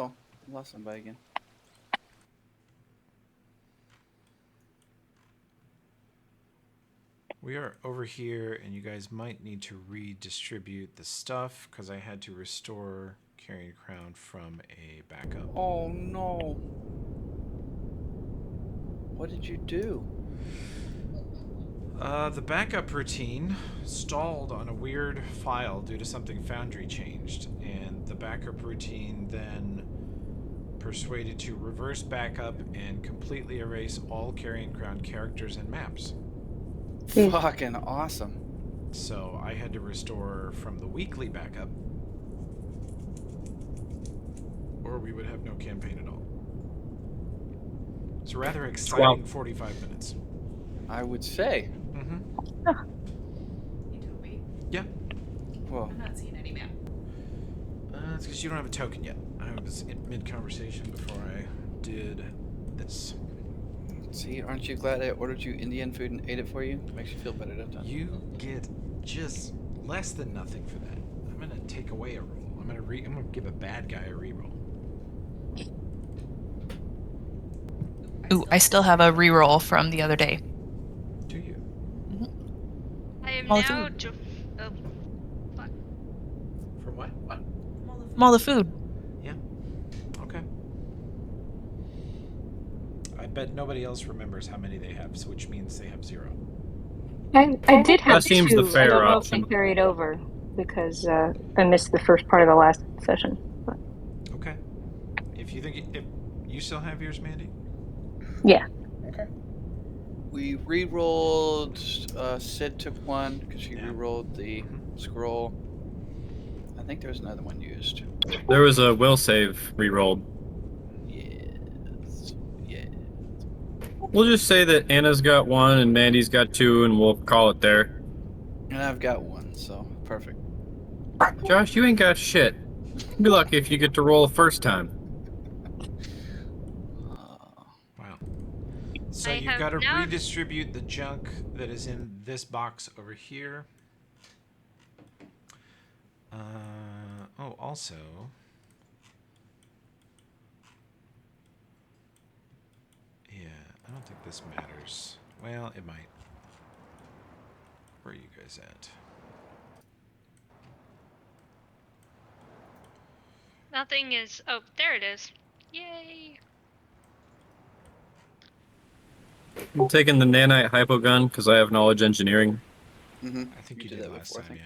Uh-oh. I lost somebody again. We are over here, and you guys might need to redistribute the stuff because I had to restore Carrion Crown from a backup. Oh, no. What did you do? The backup routine stalled on a weird file due to something Foundry changed, and the backup routine then persuaded to reverse backup and completely erase all Carrion Crown characters and maps. Jeez. Fucking awesome. So I had to restore from the weekly backup, or we would have no campaign at all. It's a rather exciting 45 minutes. I would say. Mm-hmm. You told me. Yeah. Well, I'm not seeing any map. It's because you don't have a token yet. I was in mid-conversation before I did this. see, aren't you glad I ordered you Indian food and ate it for you? Makes you feel better, doesn't it? You get just less than nothing for that. I'm gonna take away a roll. I'm gonna give a bad guy a reroll. Ooh, I still have a reroll from the other day. Do you? I am All now. food. Fuck. For what? From all the food. Yeah. Okay. I bet nobody else remembers how many they have, so which means they have 0. I did have That seems 2. the I fair don't know option. if they carried over because I missed the first part of the last session. But Okay. If you still have yours, Mandy. yeah. Okay. We re-rolled. Sid took one because she Yeah. re-rolled the scroll. I think there was another one used. There was a will save rerolled. Yes. Yeah. We'll just say that Anna's got 1 and Mandy's got 2, and we'll call it there. And I've got 1, so perfect. Josh, you ain't got shit. Be lucky if you get to roll first time. Wow. So I you've have got to now- redistribute the junk that is in this box over here. Oh, also. Yeah, I don't think this matters. Well, it might. Where are you guys at? Nothing is. Oh, there it is. Yay! I'm taking the nanite hypogun because I have knowledge engineering. Mm-hmm. I think you did did that last before, I time, think.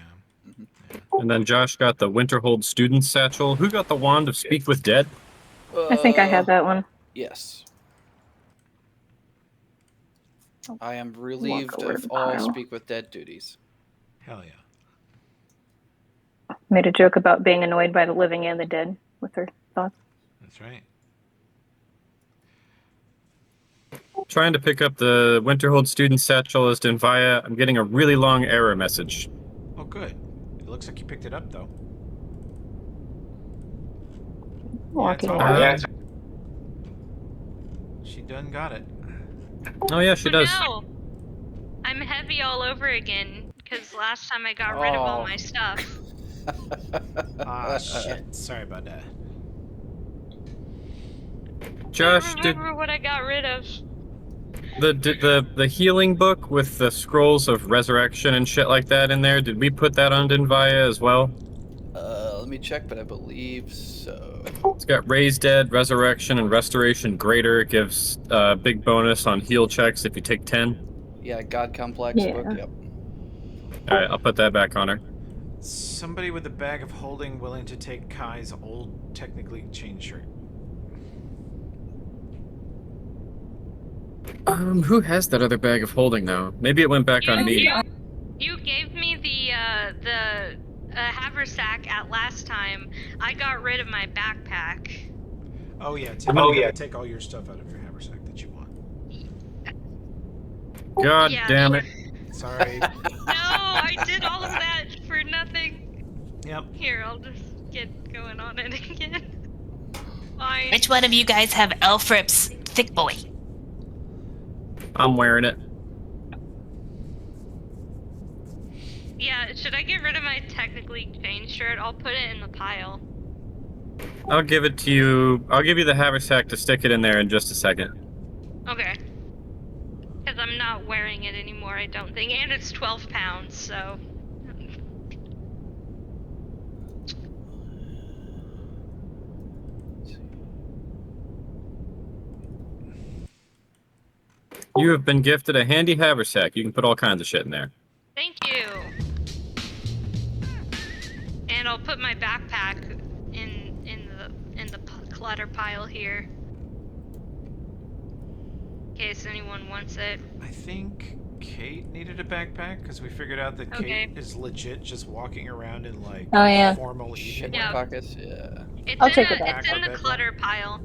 yeah. Mhm. Yeah. And then Josh got the Winterhold student satchel. Who got the wand of Speak with Dead? I think I had that one. Yes. I am relieved over to of the all pile. Speak with Dead duties. Hell yeah. Made a joke about being annoyed by the living and the dead with her thoughts. That's right. Trying to pick up the Winterhold student satchel as Denvia. I'm getting a really long error message. Oh, good. It looks like you picked it up, though. Walking all away. right. She done got it. Oh yeah, she Oh, does. no! I'm heavy all over again because last time I got rid of all my stuff. Ah, shit. Sorry about that. Josh, I did don't remember what I got rid of. the healing book with the scrolls of resurrection and shit like that in there, did we put that on Denvia as well? Let me check, but I believe so. It's got Raise Dead, Resurrection, and Restoration Greater. It gives a big bonus on heal checks if you take 10. Yeah, God Complex Yeah. book, yep. Alright, I'll put that back on her. Somebody with a bag of holding willing to take Kai's old, technically chain shirt. Who has that other bag of holding now? Maybe it went back on me. You gave me the haversack at last time. I got rid of my backpack. Oh, yeah. Take all your stuff out of your haversack that you want. God Yeah, damn sure. it. Sorry. No, I did all of that for nothing. Yep. Here, I'll just get going on it again. Fine. Which one of you guys have Elfrip's thick boy? I'm wearing it. Yeah, should I get rid of my technically changed shirt? I'll put it in the pile. I'll give it to you. I'll give you the haversack to stick it in there in just a second. Okay. Because I'm not wearing it anymore, I don't think. And it's 12 pounds, so. You have been gifted a handy haversack. You can put all kinds of shit in there. Thank you. And I'll put my backpack in the clutter pile here. In case anyone wants it. I think Kate needed a backpack because we figured out that Okay. Kate is legit just walking around in like Oh, yeah. formal Shit evening. in my Yeah. pockets. Yeah. I'll take it back. It's in the Bedroom. clutter pile.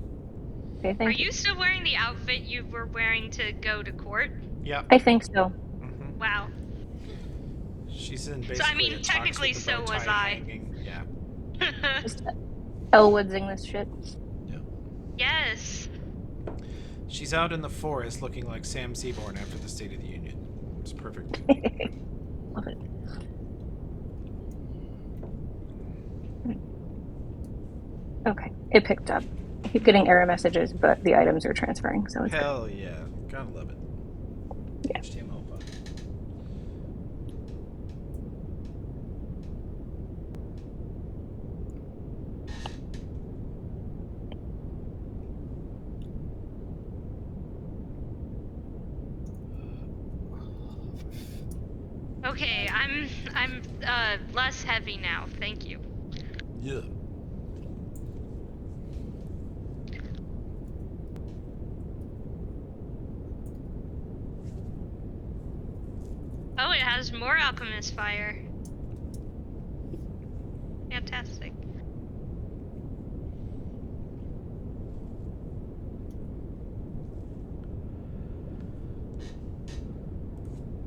Okay, Are thank you. you still wearing the outfit you were wearing to go to court? Yeah. I think so. Mm-hmm. Wow. She's in So, basically I mean, a tux technically with the bow so was tie I. hanging. Yeah. Just Elwoodsing this shit. Yes. She's out in the forest looking like Sam Seaborn after the State of the Union. It's perfect. Love it. Okay, it picked up. I keep getting error messages, but the items are transferring, so it's good. Hell yeah. Gotta love it. Yeah. HTML fun. Okay, I'm less heavy now. Thank you. Yeah. Oh, it has more alchemist fire. Fantastic.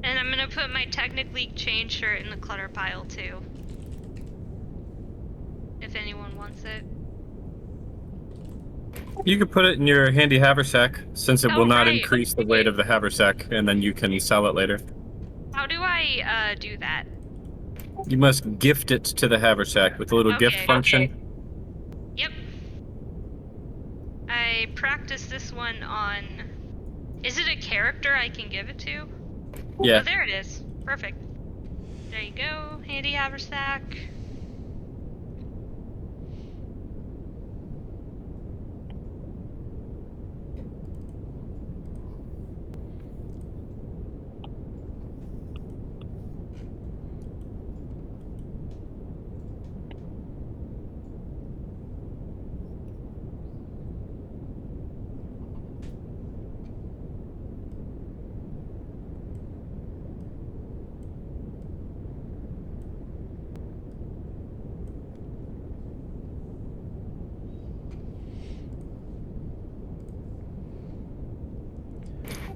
And I'm gonna put my technically chain shirt in the clutter pile too. If anyone wants it. You could put it in your handy haversack, since it Oh, will not right. increase the weight of the haversack, and then you can sell it later. How do I do that? You must gift it to the haversack with a little gift Okay. function. Yep. I practiced this one on... Is it a character I can give it to? Yeah. Oh, there it is. Perfect. There you go. Handy haversack.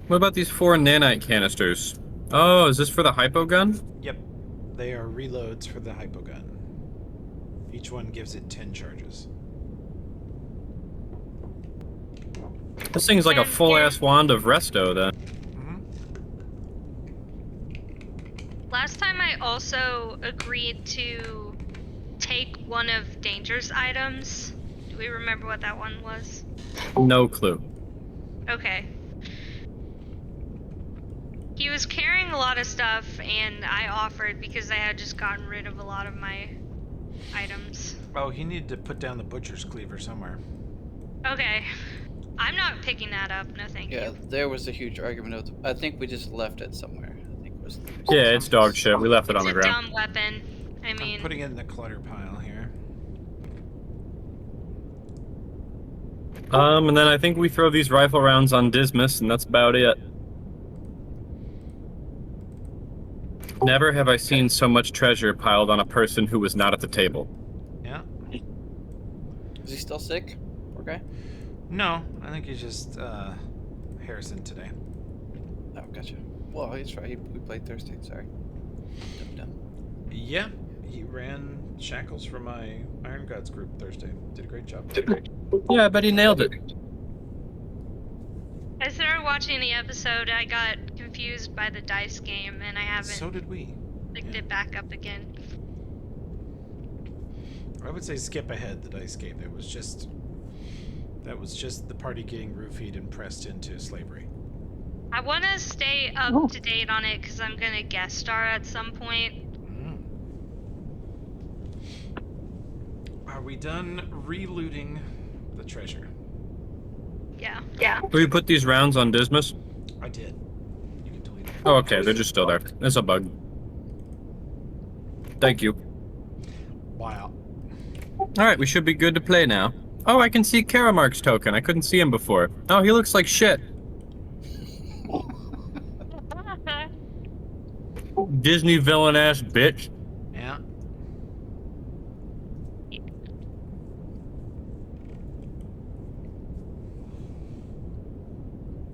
What about these 4 nanite canisters? Oh, is this for the hypo gun? Yep. They are reloads for the hypo gun. Each one gives it 10 charges. This thing's like a full-ass wand of resto, then. Mm-hmm. Last time I also agreed to take one of Danger's items. Do we remember what that one was? No clue. Okay. He was carrying a lot of stuff, and I offered because I had just gotten rid of a lot of my items. Oh, he needed to put down the butcher's cleaver somewhere. Okay. I'm not picking that up, no thank Yeah, you. there was a huge argument of. I think we just left it somewhere. I think it was. Yeah, it's dog shit. We left it It's on the a ground. dumb weapon. I mean... I'm putting it in the clutter pile here. And then I think we throw these rifle rounds on Dismas, and that's about it. Never have I seen so much treasure piled on a person who was not at the table. Yeah. Is he still sick? Okay. No, I think he's just Harrison today. Oh, gotcha. Well, he's right. We played Thursday. Sorry. Dumb. Yeah, he ran shackles for my Iron Gods group Thursday. Did a great job. Yeah, I bet he nailed it. I started watching the episode, I got confused by the dice game, and I haven't So did we. picked it back up again. I would say skip ahead the dice game. That was just the party getting roofied and pressed into slavery. I want to stay up Oh. to date on it because I'm gonna guest star at some point. Are we done relooting the treasure? Yeah. Will you put these rounds on Dismas? I did. You can delete them. Oh, okay, they're just still there. It's a bug. Thank you. Wow. Alright, we should be good to play now. Oh, I can see Karamark's token. I couldn't see him before. Oh, he looks like shit. Disney villain-ass bitch. Yeah.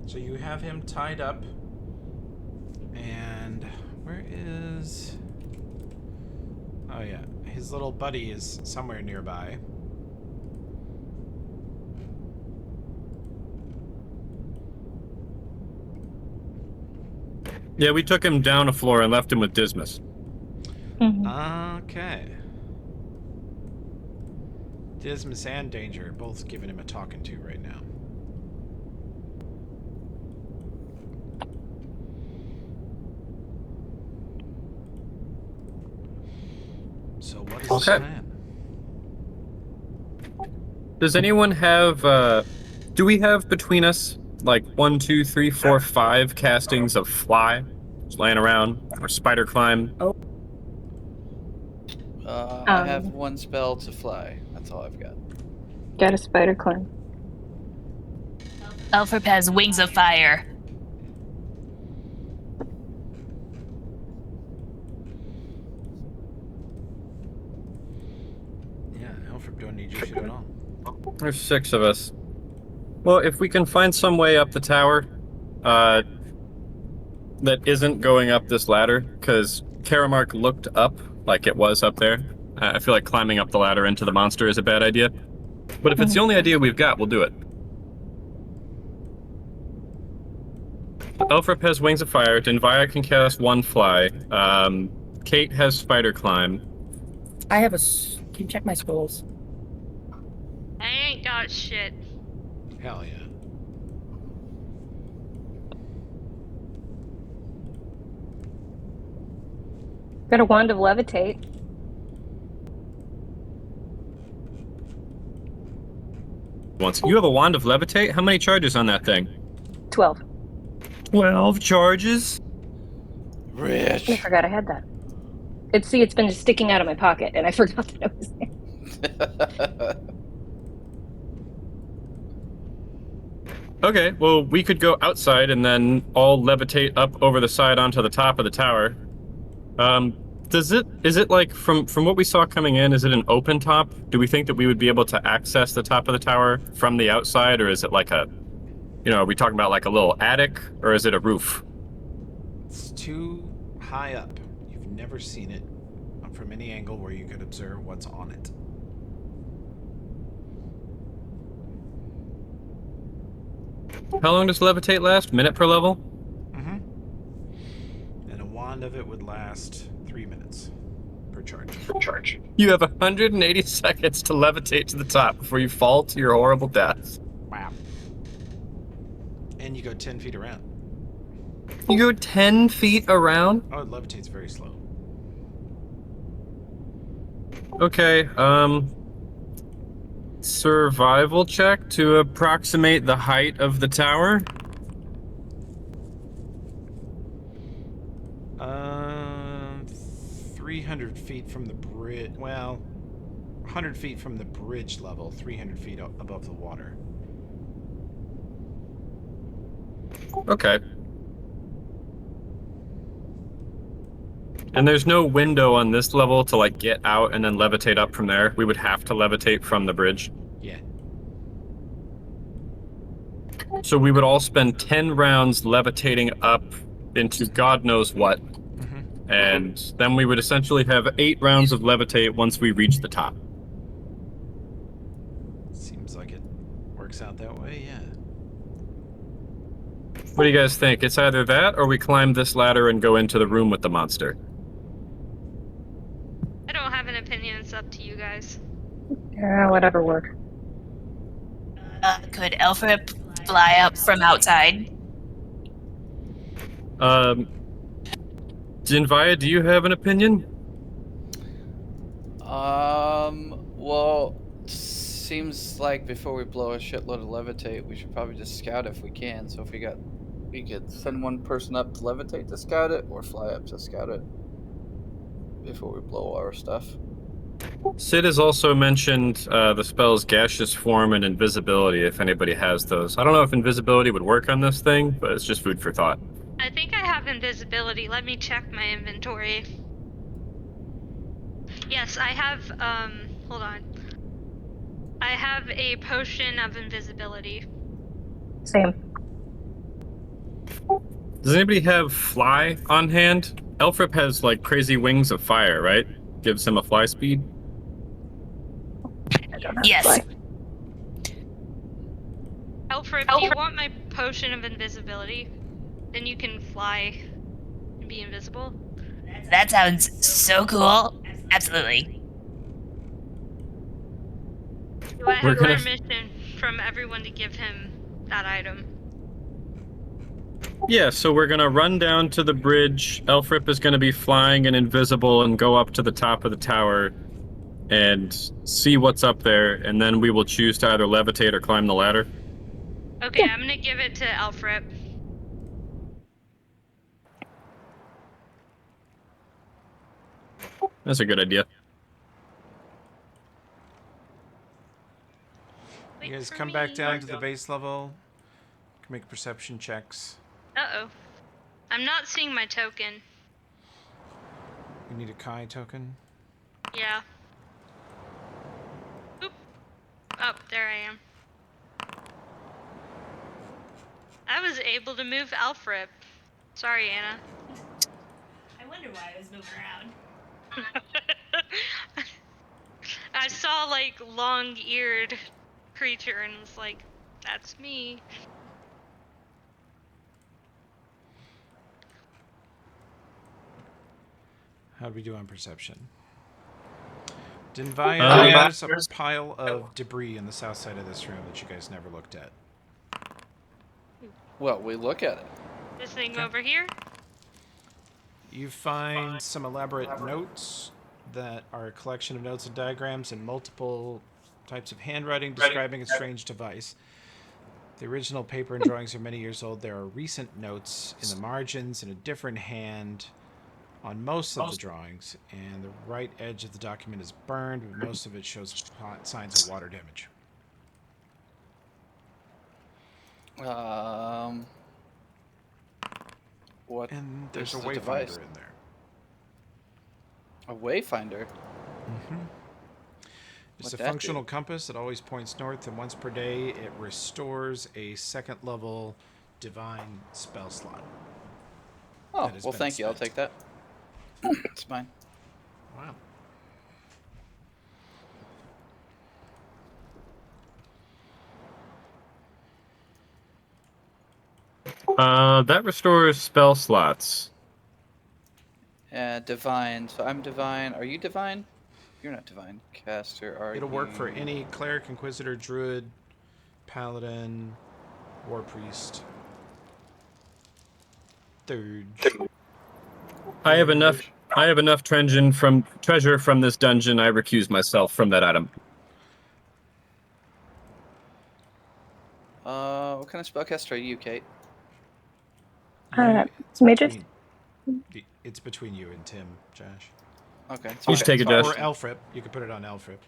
So you have him tied up. And where is... Oh yeah, his little buddy is somewhere nearby. Yeah, we took him down a floor and left him with Dismas. Mhm. Okay. Dismas and Danger are both giving him a talking to right now. So what is the Okay. plan? Does anyone have, do we have between us, like, 1, 2, 3, 4, 5 castings of fly? Just laying around, or spider climb? I have one spell to fly. That's all I've got. Got a spider climb. Elfrip has wings of fire. Yeah, Alfred don't need your shit at all. There's 6 of us. Well, if we can find some way up the tower, that isn't going up this ladder, because Karamark looked up like it was up there. I feel like climbing up the ladder into the monster is a bad idea. But if it's the only idea we've got, we'll do it. Elfrip has Wings of Fire. Denvaya can cast 1 fly. Kate has Spider Climb. I have can you check my scrolls? I ain't got shit. Hell yeah. Got a wand of levitate. You have a Wand of Levitate? How many charges on that thing? 12. 12 charges? I Rich. forgot I had that. It's been just sticking out of my pocket, and I forgot that it was there. Okay, well, we could go outside and then all levitate up over the side onto the top of the tower. Is it like, from what we saw coming in, is it an open top? Do we think that we would be able to access the top of the tower from the outside, or is it like a, are we talking about like a little attic, or is it a roof? It's too high up. You've never seen it from any angle where you could observe what's on it. How long does levitate last? Minute per level? Mm-hmm. And a wand of it would last 3 minutes per charge. You have 180 seconds to levitate to the top before you fall to your horrible death. Wow. And you go 10 feet around. You go 10 feet around? Oh, it levitates very slow. Okay, survival check to approximate the height of the tower. 300 feet from the bridge. Well, 100 feet from the bridge level, 300 feet above the water. Okay. And there's no window on this level to like get out and then levitate up from there. We would have to levitate from the bridge. Yeah. So we would all spend 10 rounds levitating up into God knows what. Mm-hmm. And then we would essentially have 8 rounds of levitate once we reach the top. Seems like it works out that way, yeah. What do you guys think? It's either that or we climb this ladder and go into the room with the monster. I don't have an opinion. It's up to you guys. Yeah, whatever works. Could Elfrip fly up from outside? Jinvaya, do you have an opinion? Well, seems like before we blow a shitload of levitate, we should probably just scout if we can. So if we could send one person up to levitate to scout it, or fly up to scout it before we blow our stuff. Sid has also mentioned the spells gaseous form and invisibility, if anybody has those. I don't know if invisibility would work on this thing, but it's just food for thought. I think I have invisibility. Let me check my inventory. Yes, I have, hold on. I have a potion of invisibility. Same. Does anybody have fly on hand? Elfrip has like crazy wings of fire, right? Gives him a fly speed. I don't have Yes. fly. Alfred, do you want my potion of invisibility? Then you can fly and be invisible. That sounds so cool. Absolutely. Do I We're have gonna- permission from everyone to give him that item? Yeah, so we're gonna run down to the bridge. Elfrip is gonna be flying and invisible and go up to the top of the tower and see what's up there, and then we will choose to either levitate or climb the ladder. Okay, I'm gonna give it to Alfred. That's a good idea. You guys come back down to the base level. You can make perception checks. Uh-oh. I'm not seeing my token. You need a Kai token. Yeah. Oop. Oh, there I am. I was able to move Alfred. Sorry, Anna. I wonder why I was moving around. I saw like long-eared creature and was like, that's me. How do we do on perception? Dinvaya, there's a pile of debris in the south side of this room that you guys never looked at. Well, we look at it. This thing Okay. over here? You find some elaborate notes that are a collection of notes and diagrams and multiple types of handwriting describing a strange device. The original paper and drawings are many years old. There are recent notes in the margins in a different hand on most of the drawings, and the right edge of the document is burned, but most of it shows signs of water damage. What? And there's a is the wayfinder device? in there. A wayfinder. Mm-hmm. It's What'd a that functional do? compass that always points north, and once per day it restores a second level divine spell slot. Oh, That has well, been thank you. I'll spent. take that. It's mine. Wow. That restores spell slots. Divine. So I'm divine. Are you divine? You're not divine. Caster, are It'll work for you- any cleric, inquisitor, druid, paladin, war priest. Third. I have enough treasure from this dungeon. I recuse myself from that item. What kind of spellcaster are you, Kate? It's mages. It's between you and Tim, Josh. Okay. It's You should take it, Josh. Or Elfrip. You could put it on Elfrip.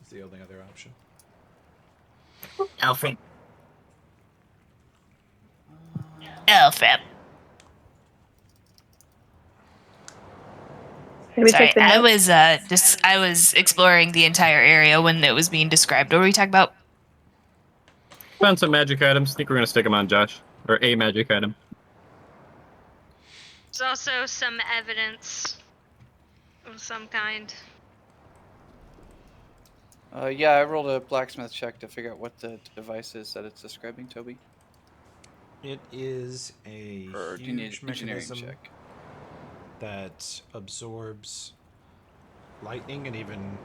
It's the only other option. Elfrip. Elfrip. Did we Sorry, take the I notes? I was exploring the entire area when it was being described. What were we talking about? Found some magic items. I think we're gonna stick them on Josh, or a magic item. There's also some evidence of some kind. Yeah, I rolled a blacksmith check to figure out what the device is that it's describing, Toby. It is a Or do you need huge an engineering mechanism check? that absorbs lightning and even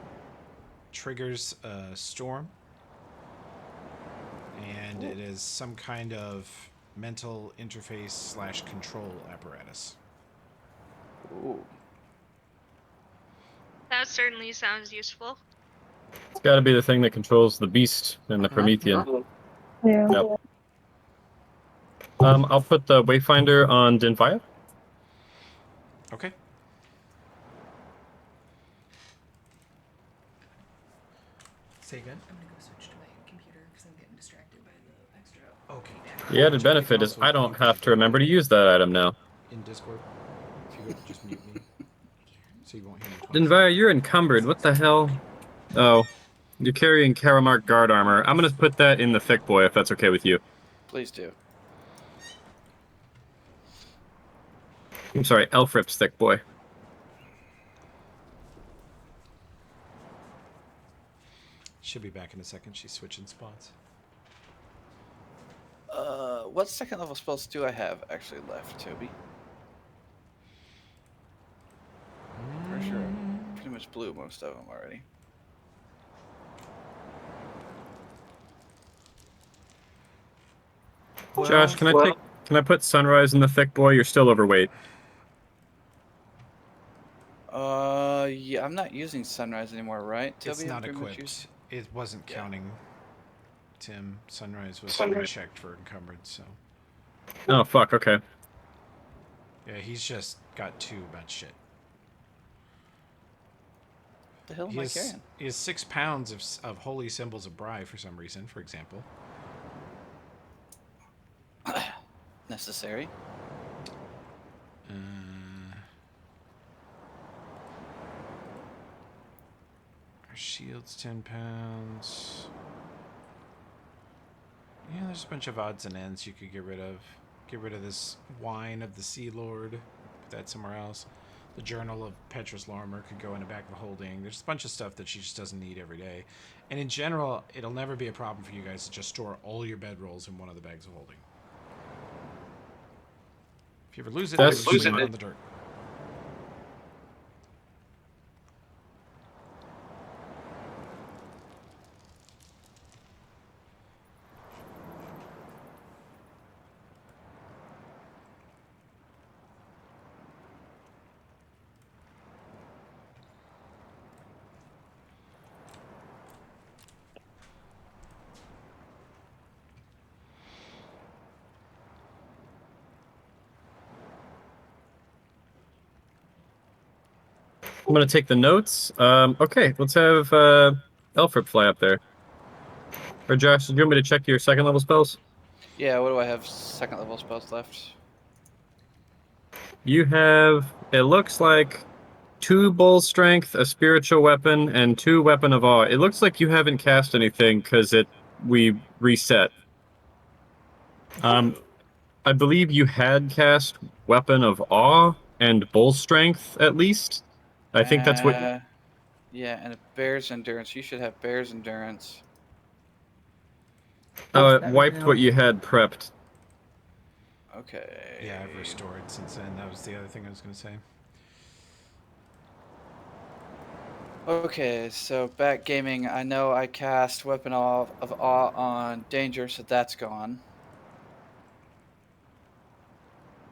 triggers a storm, and it is some kind of mental interface / control apparatus. Ooh. That certainly sounds useful. It's got to be the thing that controls the beast and the Promethean. Yeah. Yep. I'll put the Wayfinder on Dinfaya. Okay. Say again. I'm gonna go switch to my computer because I'm getting distracted by the extra. Okay. The added benefit is I don't have to remember to use that item now. In Discord, if you would just mute me, so you won't hear me twice. Dinfaya, you're encumbered. What the hell? Oh, you're carrying Karamark guard armor. I'm gonna put that in the thick boy if that's okay with you. Please do. I'm sorry, Elfrip's thick boy. She'll be back in a second. She's switching spots. What second level spells do I have actually left, Toby? Pretty sure I pretty much blew most of them already. Well, Josh, can I put Sunrise in the thick boy? You're still overweight. Yeah, I'm not using Sunrise anymore, right, Toby? It's I'm not pretty much equipped. It wasn't Yeah. counting. Tim, Sunrise was checked for encumbered, so Oh, fuck, okay. yeah, he's just got too much shit. What the hell am I carrying? He has 6 pounds of holy symbols of Bri for some reason, for example. Necessary. Our shield's 10 pounds. Yeah, there's a bunch of odds and ends you could get rid of. Get rid of this Wine of the Sea Lord. Put that somewhere else. The Journal of Petrus Lorimer could go in the back of the holding. There's a bunch of stuff that she just doesn't need every day. And in general, it'll never be a problem for you guys to just store all your bedrolls in one of the bags of holding. If you ever lose it, lose it on the dirt. I'm gonna take the notes. Okay, let's have Elfrip fly up there. Or Josh, do you want me to check your second level spells? Yeah, what do I have second level spells left? You have, it looks like, 2 bull strength, a spiritual weapon, and 2 weapon of awe. It looks like you haven't cast anything because we reset. I believe you had cast weapon of awe and bull strength at least. I think that's what. Yeah, and a bear's endurance. You should have bear's endurance. Oh, it wiped what you had prepped. Okay. Yeah, I've restored since then. That was the other thing I was going to say. Okay, so back gaming. I know I cast weapon of awe on danger, so that's gone.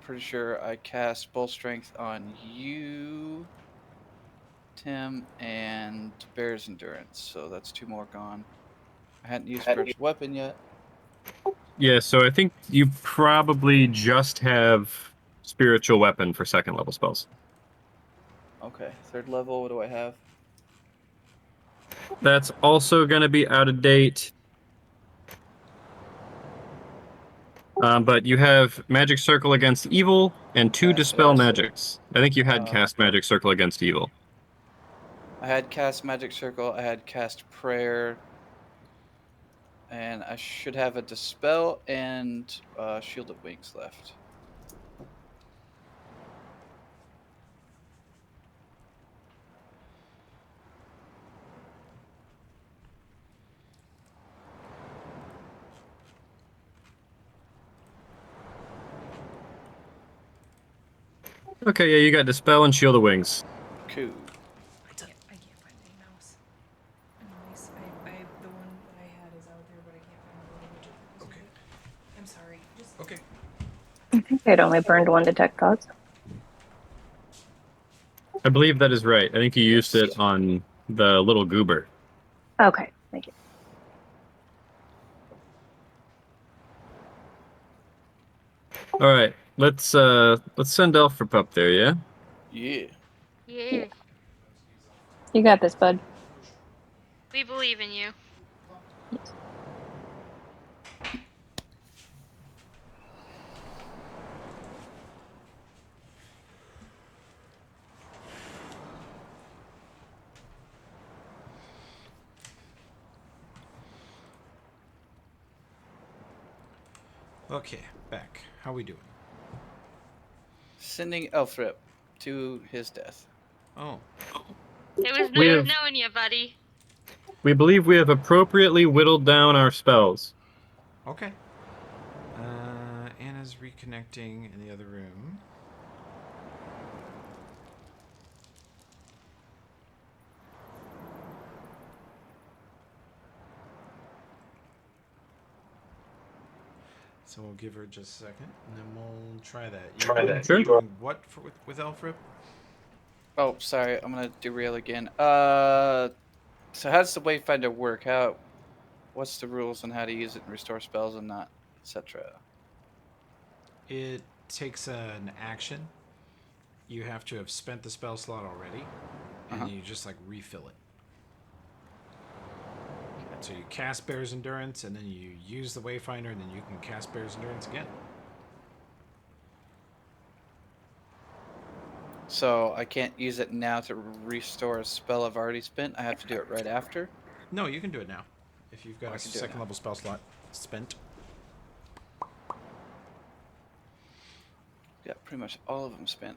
Pretty sure I cast bull strength on you, Tim, and bear's endurance, so that's 2 more gone. I hadn't used first weapon yet. Yeah, so I think you probably just have spiritual weapon for second level spells. Okay, third level. What do I have? That's also going to be out of date. But you have Magic Circle against evil and 2 Dispel Magics. I think you had cast Magic Circle against evil. I had cast Magic Circle. I had cast Prayer. And I should have a Dispel and Shield of Wings left. Okay, yeah, you got Dispel and Shield of Wings. Cool. I can't find any mouse. sorry. Just Okay. I think I'd only burned one detect thoughts. I believe that is right. I think you used it on the little goober. Okay, thank you. All right, let's send Elfrip up there, yeah? Yeah. Yeah, You got this, bud. we believe in you. Yes. Okay, back. How we doing? Sending Elfrip to his death. Oh, It was We nice have knowing you, buddy. we believe we have appropriately whittled down our spells. okay. Anna's reconnecting in the other room. So we'll give her just a second, and then we'll try that. Sure. Doing what with Elfrip? Oh, sorry. I'm gonna derail again. So how does the Wayfinder work? What's the rules on how to use it and restore spells and not, etc.? It takes an action. You have to have spent the spell slot already, and then you just like refill it. So you cast Bear's Endurance, and then you use the Wayfinder, and then you can cast Bear's Endurance again. So I can't use it now to restore a spell I've already spent. I have to do it right after. No, you can do it now. If you've got I a can do it second now. level spell slot spent. Yeah, pretty much all of them spent.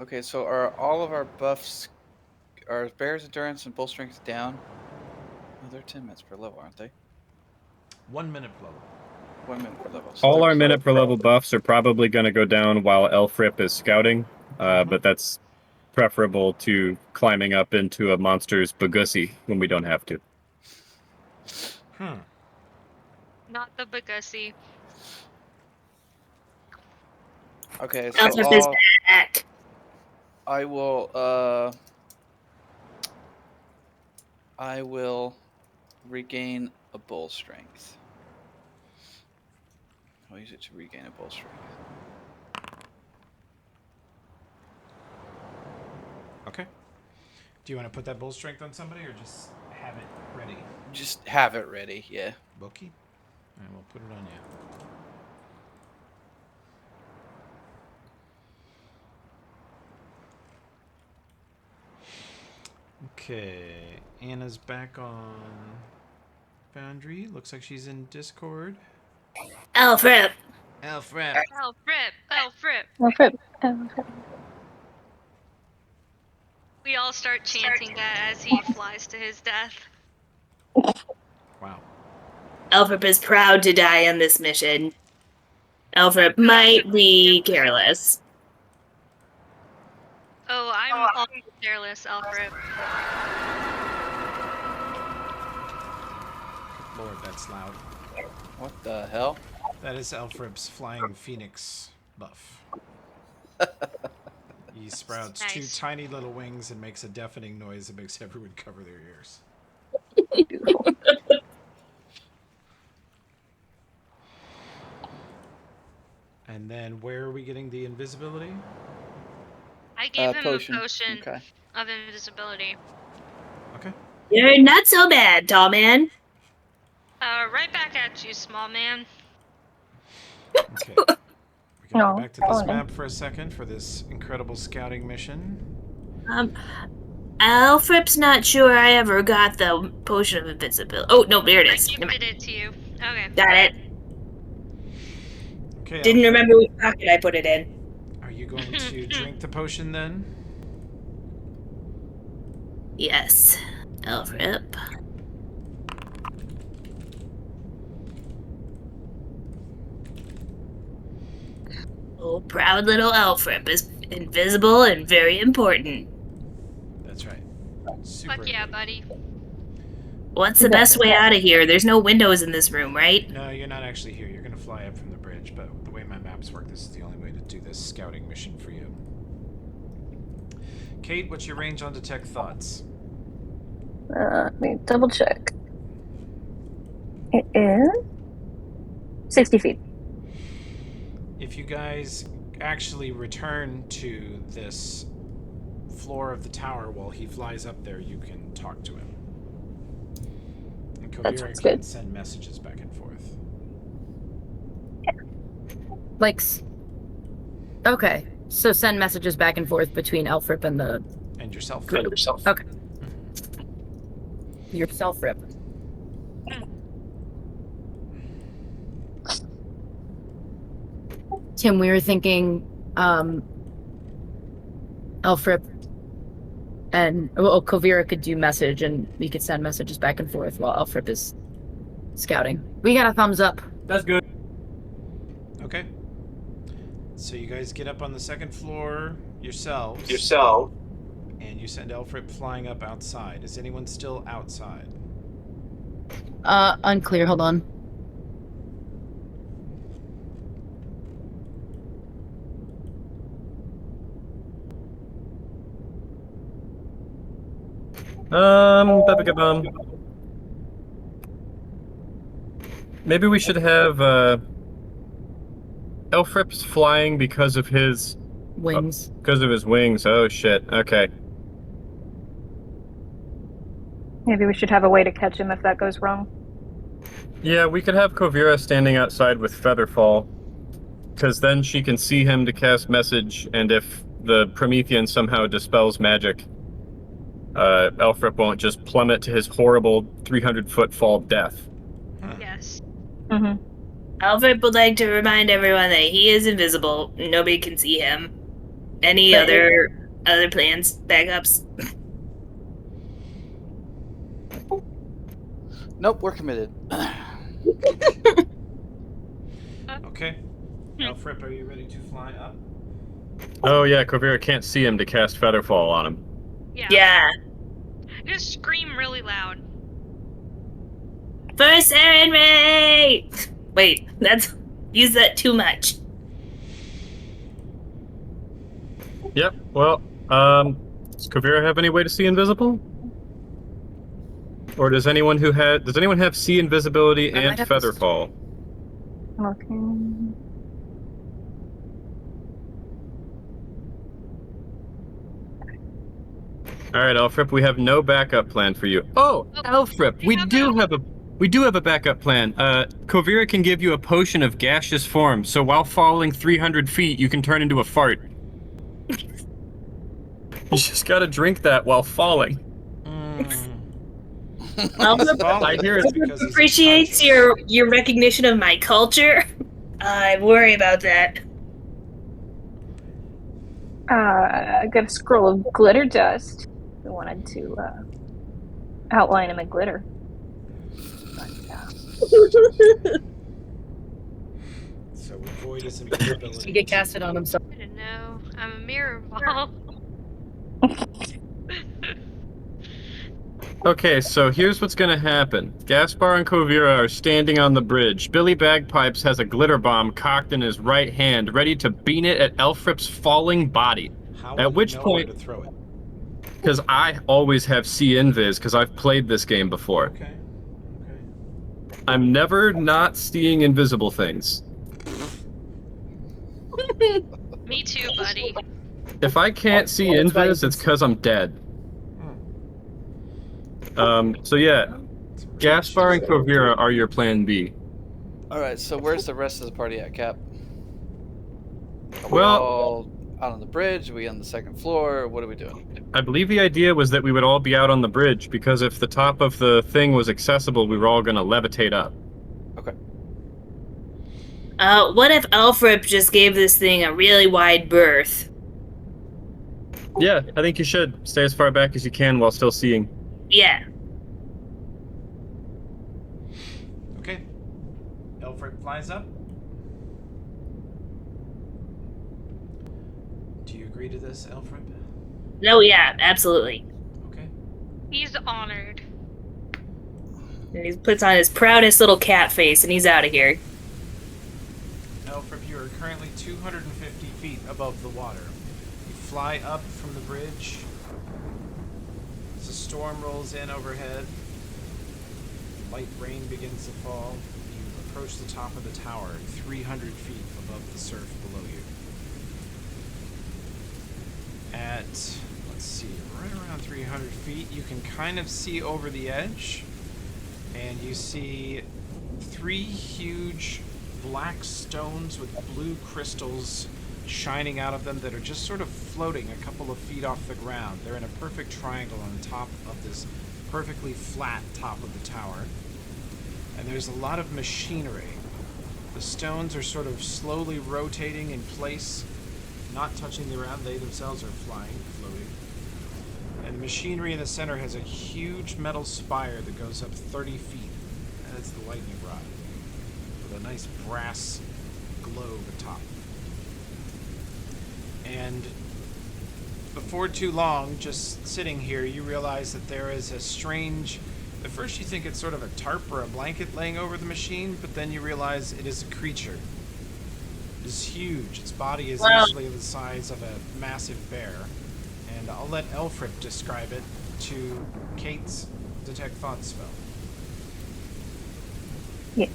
Okay, so are all of our buffs, are Bear's Endurance and Bull Strength down? Oh, they're 10 minutes per level, aren't they? 1 minute per level. 1 minute per level. So All they're our minute per level buffs are probably going to go down while Elfrip is scouting, but that's preferable to climbing up into a monster's bagussi when we don't have to. Not the Bagussi. Okay, so Elfrip is back. I will regain a bull strength. I'll use it to regain a bull strength. Okay. Do you want to put that bull strength on somebody, or just have it ready? Just have it ready, yeah. Bucky? Alright, we'll put it on you. Okay, Anna's back on Foundry. Looks like she's in Discord. Elfrip. Elfrip. Elfrip, Elfrip. Elfrip. Elfrip. We all start chanting that as he flies to his death. Wow. Elfrip is proud to die on this mission. Elfrip might be careless. Oh, I'm also careless, Elfrip. Lord, that's loud. What the hell? That is Elfrip's Flying Phoenix buff. He sprouts two Nice. tiny little wings and makes a deafening noise that makes everyone cover their ears. Beautiful. And then where are we getting the invisibility? I gave him Potion. a potion Okay. of invisibility. Okay. You're not so bad, tall man. Right back at you, small man. Okay. We're gonna No, go back to this oh, no. map for a second for this incredible scouting mission. Elfrip's not sure I ever got the potion of invisibility. Oh, no, there it I is. Never mind. gifted it to you. Okay. Got it. Okay. Didn't Elfrip, remember which pocket I put it in. are you going to drink the potion then? Yes. Elfrip. Oh, proud little Elfrip is invisible and very important. That's right. Super. Fuck yeah, buddy. What's the best way out of here? There's no windows in this room, right? No, you're not actually here. You're gonna fly up from the bridge, but the way my maps work, this is the only way to do this scouting mission for you. Kate, what's your range on detect thoughts? Let me double check. It is 60 feet. If you guys actually return to this floor of the tower while he flies up there, you can talk to him. And That Kovira sounds can good. send messages back and forth. Okay. So send messages back and forth between Elfrip and the And yourself. group. Okay. Yourself, Rip. Tim, we were thinking, Elfrip and Kovira could do message, and we could send messages back and forth while Elfrip is scouting. We got a thumbs up. That's good. Okay. So you guys get up on the second floor yourselves. And you send Elfrip flying up outside. Is anyone still outside? Unclear. Hold on. Babagabum. Maybe we should have Elfrip's flying because of his Wings. because of his wings. Oh shit. Okay. Maybe we should have a way to catch him if that goes wrong. Yeah, we could have Kovira standing outside with Featherfall, because then she can see him to cast message, and if the Promethean somehow dispels magic, Elfrip won't just plummet to his horrible 300-foot fall death. Yes. Mm-hmm. Alfred would like to remind everyone that he is invisible. Nobody can see him. Any But other plans, backups? Nope, we're committed. Okay. Elfrip, are you ready to fly up? Oh yeah, Kovira can't see him to cast Featherfall on him. Yeah. Just scream really loud. First Aaron Ray! Wait, use that too much. Yep, well, does Kovira have any way to see invisible? Or does anyone have see invisibility I and might have to Featherfall? Okay. All right, Elfrip, we have no backup plan for you. Oh, Elfrip, we do have a backup plan. Kovira can give you a potion of gaseous form, so while falling 300 feet, you can turn into a fart. You just gotta drink that while falling. Alfred I hear it because he's appreciates unconscious. your recognition of my culture. I worry about that. I got a scroll of glitter dust. We wanted to outline him in glitter. So we void his invisibility. You get casted on him, so. I don't know. I'm a mirror ball. Okay, so here's what's gonna happen. Gaspar and Kovira are standing on the bridge. Billy Bagpipes has a glitter bomb cocked in his right hand, ready to bean it at Elfrip's falling body. How At will which you know point, where to throw it? because I always have see invis, because I've played this game before. Okay. I'm never not seeing invisible things. Me too, buddy. If I can't see invis, it's because I'm dead. So yeah, Gaspar and Kovira are your plan B. Alright, so where's the rest of the party at, Cap? Are we Well- all out on the bridge? Are we on the second floor? What are we doing? I believe the idea was that we would all be out on the bridge, because if the top of the thing was accessible, we were all gonna levitate up. Okay. What if Alfred just gave this thing a really wide berth? Yeah, I think you should stay as far back as you can while still seeing. Yeah. Okay. Elfrip flies up. Do you agree to this, Elfrip? No, yeah, absolutely. Okay. He's honored. And he puts on his proudest little cat face, and he's out of here. Alfred, you are currently 250 feet above the water. You fly up from the bridge. As the storm rolls in overhead, light rain begins to fall. You approach the top of the tower, 300 feet above the surf below you. At, let's see, right around 300 feet, you can kind of see over the edge, and you see 3 huge black stones with blue crystals shining out of them that are just sort of floating a couple of feet off the ground. They're in a perfect triangle on the top of this perfectly flat top of the tower. And there's a lot of machinery. The stones are sort of slowly rotating in place, not touching the ground. They themselves are flying, floating. And the machinery in the center has a huge metal spire that goes up 30 feet. And it's the lightning rod, with a nice brass globe atop. And before too long, just sitting here, you realize that there is a strange... At first you think it's sort of a tarp or a blanket laying over the machine, but then you realize it is a creature. It is huge. Its body is easily the size of a massive bear. And I'll let Elfrip describe it to Kate's Detect Thought spell. Yeah.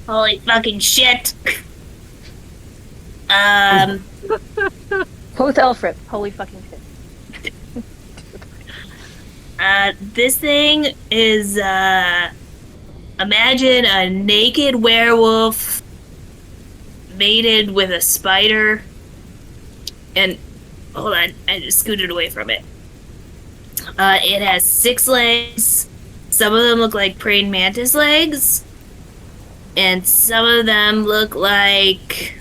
Holy fucking shit! Both Elfrip. Holy fucking shit. This thing is, imagine a naked werewolf mated with a spider. And, hold on, I just scooted away from it. It has 6 legs. Some of them look like praying mantis legs. And some of them look like,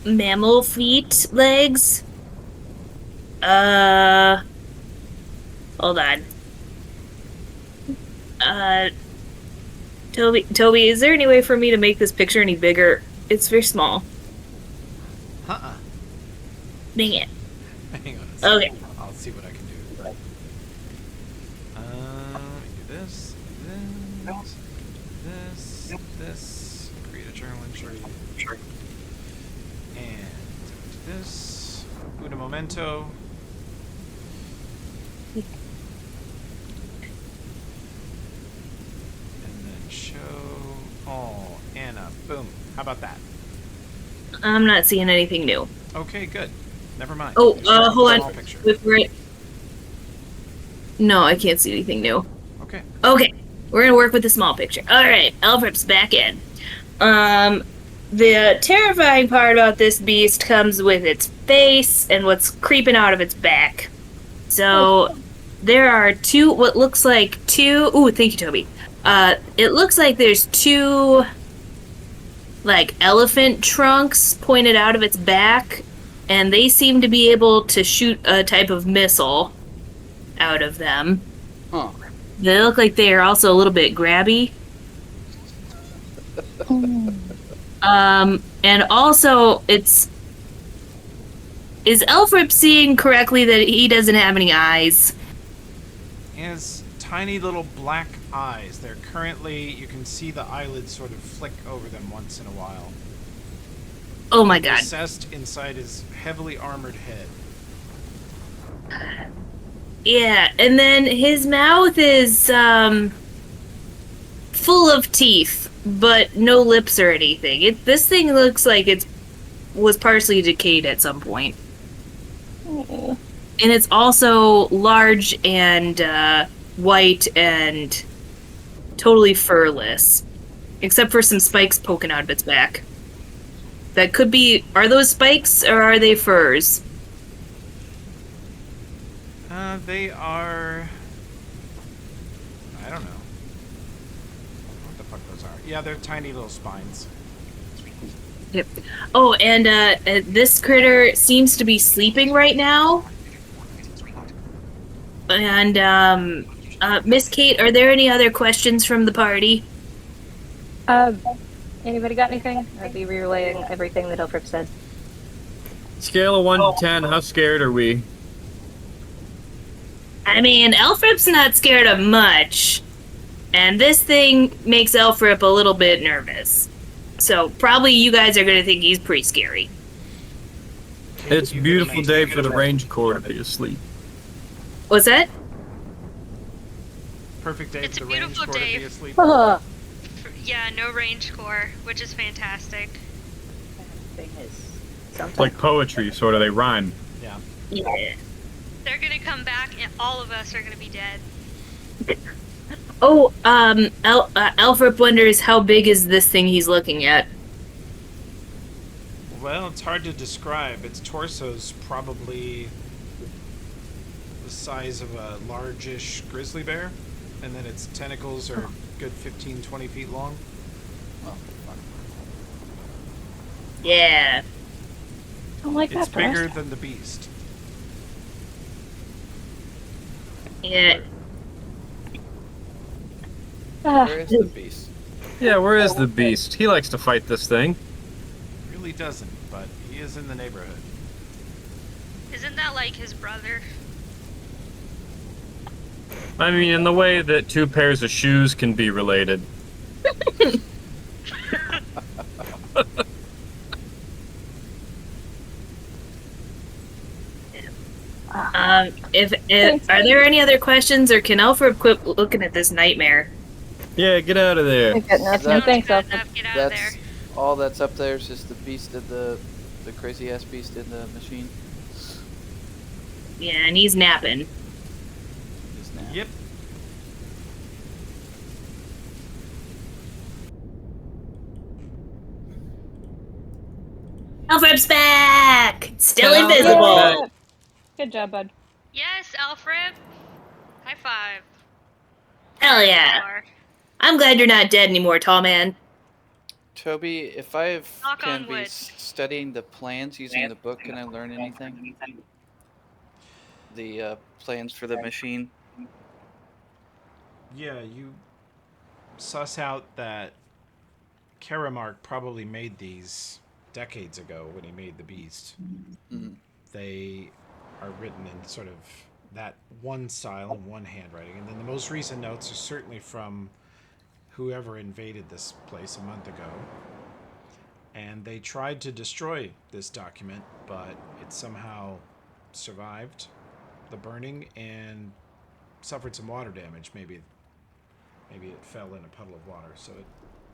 mammal feet legs. Hold on. Toby, is there any way for me to make this picture any bigger? It's very small. Uh-uh. Dang it. Hang on a second. Okay. I'll see what I can do. Do this, this, create a journal entry. And this, Una Momento. And then show all Anna. Boom. How about that? I'm not seeing anything new. Okay, good. Never mind. Oh, Start with hold the on. small picture. No, I can't see anything new. Okay. Okay, we're gonna work with the small picture. Alright, Elfrip's back in. The terrifying part about this beast comes with its face and what's creeping out of its back. So, there are what looks like two... Ooh, thank you, Toby. It looks like there's 2, like, elephant trunks pointed out of its back, and they seem to be able to shoot a type of missile out of them. Huh. They look like they are also a little bit grabby. And also, is Elfrip seeing correctly that he doesn't have any eyes? He has tiny little black eyes. They're currently, you can see the eyelids sort of flick over them once in a while. Oh my god. Recessed inside his heavily armored head. Yeah, and then his mouth is, full of teeth, but no lips or anything. This thing looks like it was partially decayed at some point. Oh. And it's also large and, white and totally furless. Except for some spikes poking out of its back. That could be... Are those spikes, or are they furs? They are... I don't know. What the fuck those are? Yeah, they're tiny little spines. Yep. Oh, and this critter seems to be sleeping right now. And, Miss Kate, are there any other questions from the party? Anybody got anything? I'd be relaying everything that Elfrip said. Scale of 1 to 10, how scared are we? I mean, Elfrip's not scared of much, and this thing makes Elfrip a little bit nervous. So probably you guys are gonna think he's pretty scary. It's a You beautiful could day imagine- for the range corps to be asleep. What's that? Perfect day It's for a the range beautiful corps to day. be asleep. Yeah, no range core, which is fantastic. Thing is It's sometimes like poetry, sort of. They rhyme. Yeah. Yeah. They're gonna come back, and all of us are gonna be dead. Oh, Elfrip wonders how big is this thing he's looking at? Well, it's hard to describe. Its torso's probably the size of a largish grizzly bear, and then its tentacles are good 15, 20 feet long. Oh, fuck. Yeah. I don't like It's that. bigger than the beast. Yeah. Where is the beast? Yeah, where is the beast? He likes to fight this thing. Really doesn't, but he is in the neighborhood. Isn't that like his brother? I mean, in the way that two pairs of shoes can be related. Are there any other questions, or can Elfrip quit looking at this nightmare? Yeah, get out of there. I got nothing. That- Thanks, Bad Alfred. enough, get out of there. That's all that's up there is just the beast of the crazy ass beast in the machine. Yeah, and he's napping. Just now. Yep. Elfrip's back! Still Elfrip's invisible! back. Good job, bud. Yes, Alfred. High five. Hell yeah. Or- I'm glad you're not dead anymore, tall man. Toby, if I Knock can on be wood. studying the plans using the book, can I learn anything? The plans for the machine. Yeah, you suss out that Karamark probably made these decades ago when he made the beast. Mhm. They are written in sort of that one style and one handwriting. And then the most recent notes are certainly from whoever invaded this place a month ago. And they tried to destroy this document, but it somehow survived the burning and suffered some water damage. Maybe it fell in a puddle of water, so it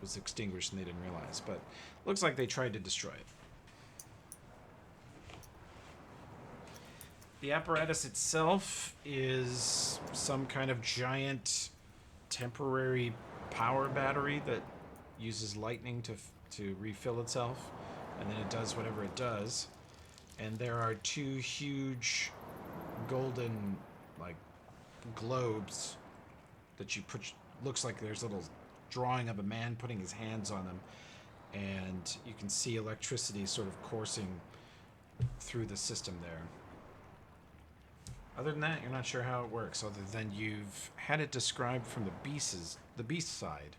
was extinguished and they didn't realize. But looks like they tried to destroy it. The apparatus itself is some kind of giant temporary power battery that uses lightning to refill itself, and then it does whatever it does. And there are two huge golden like globes that you put. Looks like there's a little drawing of a man putting his hands on them, and you can see electricity sort of coursing through the system there. Other than that, you're not sure how it works, other than you've had it described from the beast side,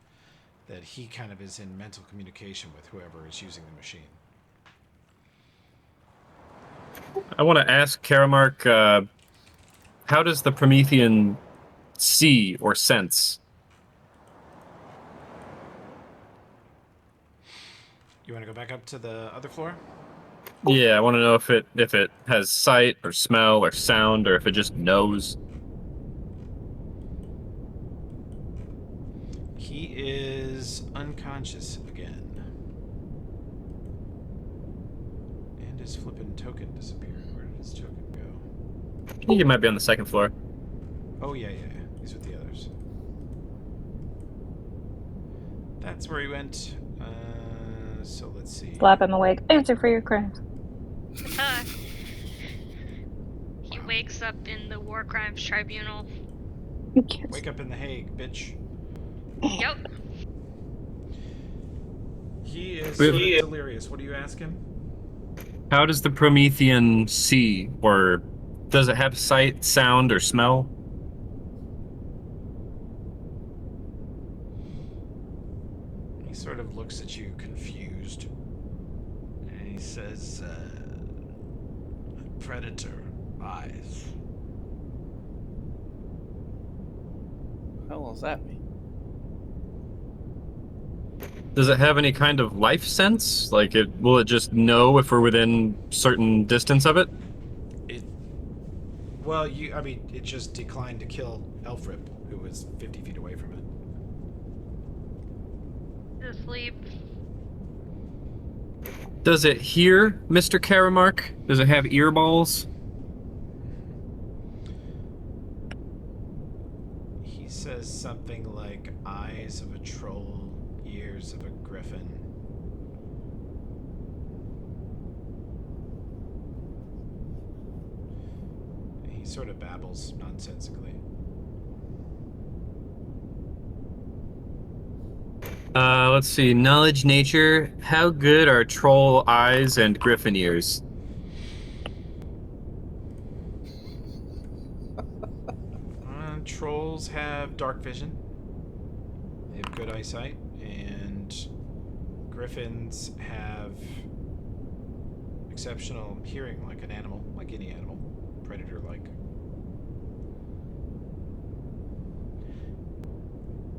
that he kind of is in mental communication with whoever is using the machine. I want to ask Karamark, how does the Promethean see or sense? You want to go back up to the other floor? Yeah, I want to know if it has sight or smell or sound, or if it just knows. He is unconscious again. And his flippin' token disappeared. Where did his token go? I think it might be on the second floor. Oh, yeah. He's with the others. That's where he went. So let's see. Slap him awake. Answer for your crimes. He wakes up in the War Crimes Tribunal. Wake up in The Hague, bitch. Yep. He is We- sort of delirious. What do you ask him? How does the Promethean see, or does it have sight, sound, or smell? He sort of looks at you confused. And he says, predator eyes. hell does that mean? Does it have any kind of life sense? Like, will it just know if we're within certain distance of it? Well, it just declined to kill Elfrip, who was 50 feet away from it. Asleep. Does it hear, Mr. Karamark? Does it have earballs? He says something like eyes of a troll, ears of a griffin. He sort of babbles nonsensically. Let's see. Knowledge nature. How good are troll eyes and griffin ears? Trolls have dark vision. They have good eyesight. And griffins have exceptional hearing, like an animal, like any animal, predator-like.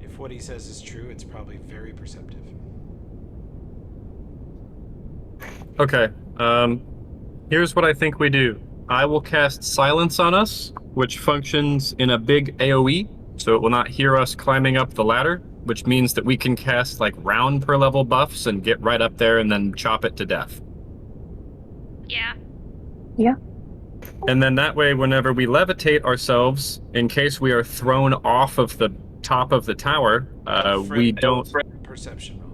If what he says is true, it's probably very perceptive. Okay. Here's what I think we do. I will cast Silence on us, which functions in a big AoE, so it will not hear us climbing up the ladder, which means that we can cast like round per level buffs and get right up there and then chop it to death. Yeah. Yeah. And then that way, whenever we levitate ourselves, in case we are thrown off of the top of the tower, we don't... Perception roll.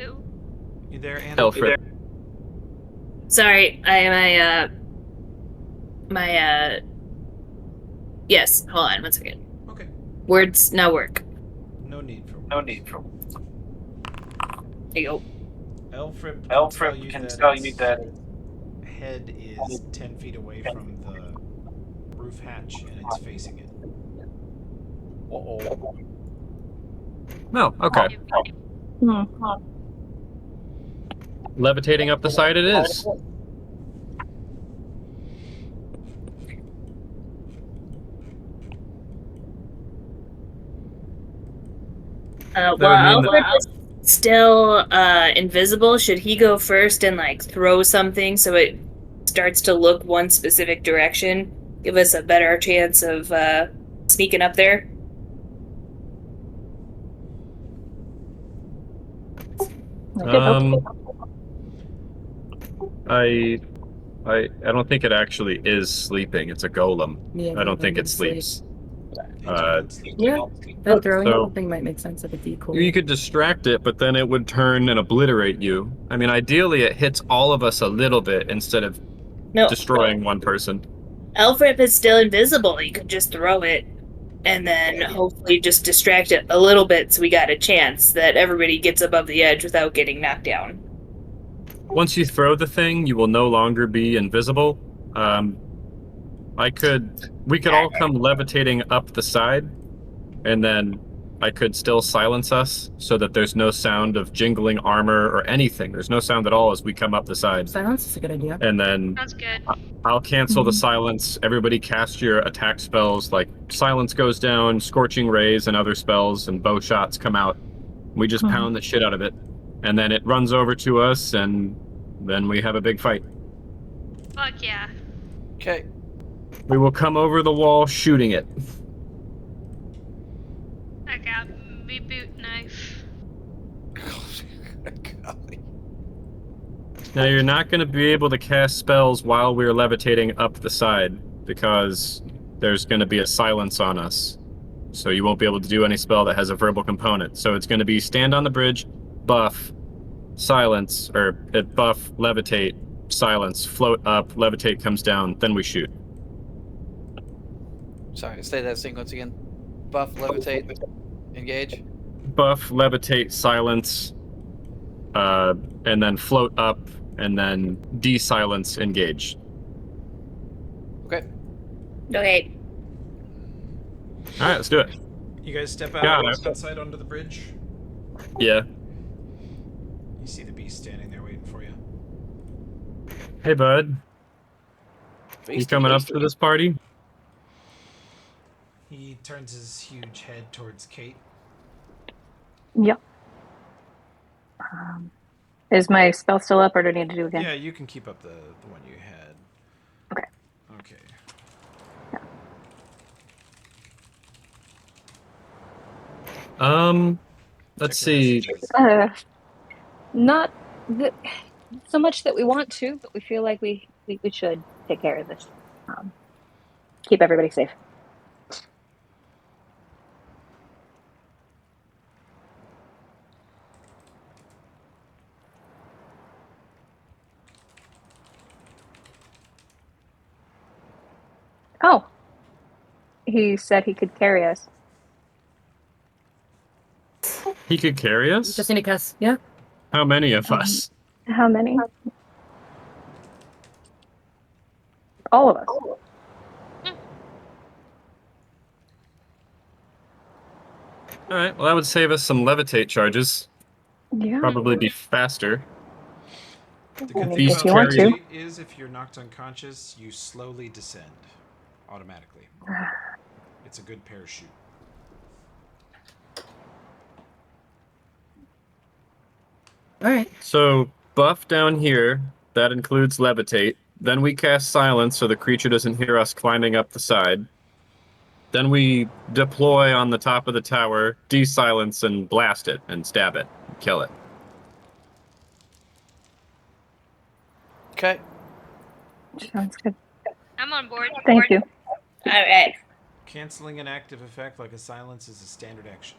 Ooh. You there, Anna? Alfred. Sorry, yes, hold on 1 second. Okay. Words now work. No need for. There you go. Elfrip can tell you that head is 10 feet away from the roof hatch and it's facing it. Uh-oh. No, okay. Levitating up the side it is. Well, Alfred is still invisible. Should he go first and like throw something so it starts to look one specific direction? Give us a better chance of sneaking up there. I don't think it actually is sleeping. It's a golem. Yeah, I don't think it sleeps. Yeah, that throwing something might make sense of a decoy. You could distract it, but then it would turn and obliterate you. I mean, ideally, it hits all of us a little bit instead of destroying one person. Elfrip is still invisible. You could just throw it and then hopefully just distract it a little bit so we got a chance that everybody gets above the edge without getting knocked down. Once you throw the thing, you will no longer be invisible. We could all come levitating up the side, and then I could still silence us so that there's no sound of jingling armor or anything. There's no sound at all as we come up the side. Silence is a good idea. And then Sounds good. I'll cancel the silence. Everybody cast your attack spells, like silence goes down, scorching rays and other spells, and bow shots come out. We just pound the shit out of it. And then it runs over to us, and then we have a big fight. Fuck yeah. Okay. We will come over the wall shooting it. I got me boot knife. Golly. Now, you're not going to be able to cast spells while we're levitating up the side, because there's going to be a silence on us. So you won't be able to do any spell that has a verbal component. So it's going to be stand on the bridge, buff, silence, or buff, levitate, silence, float up, levitate comes down, then we shoot. Sorry, say that sequence again. Buff, levitate, engage. Buff, levitate, silence, and then float up, and then de-silence, engage. Okay. Okay. All right, let's do it. You guys step out outside onto the bridge. Yeah. You see the beast standing there waiting for you. Hey, bud. You coming up to this party? He turns his huge head towards Kate. Yep. Is my spell still up, or do I need to do it again? Yeah, you can keep up the one you had. Okay. Okay. Let's Check your see. messages. Not that so much that we want to, but we feel like we should take care of this. Keep everybody safe. Oh, he said he could carry us. He could carry us? Just need a yeah. How many of us? How many? All of us. Alright, well that would save us some levitate charges. Yeah. Probably be faster. The I good mean, thing if about you want to. levitate is if you're knocked unconscious, you slowly descend automatically. It's a good parachute. Alright. So, buff down here, that includes levitate. Then we cast silence so the creature doesn't hear us climbing up the side. Then we deploy on the top of the tower, de-silence, and blast it, and stab it, and kill it. Okay. Sounds good. I'm on board. Thank you. Alright. Canceling an active effect like a silence is a standard action.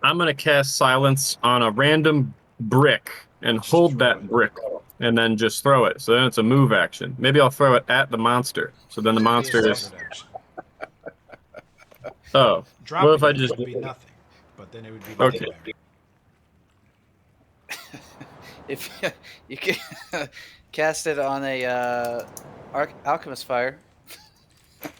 I'm going to cast silence on a random brick and hold that brick, and then just throw it. So then it's a move action. Maybe I'll throw it at the monster. So then the monster is... Standard action. Oh. Dropping Well, if I it just... would be nothing, but then it would be the Okay. move action. If you can cast it on a alchemist fire.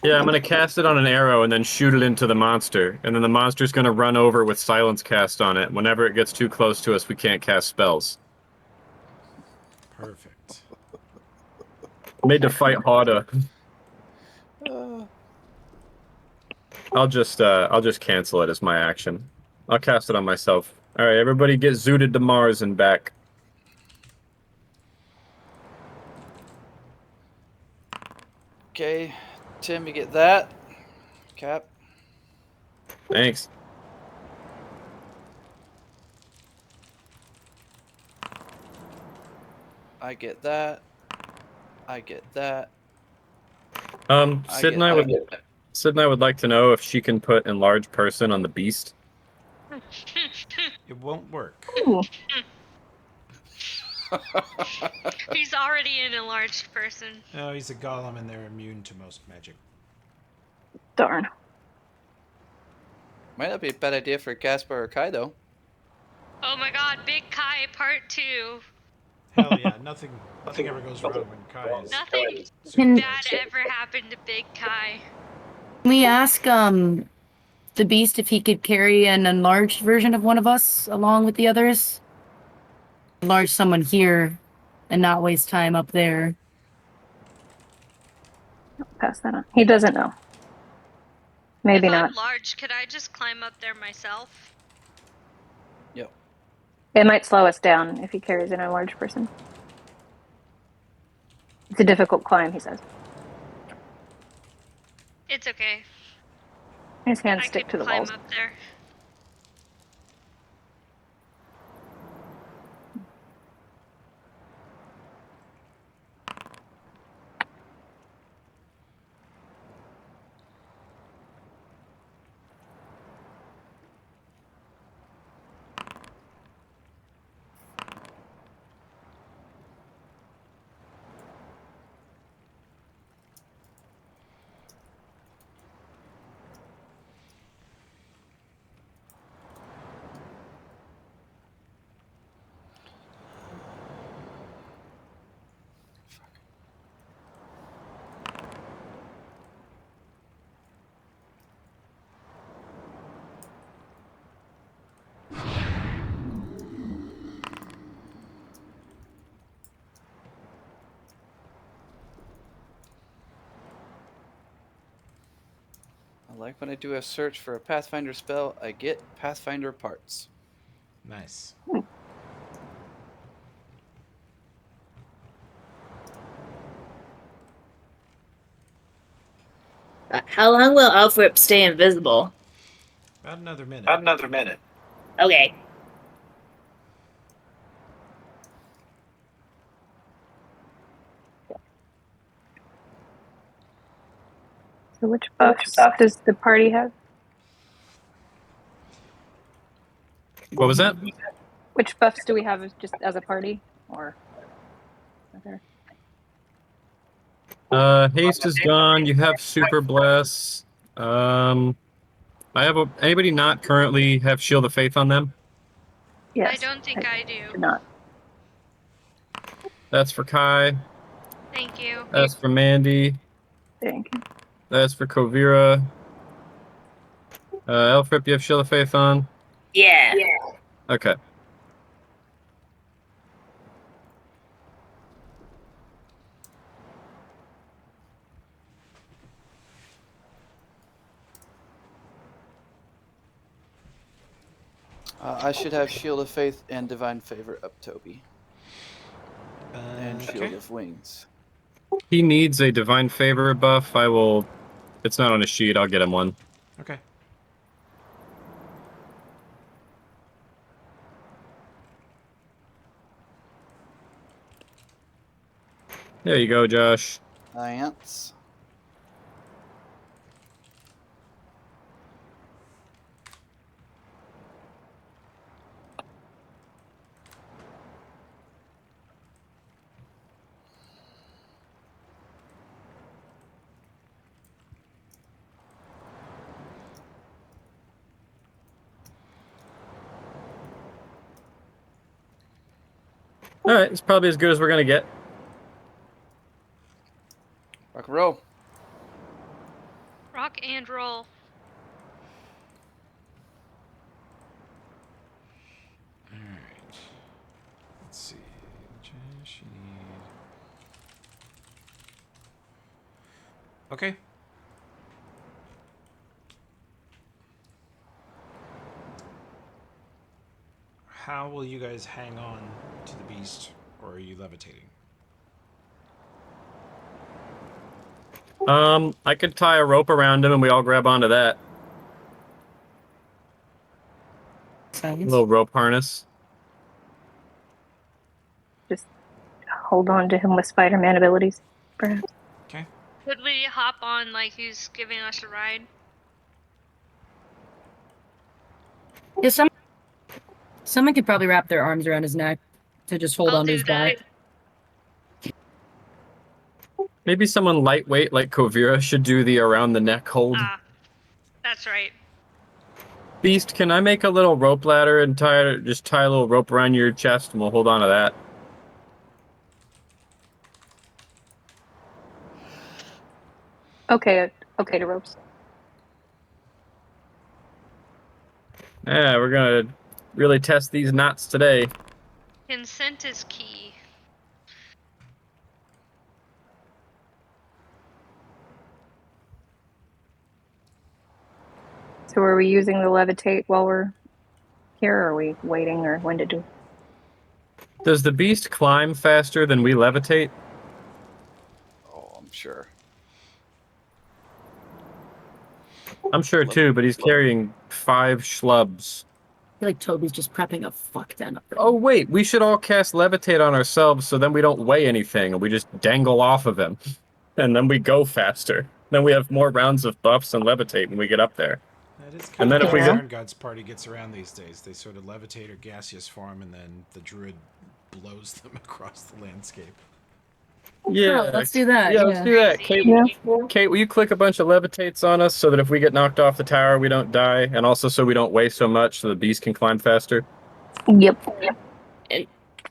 Yeah, I'm going to cast it on an arrow and then shoot it into the monster. And then the monster's going to run over with silence cast on it. Whenever it gets too close to us, we can't cast spells. Perfect. Made to fight harder. I'll just cancel it as my action. I'll cast it on myself. All right, everybody get zooted to Mars and back. Okay, Tim, you get that. Cap. Thanks. I get that. I get that. Sid and I would like to know if she can put enlarge person on the beast. It won't work. Ooh. He's already an enlarged person. No, he's a golem and they're immune to most magic. Darn. Might not be a bad idea for Caspar or Kaido. Oh my god, Big Kai Part 2. Hell yeah, nothing ever goes wrong when Kai is Nothing Can bad ever happened to Big Kai. we ask the beast if he could carry an enlarged version of one of us along with the others? Enlarge someone here and not waste time up there. Pass that on. He doesn't know. Maybe If not. I'm large, could I just climb up there myself? Yep. It might slow us down if he carries in a large person. It's a difficult climb, he says. It's okay. His hands I stick could to the climb walls. up there. like when I do a search for a Pathfinder spell, I get Pathfinder parts. Nice. How long will Alfrip stay invisible? About another minute. Okay. So which buffs does the party have? What was that? Which buffs do we have just as a party? Or other? Haste is gone. You have super bless. I have anybody not currently have Shield of Faith on them? Yes. I don't think I do. Do not. That's for Kai. Thank you. That's for Mandy. Thank you. That's for Kovira. Elfrip, you have Shield of Faith on? Yeah. Okay. I should have Shield of Faith and Divine Favor up, Toby. And Shield Okay. of Wings. He needs a Divine Favor buff. I will... It's not on his sheet. I'll get him one. Okay. There you go, Josh. Science. All right, it's probably as good as we're gonna get. Rock and roll. Rock and roll. All right. Let's see. Josh, you need... Okay. How will you guys hang on to the beast, or are you levitating? I could tie a rope around him and we all grab onto that. A little rope harness. Just hold on to him with Spider-Man abilities, perhaps. Okay. Could we hop on like he's giving us a ride? Yeah, someone could probably wrap their arms around his neck to just hold I'll on to do his that. back. Maybe someone lightweight like Kovira should do the around the neck hold. Ah, that's right. Beast, can I make a little rope ladder and just tie a little rope around your chest and we'll hold on to that? Okay to ropes. Yeah, we're gonna really test these knots today. Consent is key. So are we using the levitate while we're here, or are we waiting, or when to do? Does the beast climb faster than we levitate? Oh, I'm sure. I'm sure too, but he's carrying 5 schlubs. I feel like Toby's just prepping a fuck ton of them. Oh wait, we should all cast levitate on ourselves so then we don't weigh anything and we just dangle off of him. And then we go faster. Then we have more rounds of buffs and levitate when we get up there. That is And kind then of if we how get- Iron God's party gets around these days. They sort of levitate or gaseous form, and then the druid blows them across the landscape. Yeah, let's do that. Yeah, let's do that. Kate, Kate, will you click a bunch of levitates on us so that if we get knocked off the tower, we don't die, and also so we don't weigh so much so the beast can climb faster? Yep. And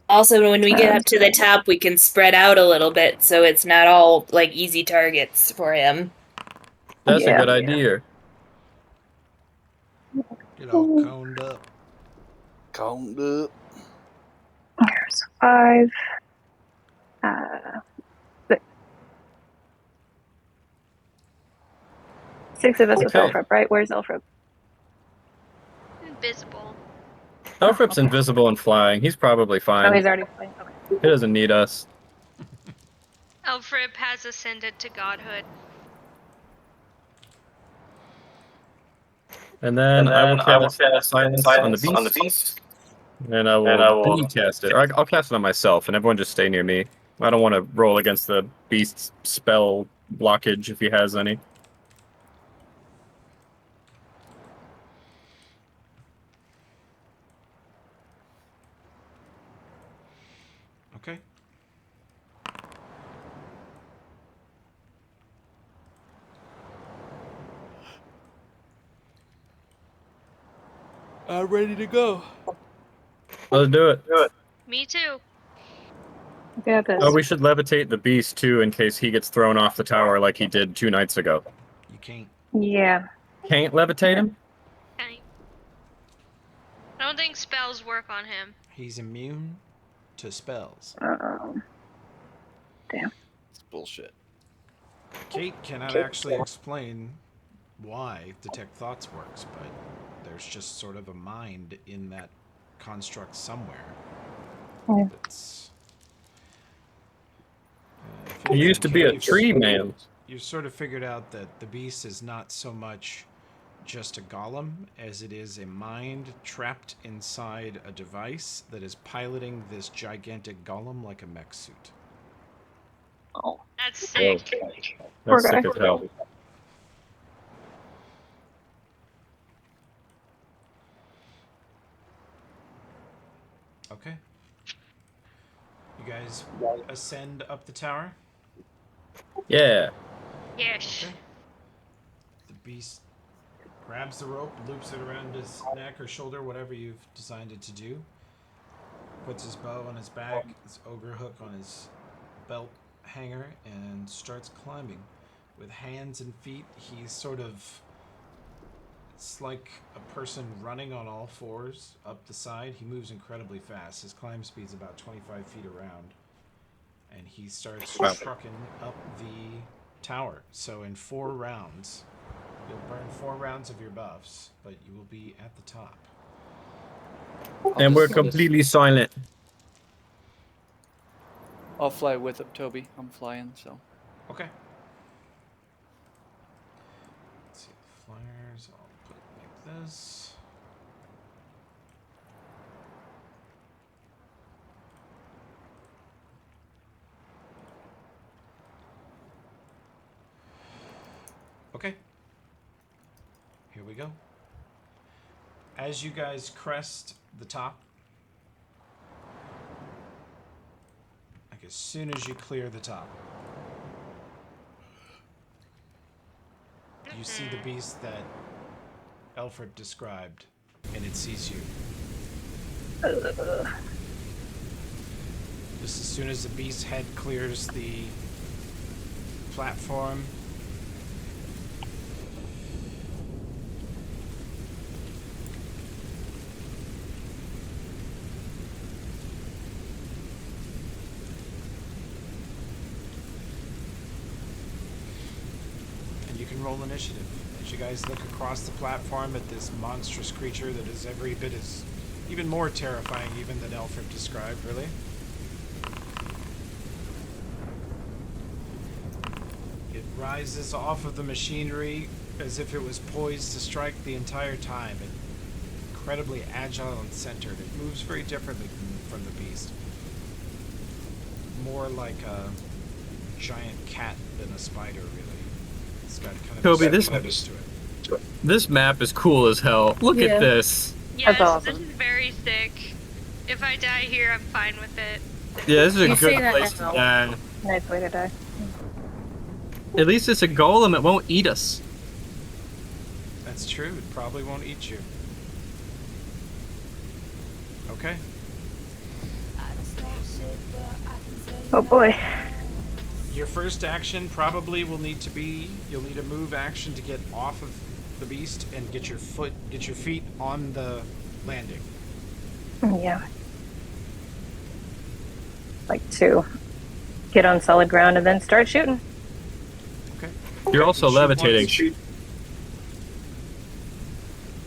also, when we get up to the top, we can spread out a little bit so it's not all like easy targets for him. That's a good idea. Get all coned up. Coned up. There's 5. 6. 6 of us with Okay. Elfrip, right? Where's Elfrip? Invisible. Elfrip's okay. invisible and flying. He's probably Oh, fine. he's already flying. Okay. He doesn't need us. Elfrib has ascended to godhood. And then I will cast silence on the beast. And I will cast it. Or I'll cast it on myself, and everyone just stay near me. I don't want to roll against the beast's spell blockage if he has any. Okay. I'm ready to go. Let's do it. Me too. I got this. Oh, we should levitate the beast too in case he gets thrown off the tower like he did 2 nights ago. You can't. Yeah. Can't levitate him? Okay. I don't think spells work on him. He's immune to spells. Damn. It's bullshit. Kate cannot actually explain why Detect Thoughts works, but there's just sort of a mind in that construct somewhere. Yeah. It's, He used to be a tree man. You've sort of figured out that the beast is not so much just a golem as it is a mind trapped inside a device that is piloting this gigantic golem like a mech suit. Oh. That's sick. Poor That's guy. sick as hell. Okay. You guys ascend up the tower. Yeah. Yes. Okay. The beast grabs the rope, loops it around his neck or shoulder, whatever you've designed it to do. Puts his bow on his back, his ogre hook on his belt hanger, and starts climbing. With hands and feet, he's sort of... It's like a person running on all fours up the side. He moves incredibly fast. His climb speed's about 25 feet around. And he starts trucking up the tower. So in 4 rounds, you'll burn 4 rounds of your buffs, but you will be at the top. And we're completely silent. I'll fly with him, Toby. I'm flying, so. Okay. Let's see the flyers. I'll put it like this. Okay. Here we go. As you guys crest the top, like as soon as you clear the top, you see the beast that Alfred described, and it sees you. Just as soon as the beast's head clears the platform, and you can roll initiative. As you guys look across the platform at this monstrous creature that is every bit as, even more terrifying even than Alfred described, really. It rises off of the machinery as if it was poised to strike the entire time. Incredibly agile and centered. It moves very differently from the beast. More like a giant cat than a spider, really. It's got kind of Toby, a this to it. This map is cool as hell. Look Yeah. at this. Yes, That's awesome. this is very sick. If I die here, I'm fine with it. Yeah, this is a You good say that place to now. die. Nice way to die. At least it's a golem. It won't eat us. That's true. It probably won't eat you. Okay. Oh boy. Your first action probably will need to be, you'll need a move action to get off of the beast and get your feet on the landing. Yeah. Like to get on solid ground and then start shooting. Okay. You're also Shoot levitating. once.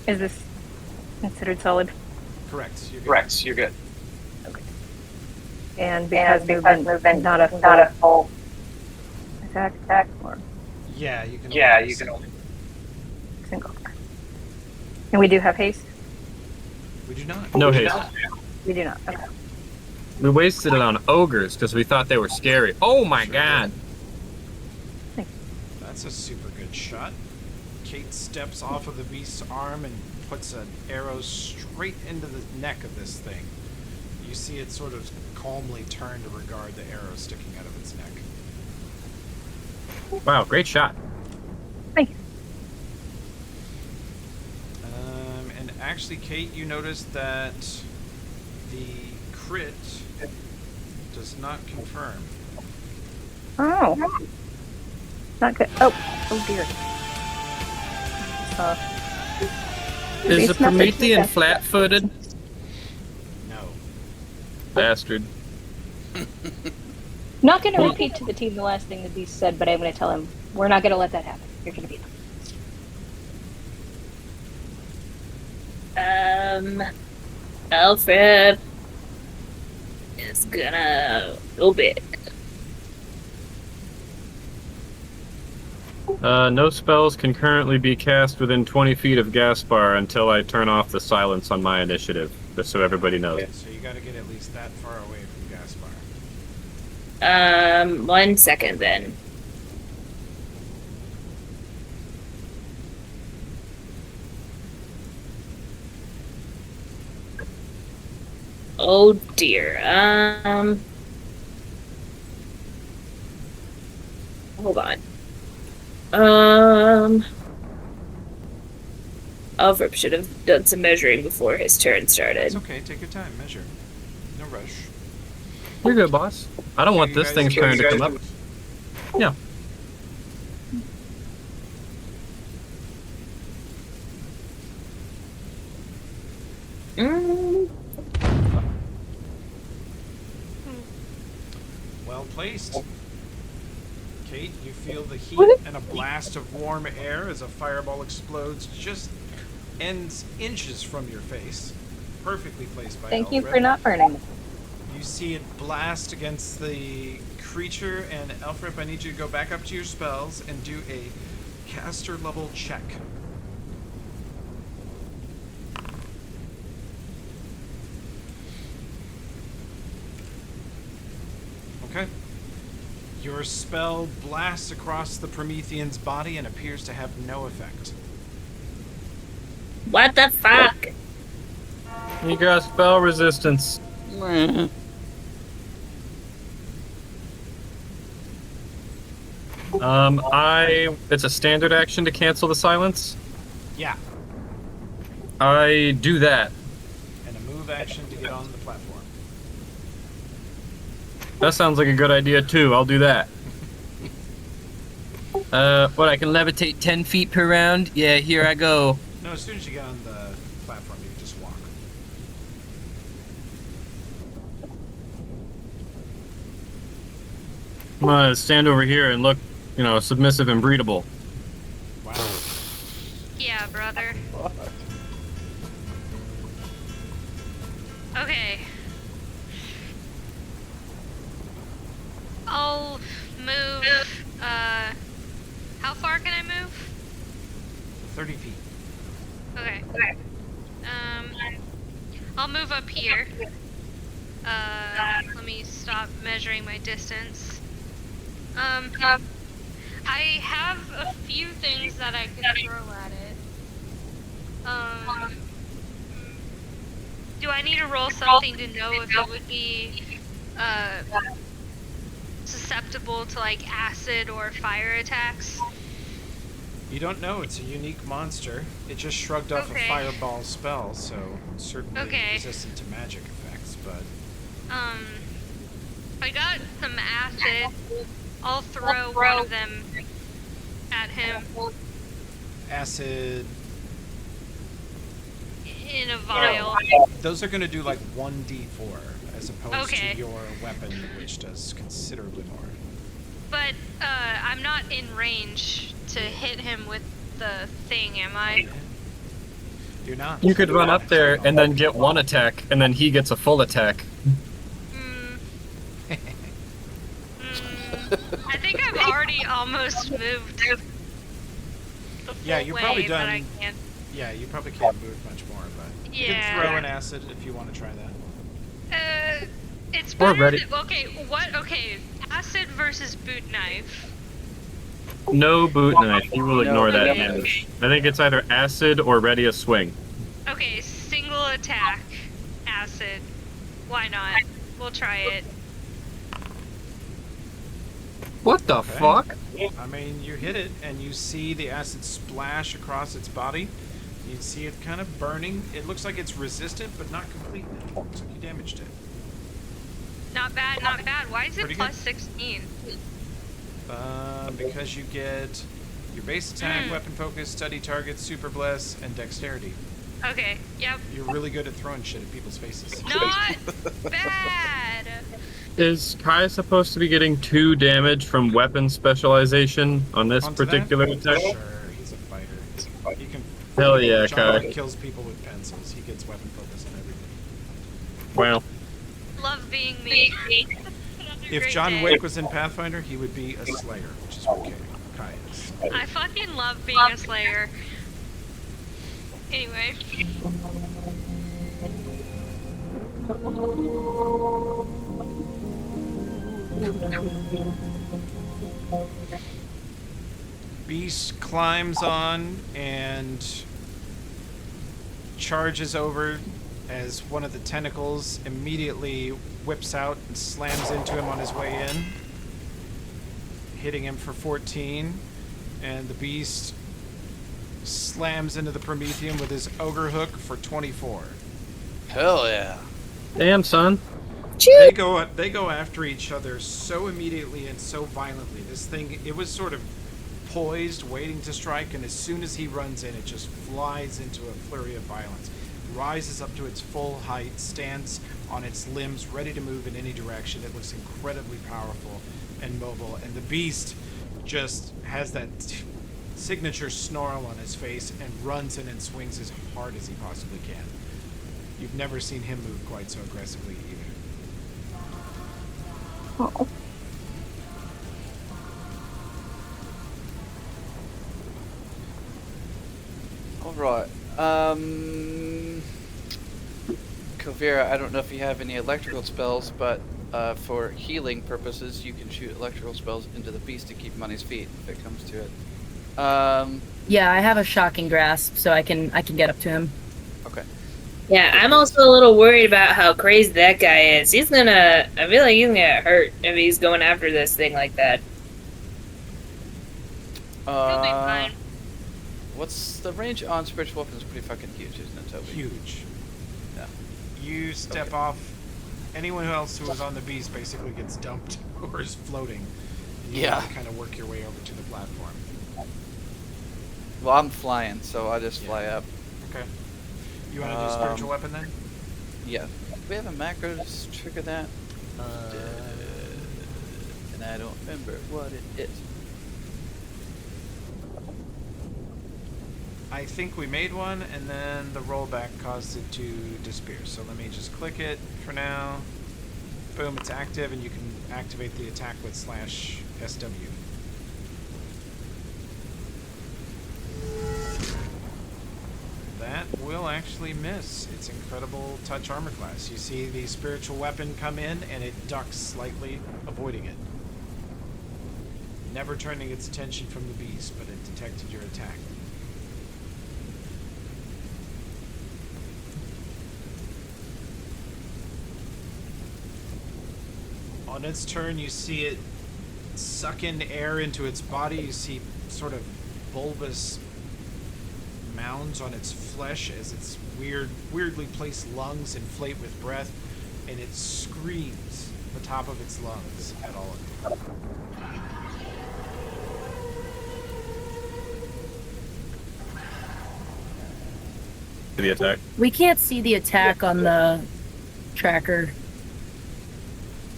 Is this considered solid? Correct. You're good. Correct. You're good. Okay. And because movement not a full attack, or Yeah, you can. Yeah, only you can only. single. And we do have haste? We do not. No haste. We do not. Okay. We wasted it on ogres because we thought they were scary. Oh my god! That's a super good shot. Kate steps off of the beast's arm and puts an arrow straight into the neck of this thing. You see it sort of calmly turn to regard the arrow sticking out of its neck. Wow, great shot. Thank you. And actually, Kate, you noticed that the crit does not confirm. Oh. Not good. Oh dear. Is the Beast message. Promethean flat-footed? No. Bastard. Not going to repeat to the team the last thing the beast said, but I'm going to tell him we're not going to let that happen. You're going to be Alfred is gonna go big. No spells can currently be cast within 20 feet of Gaspar until I turn off the silence on my initiative, just so everybody knows. So you gotta get at least that far away from Gaspar. 1 second then. Oh dear. Hold on. Alfred should have done some measuring before his turn started. It's okay, take your time, measure. No rush. You're good, boss. I don't want You this guys- thing's turn to come up. Yeah. Well placed. Kate, you feel the heat and a blast of warm air as a fireball explodes just ends inches from your face. Perfectly placed by Thank you Alfred. for not burning. You see it blast against the creature, and Alfred, I need you to go back up to your spells and do a caster level check. Okay. Your spell blasts across the Promethean's body and appears to have no effect. What the fuck? You got spell resistance. It's a standard action to cancel the silence. Yeah. I do that. And a move action to get on the platform. That sounds like a good idea too. I'll do that. What, I can levitate 10 feet per round? Yeah, here I go. No, as soon as you get on the platform, you just walk. I'm gonna stand over here and look, submissive and breedable. Wow. Yeah, brother. Okay. I'll move, how far can I move? 30 feet. Okay. I'll move up here. Let me stop measuring my distance. I have a few things that I could throw at it. Do I need to roll something to know if it would be, susceptible to, like, acid or fire attacks? You don't know. It's a unique monster. It just shrugged off a fireball spell, so certainly resistant to magic effects, but... I got some acid. I'll throw one of them at him. Acid... In a vial. Those are going to do like 1d4, as opposed Okay. to your weapon, which does considerably more. But, I'm not in range to hit him with the thing, am I? Do not. You could run up there and then get one attack, and then he gets a full attack. I think I've already almost moved the Yeah, full you're way, probably but done. I can't. Yeah, you probably can't move much more, but you can throw an acid if you want to try that. It's Or better. ready. Okay, what? Okay, acid versus boot knife. No boot knife. You will ignore that Okay. damage. I think it's either acid or ready a swing. Okay, single attack, acid. Why not? We'll try it. What the Okay. fuck? I mean, you hit it, and you see the acid splash across its body. You see it kind of burning. It looks like it's resistant, but not completely. Looks like you damaged it. Not bad, not bad. Why is it Pretty plus good. 16? Because you get your base attack, weapon focus, study targets, super bless, and dexterity. Okay, yep. You're really good at throwing shit at people's faces. Not bad. Is Kai supposed to be getting 2 damage from weapon specialization on this Onto that? particular attack? Sure, he's a fighter. He can. Hell yeah, John Kai. kills people with pencils. He gets weapon focus and everything. Wow. Love being me. If John Wick was in Pathfinder, he would be a Slayer, which is what Kai is. I fucking love being a Slayer. Anyway. Beast climbs on and charges over as one of the tentacles immediately whips out and slams into him on his way in, hitting him for 14. And the beast slams into the Prometheum with his ogre hook for 24. Hell yeah. Damn, son. They go after each other so immediately and so violently. This thing, it was sort of poised, waiting to strike, and as soon as he runs in, it just flies into a flurry of violence. Rises up to its full height, stands on its limbs, ready to move in any direction. It looks incredibly powerful and mobile, and the beast just has that signature snarl on his face and runs in and swings as hard as he possibly can. You've never seen him move quite so aggressively either. Oh. Alright. Kuvira, I don't know if you have any electrical spells, but for healing purposes, you can shoot electrical spells into the beast to keep him on his feet if it comes to it. Yeah, I have a shocking grasp, so I can get up to him. Okay. Yeah, I'm also a little worried about how crazy that guy is. I feel like he's gonna get hurt if he's going after this thing like that. He'll be fine. What's the range on spiritual weapons? Pretty fucking huge, isn't it, Toby? Huge. Yeah. You step off. Anyone else who was on the beast basically gets dumped or is floating. And you have to kind of work your way over to the platform. Well, I'm flying, so I just fly up. Okay. You want to do spiritual weapon then? Yeah. Do we have a macro to trigger that? And I don't remember what it is. I think we made one, and then the rollback caused it to disappear. So let me just click it for now. Boom, it's active, and you can activate the attack with /SW. That will actually miss its incredible touch armor class. You see the spiritual weapon come in, and it ducks slightly, avoiding it. Never turning its attention from the beast, but it detected your attack. On its turn, you see it suck in air into its body. You see sort of bulbous mounds on its flesh as its weirdly placed lungs inflate with breath, and it screams the top of its lungs at all of you. The attack. We can't see the attack on the tracker.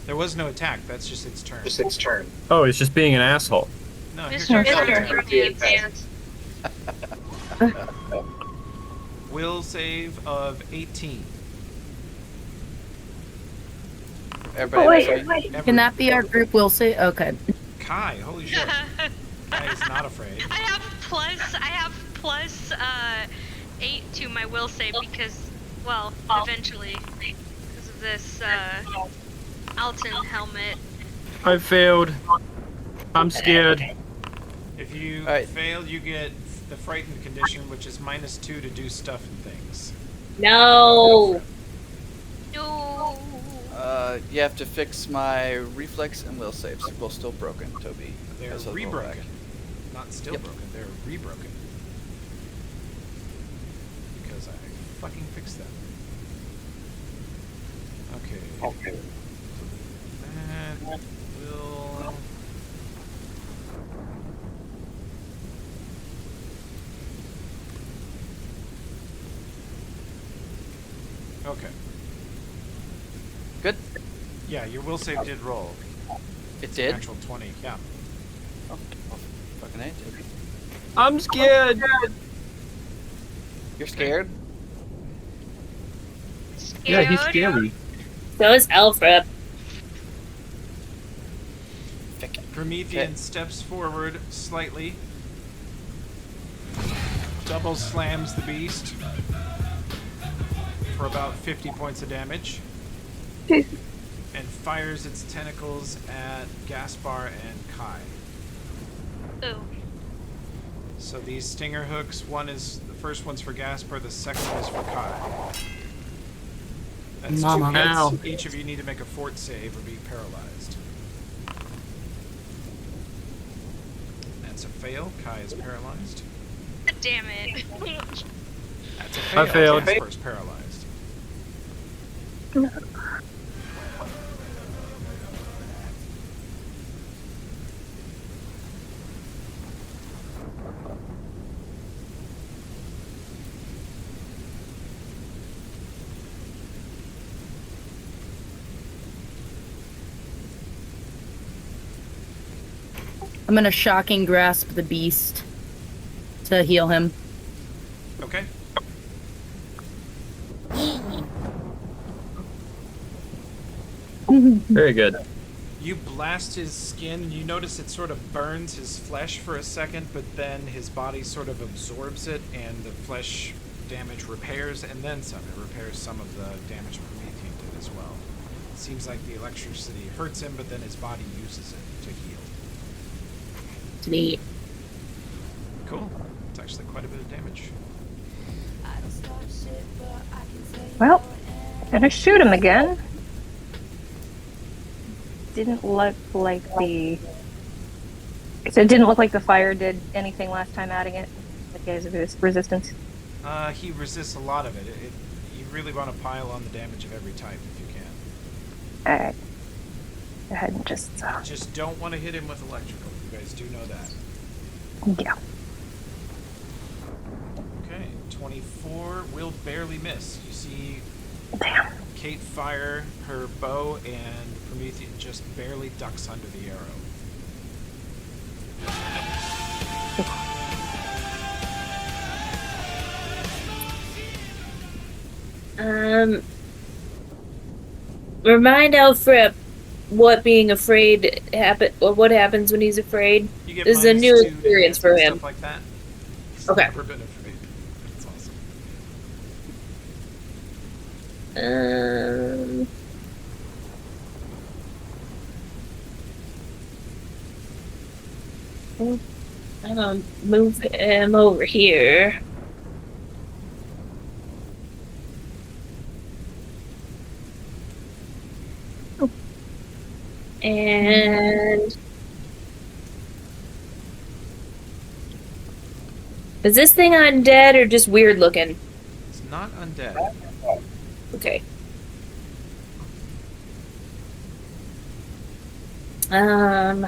There was no attack. That's just its turn. Just its turn. Oh, it's just being an asshole. No, Mr. here's your Mr. attack. Pants. will save of 18. Everybody wait, have a Can that be our group will say? Okay. Kai, holy shit. Kai is not afraid. I have plus 8 to my will save because, well, eventually, because of this Alton helmet. I failed. I'm scared. If you Alright. fail, you get the frightened condition, which is -2 to do stuff and things. No. No. You have to fix my reflex and will saves. Both still broken, Toby. They're As of rebroken. rollback. Not still Yep. broken, they're rebroken. Because I fucking fixed them. Okay. That will... Okay. Good. Yeah, your will save did roll. It did. Natural 20, yeah. Oh, fucking A, Toby. I'm scared. You're scared? Yeah, he's Scared? scary. So is Alfred. Promethean steps forward slightly, double slams the beast for about 50 points of damage, and fires its tentacles at Gaspar and Kai. Ooh. So these stinger hooks, the first one's for Gaspar, the second is for Kai. That's Mama. 2 hits. Ow. Each of you need to make a fort save or be paralyzed. That's a fail. Kai is paralyzed. Damn it. That's a fail. I failed. Jasper's paralyzed. I'm gonna shocking grasp the beast to heal him. Okay. Very good. You blast his skin, and you notice it sort of burns his flesh for a second, but then his body sort of absorbs it, and the flesh damage repairs, and then some. It repairs some of the damage Promethean did as well. It seems like the electricity hurts him, but then his body uses it to heal. Neat. Cool. It's actually quite a bit of damage. Well, gonna shoot him again. Didn't look like the. So it didn't look like the fire did anything last time adding it. Like guys of resistance. He resists a lot of it. You really want to pile on the damage of every type if you can. Alright. Go ahead and just. Just don't want to hit him with electrical. You guys do know that. Yeah. Okay, 24 will barely miss. You see Damn. Kate fire her bow, and Promethean just barely ducks under the arrow. Remind Alfred what being afraid or what happens when he's afraid. You get This is a -2 new to experience hits for and him. Stuff like that. He's Okay. never been afraid. That's awesome. Move him over here. And is this thing undead or just weird looking? It's not undead. Okay. I'm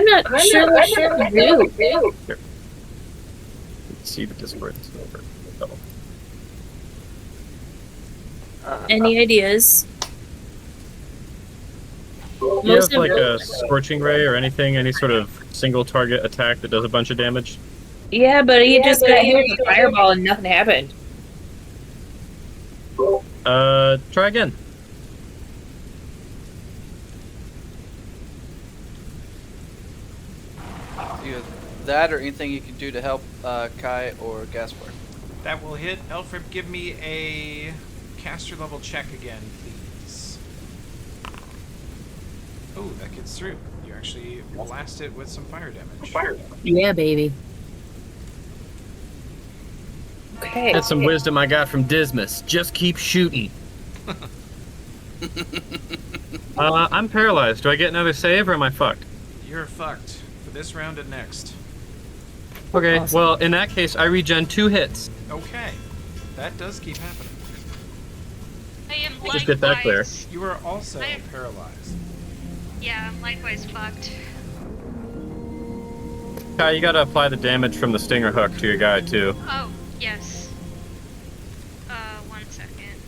not sure what to do. Here. See the Discord. It's over. Oh. Any ideas? Do you most have of like a scorching ray or anything? Any sort of single target attack that does a bunch of damage? yeah, but he just got hit with a fireball and nothing happened. Try again. Either that or anything you can do to help Kai or Gaspar. That will hit. Elfrib, give me a caster level check again, please. Oh, that gets through. You actually blast it with some fire damage. Yeah, baby. Okay. That's some wisdom I got from Dismas. Just keep shooting. I'm paralyzed. Do I get another save or am I fucked? You're fucked for this round and next. Okay, Awesome. well, in that case, I regen 2 hits. Okay. That does keep happening. I am Just get that clear. likewise. You are also I- paralyzed. Yeah, I'm likewise fucked. Kai, you gotta apply the damage from the stinger hook to your guy, too. Oh, yes. 1 second.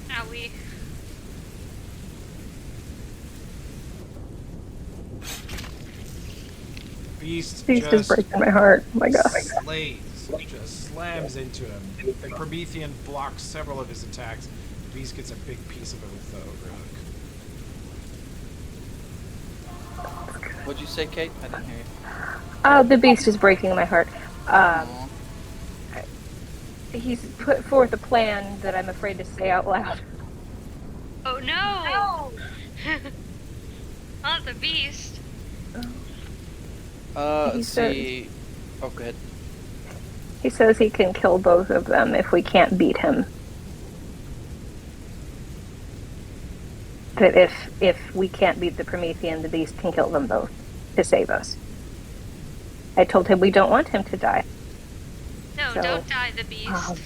Owie. Beast Beast is just breaking my heart. Oh my god. slays, just slams into him. The Promethean blocks several of his attacks. Beast gets a big piece of it with the overhook. What'd you say, Kate? I didn't hear you. The beast is breaking my heart. Aw. He's put forth a plan that I'm afraid to say out loud. Oh no! Not the beast. Let's said- see. Oh, go ahead. He says he can kill both of them if we can't beat him. That if we can't beat the Promethean, the beast can kill them both to save us. I told him we don't want him to die. No, So- don't die, the beast.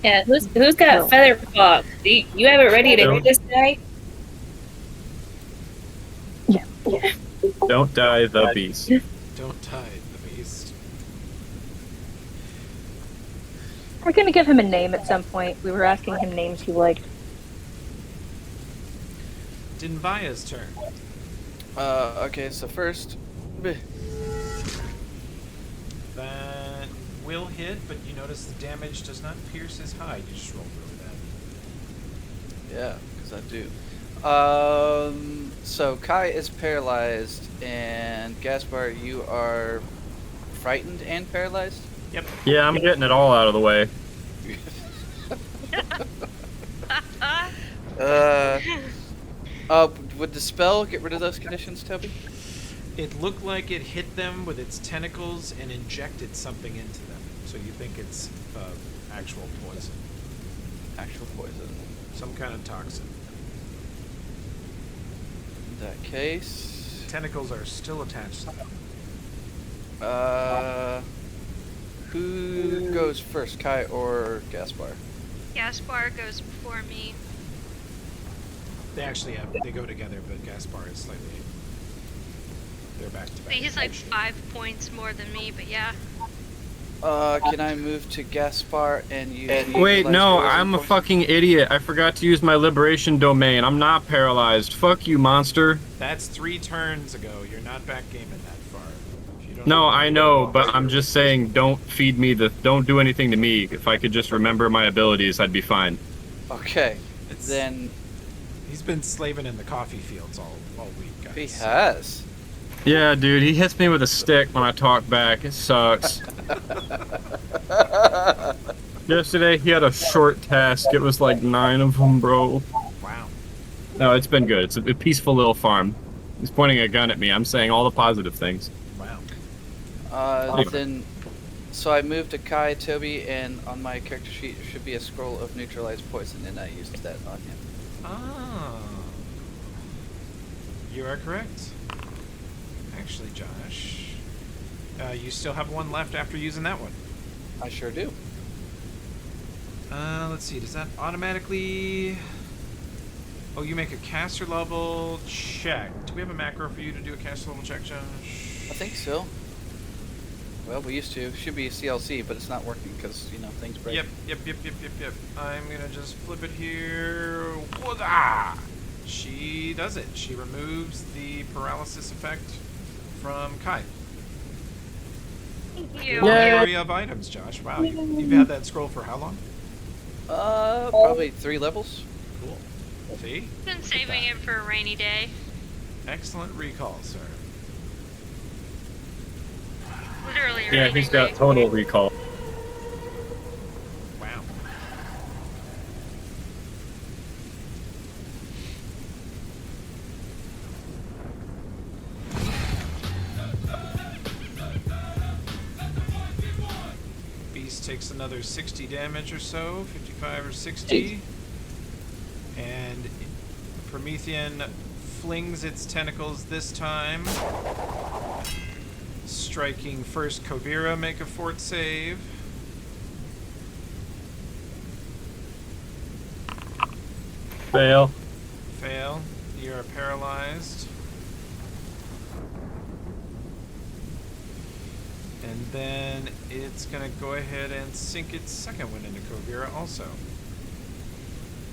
Yeah, who's got No. feather fall? Do you have it ready to No. hit this guy? Yeah. Don't die, the beast. Don't tie the beast. We're gonna give him a name at some point. We were asking him names he liked. Dinbaya's turn. Okay, so first. That will hit, but you notice the damage does not pierce his hide. You just rolled really bad. Yeah, because I do. So Kai is paralyzed, and Gaspar, you are frightened and paralyzed? Yep. Yeah, I'm getting it all out of the way. Would the spell get rid of those conditions, Toby? It looked like it hit them with its tentacles and injected something into them. So you think it's actual poison. Actual poison. Some kind of toxin. In that case. Tentacles are still attached to them. Who goes first, Kai or Gaspar? Gaspar goes before me. They go together, but Gaspar is slightly. They're back to back. He's like 5 points more than me, but yeah. Can I move to Gaspar and use? Wait, no, poison I'm a potion? fucking idiot. I forgot to use my liberation domain. I'm not paralyzed. Fuck you, monster. That's 3 turns ago. You're not back gaming that far. If you don't No, I know, but I'm just saying, don't feed me don't do anything to me. If I could just remember my abilities, I'd be fine. Okay, It's- then He's been slaving in the coffee fields all week, guys. he has. Yeah, dude, he hits me with a stick when I talk back. It sucks. Yesterday, he had a short task. It was like 9 of them, bro. Wow. No, it's been good. It's a peaceful little farm. He's pointing a gun at me. I'm saying all the positive things. Wow. Then, so I moved to Kai, Toby, and on my character sheet should be a scroll of neutralized poison, and I used that on him. Ah. You are correct. Actually, Josh, you still have one left after using that one. I sure do. Let's see. Does that automatically? Oh, you make a caster level check. Do we have a macro for you to do a caster level check, Josh? I think so. Well, we used to. Should be CLC, but it's not working because, things break. Yep. I'm gonna just flip it here. Whoa-da! She does it. She removes the paralysis effect from Kai. Thank you. Area of items, Josh. Wow, you've had that scroll for how long? Probably 3 levels. Cool. See? Been saving it for a rainy day. Excellent recall, sir. Literally a Yeah, rainy he's got day. total recall. Wow. Beast takes another 60 damage or so, 55 or 60. And Promethean flings its tentacles this time, striking first Kovira. Make a fort save. Fail. Fail. You are paralyzed. And then it's gonna go ahead and sink its second one into Kovira also.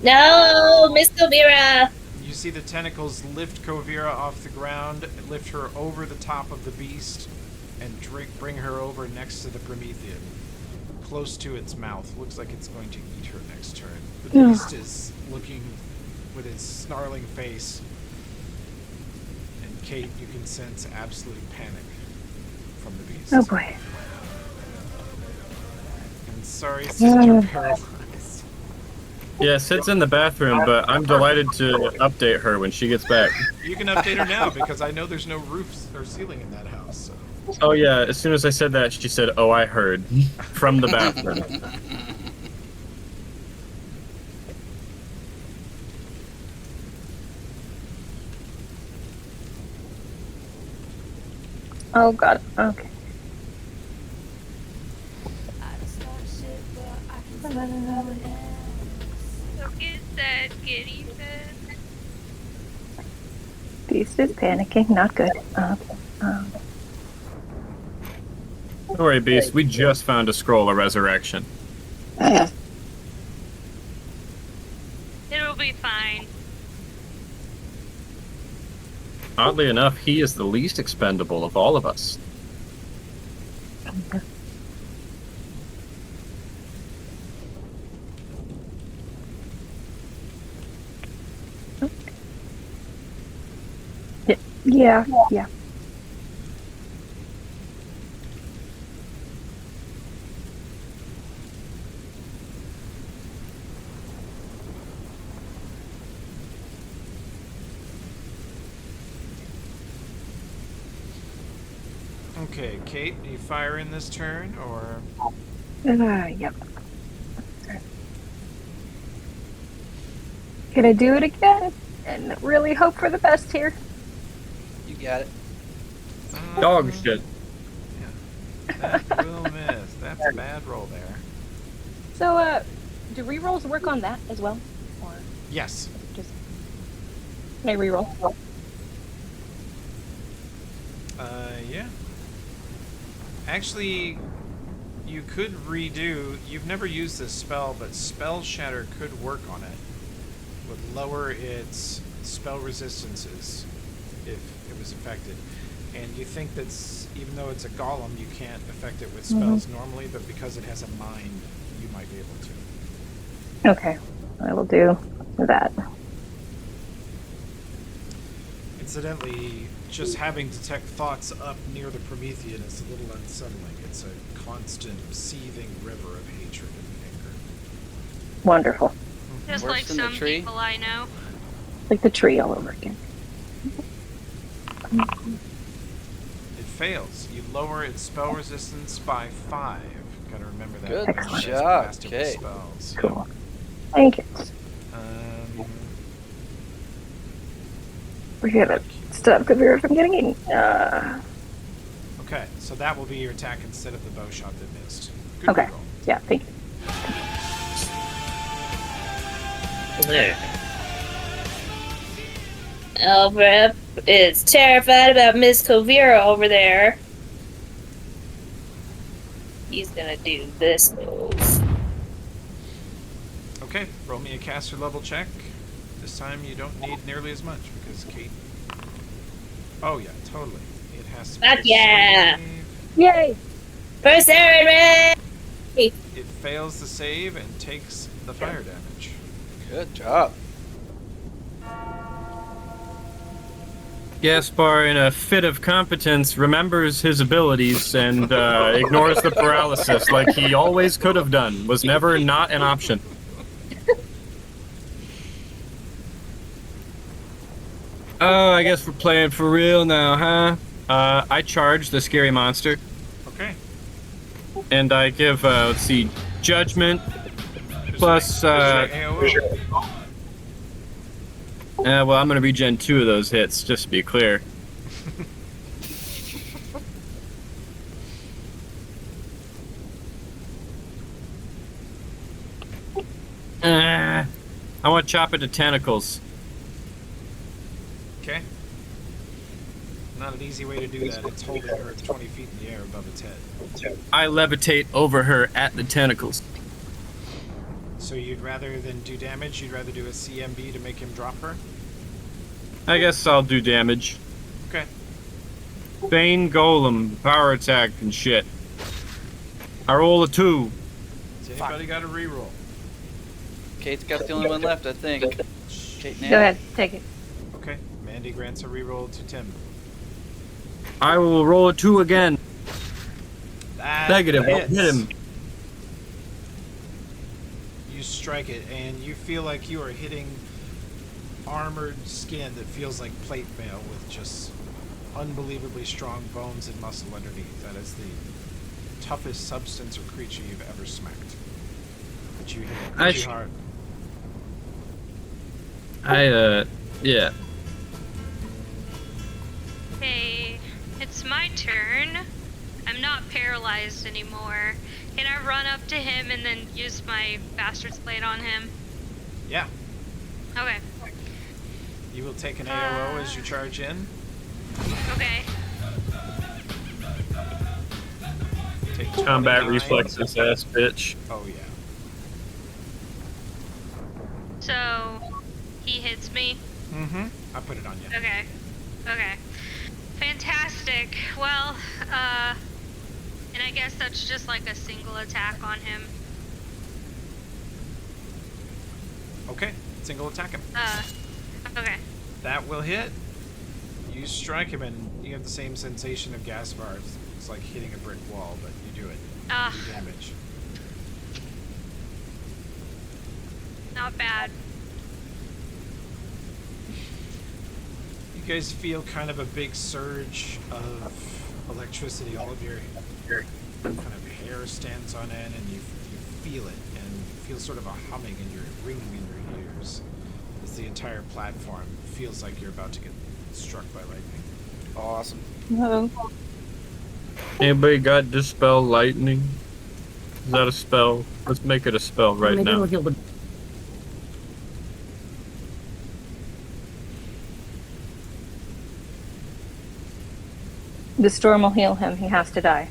No, Miss Elvira. You see the tentacles lift Kovira off the ground, lift her over the top of the beast, and bring her over next to the Promethean, close to its mouth. Looks like it's going to eat her next turn. The beast is looking with its snarling face, and Kate, you can sense absolute panic from the beast. Oh boy. And sorry, Sid, you're paralyzed. Yeah, Sid's in the bathroom, but I'm delighted to update her when she gets back. You can update her now because I know there's no roofs or ceiling in that house. So. Oh yeah, as soon as I said that, she said, "Oh, I heard," from the bathroom. Oh god. Okay. Look at that kitty pen. Beast is panicking. Not good. Don't worry, Beast. We just found a scroll of resurrection. It'll be fine. Oddly enough, he is the least expendable of all of us. Yeah. Yeah. Okay, Kate, are you firing this turn, or? Yep. Can I do it again? And really hope for the best here. You got it. Dog shit. Yeah. That will miss. That's a bad roll there. So, do rerolls work on that as well? Or Yes. just... Can I reroll? Yeah. Actually, you could redo. You've never used this spell, but Spell Shatter could work on it. Would lower its spell resistances if it was affected. And you think that's, even though it's a golem, you can't affect it with spells normally, but because it has a mind, you might be able to. Okay. I will do that. Incidentally, just having detect thoughts up near the Promethean is a little unsettling. It's a constant seething river of hatred and anger. Wonderful. Just Worse like than the some tree? people I know. Like the tree all over again. It fails. You lower its spell resistance by 5. Gotta remember that. Good when it's job, casted with Kate. spells. Cool. Thank you. We're gonna stop Kavira from getting eaten. Okay, so that will be your attack instead of the bow shot that missed. Good Okay. roll. Yeah, thank you. Elbrep is terrified about Miss Kovira over there. He's gonna do this move. Okay, roll me a caster level check. This time you don't need nearly as much because Kate. Oh yeah, totally. It has to be. Fuck yeah! Save. Yay! First Aaron! It fails the save and takes the fire damage. Good job. Gaspar, in a fit of competence, remembers his abilities and ignores the paralysis like he always could have done. Was never not an option. Oh, I guess we're playing for real now, huh? I charge the scary monster. Okay. And I give, let's see, judgment plus, Here's your AOO. well, I'm gonna regen 2 of those hits, just to be clear. I want to chop it to tentacles. Okay. Not an easy way to do that. It's holding her 20 feet in the air above its head. I levitate over her at the tentacles. So you'd rather than do damage, you'd rather do a CMB to make him drop her? I guess I'll do damage. Okay. Bane Golem, power attack and shit. I roll a 2. Has anybody got a reroll? Kate's got the only one left, I think. Kate Go ahead, take it. Okay. Mandy grants a reroll to Tim. I will roll a 2 again. That Negative, I'll hits. hit him. You strike it, and you feel like you are hitting armored skin that feels like plate mail with just unbelievably strong bones and muscle underneath. That is the toughest substance or creature you've ever smacked. But you hit it pretty hard. Yeah. Okay, it's my turn. I'm not paralyzed anymore. Can I run up to him and then use my Bastard's Blade on him? Yeah. Okay. You will take an AOO as you charge in. Okay. Take Combat 29. reflexes, ass bitch. Oh, yeah. So, he hits me. Mm-hmm. I put it on you. Okay. Okay. Fantastic. Well, and I guess that's just like a single attack on him. Okay. Single attack him. Okay. That will hit. You strike him, and you have the same sensation of Gaspar. It's like hitting a brick wall, but you do it. You do damage. Not bad. You guys feel kind of a big surge of electricity. All of your kind of hair stands on end, and you feel it, and feel sort of a humming and your ringing in your ears as the entire platform feels like you're about to get struck by lightning. Awesome. No. Anybody got Dispel Lightning? Is that a spell? Let's make it a spell right Maybe now. we'll heal the- The storm will heal him. He has to die.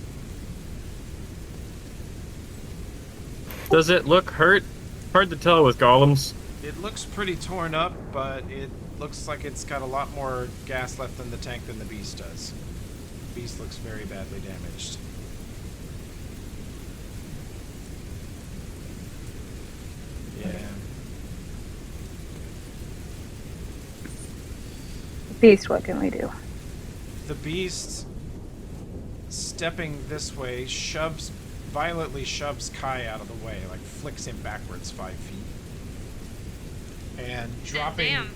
Does it look hurt? Hard to tell with golems. It looks pretty torn up, but it looks like it's got a lot more gas left in the tank than the beast does. The beast looks very badly damaged. Yeah. Beast, what can we do? The beast, stepping this way, violently shoves Kai out of the way, like flicks him backwards 5 feet. And dropping, Damn.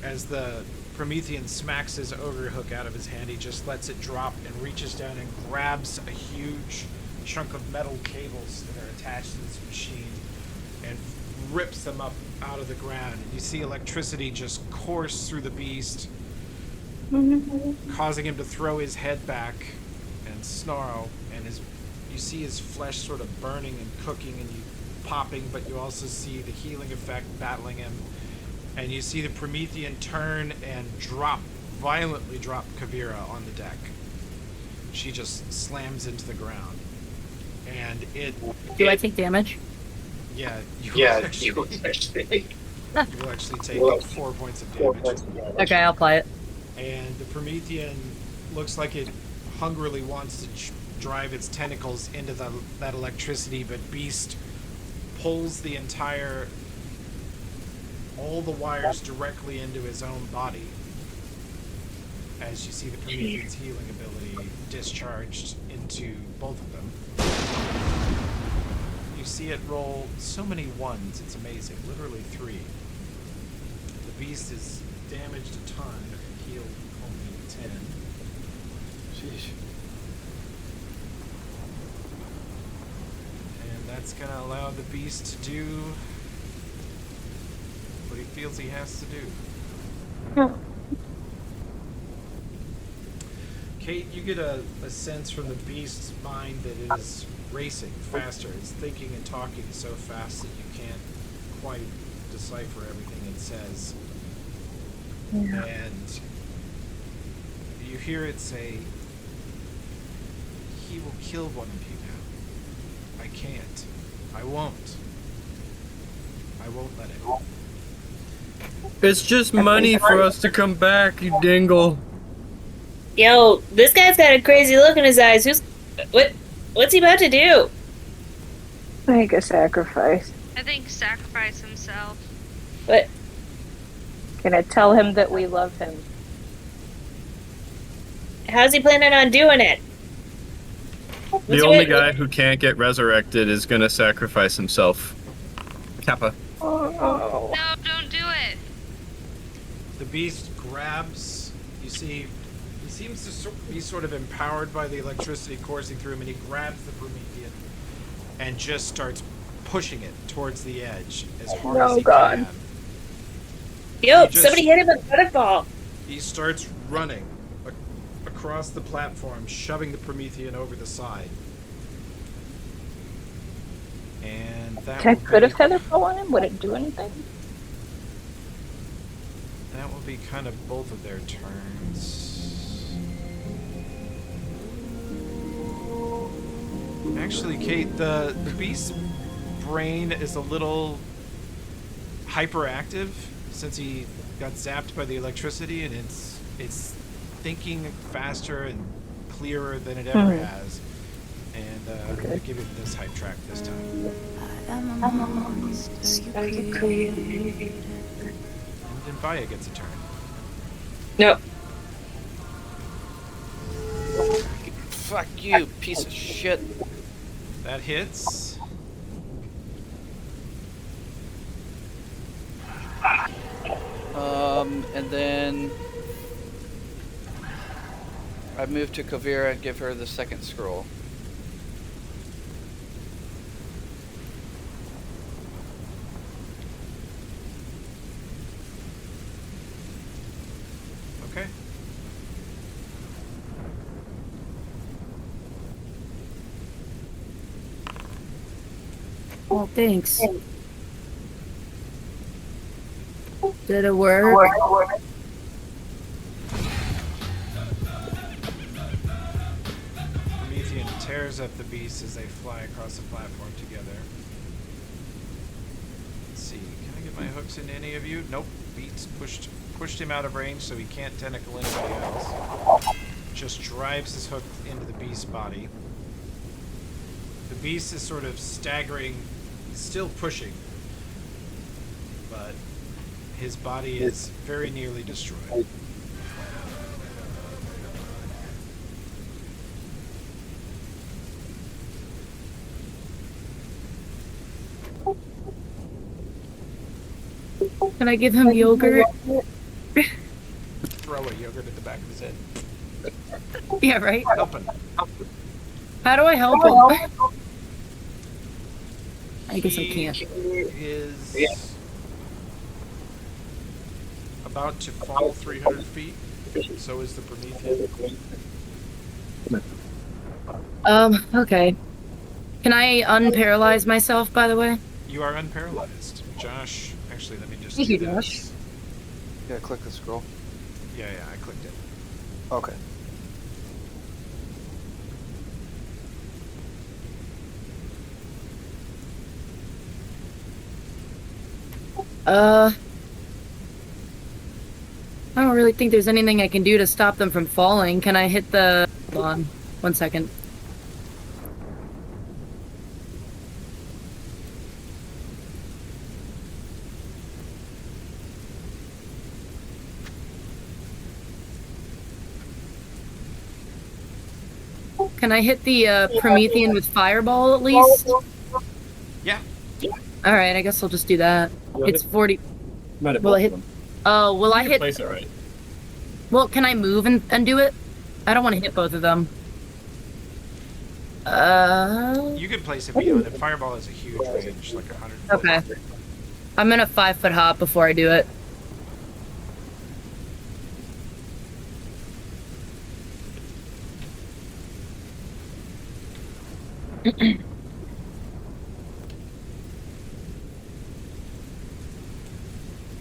as the Promethean smacks his ogre hook out of his hand, he just lets it drop and reaches down and grabs a huge chunk of metal cables that are attached to this machine and rips them up out of the ground. And you see electricity just course through the beast, causing him to throw his head back and snarl, and you see his flesh sort of burning and cooking and popping, but you also see the healing effect battling him, and you see the Promethean turn and violently drop Kavira on the deck. She just slams into the ground. and it. Do I take damage? Yeah, you will actually take 4 points of damage. Okay, I'll play it. And the Promethean looks like it hungrily wants to drive its tentacles into that electricity, but Beast pulls all the wires directly into his own body. As you see the Promethean's healing ability discharged into both of them. You see it roll so many ones, it's amazing. Literally 3. The Beast is damaged a ton, healed only 10. Sheesh. And that's going to allow the Beast to do what he feels he has to do. Kate, you get a sense from the Beast's mind that it is racing faster. It's thinking and talking so fast that you can't quite decipher everything it says. Yeah. And you hear it say, "He will kill one of you now. I can't. I won't. I won't let him." It's just money for us to come back, you dingle. Yo, this guy's got a crazy look in his eyes. What's he about to do? Make a sacrifice. I think sacrifice himself. What? Can I tell him that we love him? How's he planning on doing it? The only guy who can't get resurrected is gonna sacrifice himself. Kappa. Oh. No, don't do it. The Beast grabs, you see, he seems to be sort of empowered by the electricity coursing through him, and he grabs the Promethean and just starts pushing it towards the edge as hard as he can. Yo, somebody hit him with a butterball. He starts running across the platform, shoving the Promethean over the side. And that I could have featherfall on him. Would it do anything? That will be kind of both of their turns. Actually, Kate, the Beast's brain is a little hyperactive since he got zapped by the electricity, and it's thinking faster and clearer than it ever has. And I'm going to give it this hype track this time. And then Vaya gets a turn. No. Fuck you, piece of shit. That hits. And then I move to Kavira and give her the second scroll. Okay. Well, thanks. Did it work? Promethean tears up the beast as they fly across the platform together. Let's see, can I get my hooks into any of you? Nope. Beast pushed him out of range so he can't tentacle anybody else. Just drives his hook into the beast's body. The beast is sort of staggering, still pushing, but his body is very nearly destroyed. Can I give him yogurt? Throw a yogurt at the back of his head. Yeah, right? Helping. How do I help him? I guess I can't. He is about to fall 300 feet. So is the Promethean. Okay. Can I unparalyze myself, by the way? You are unparalyzed. Josh, actually, let me just Thank do you, this. Josh. Yeah, click the scroll. Yeah, I clicked it. Okay. I don't really think there's anything I can do to stop them from falling. Can I hit the... Hold on. 1 second. Can I hit the Promethean with Fireball at least? Yeah. Alright, I guess I'll just do that. It's 40... Might have Will I both hit... of them. Oh, will I You can hit... place it right. Well, can I move and do it? I don't want to hit both of them. You could place it beyond it. Fireball has a huge range, like 100 foot. Okay. I'm gonna 5-foot hop before I do it.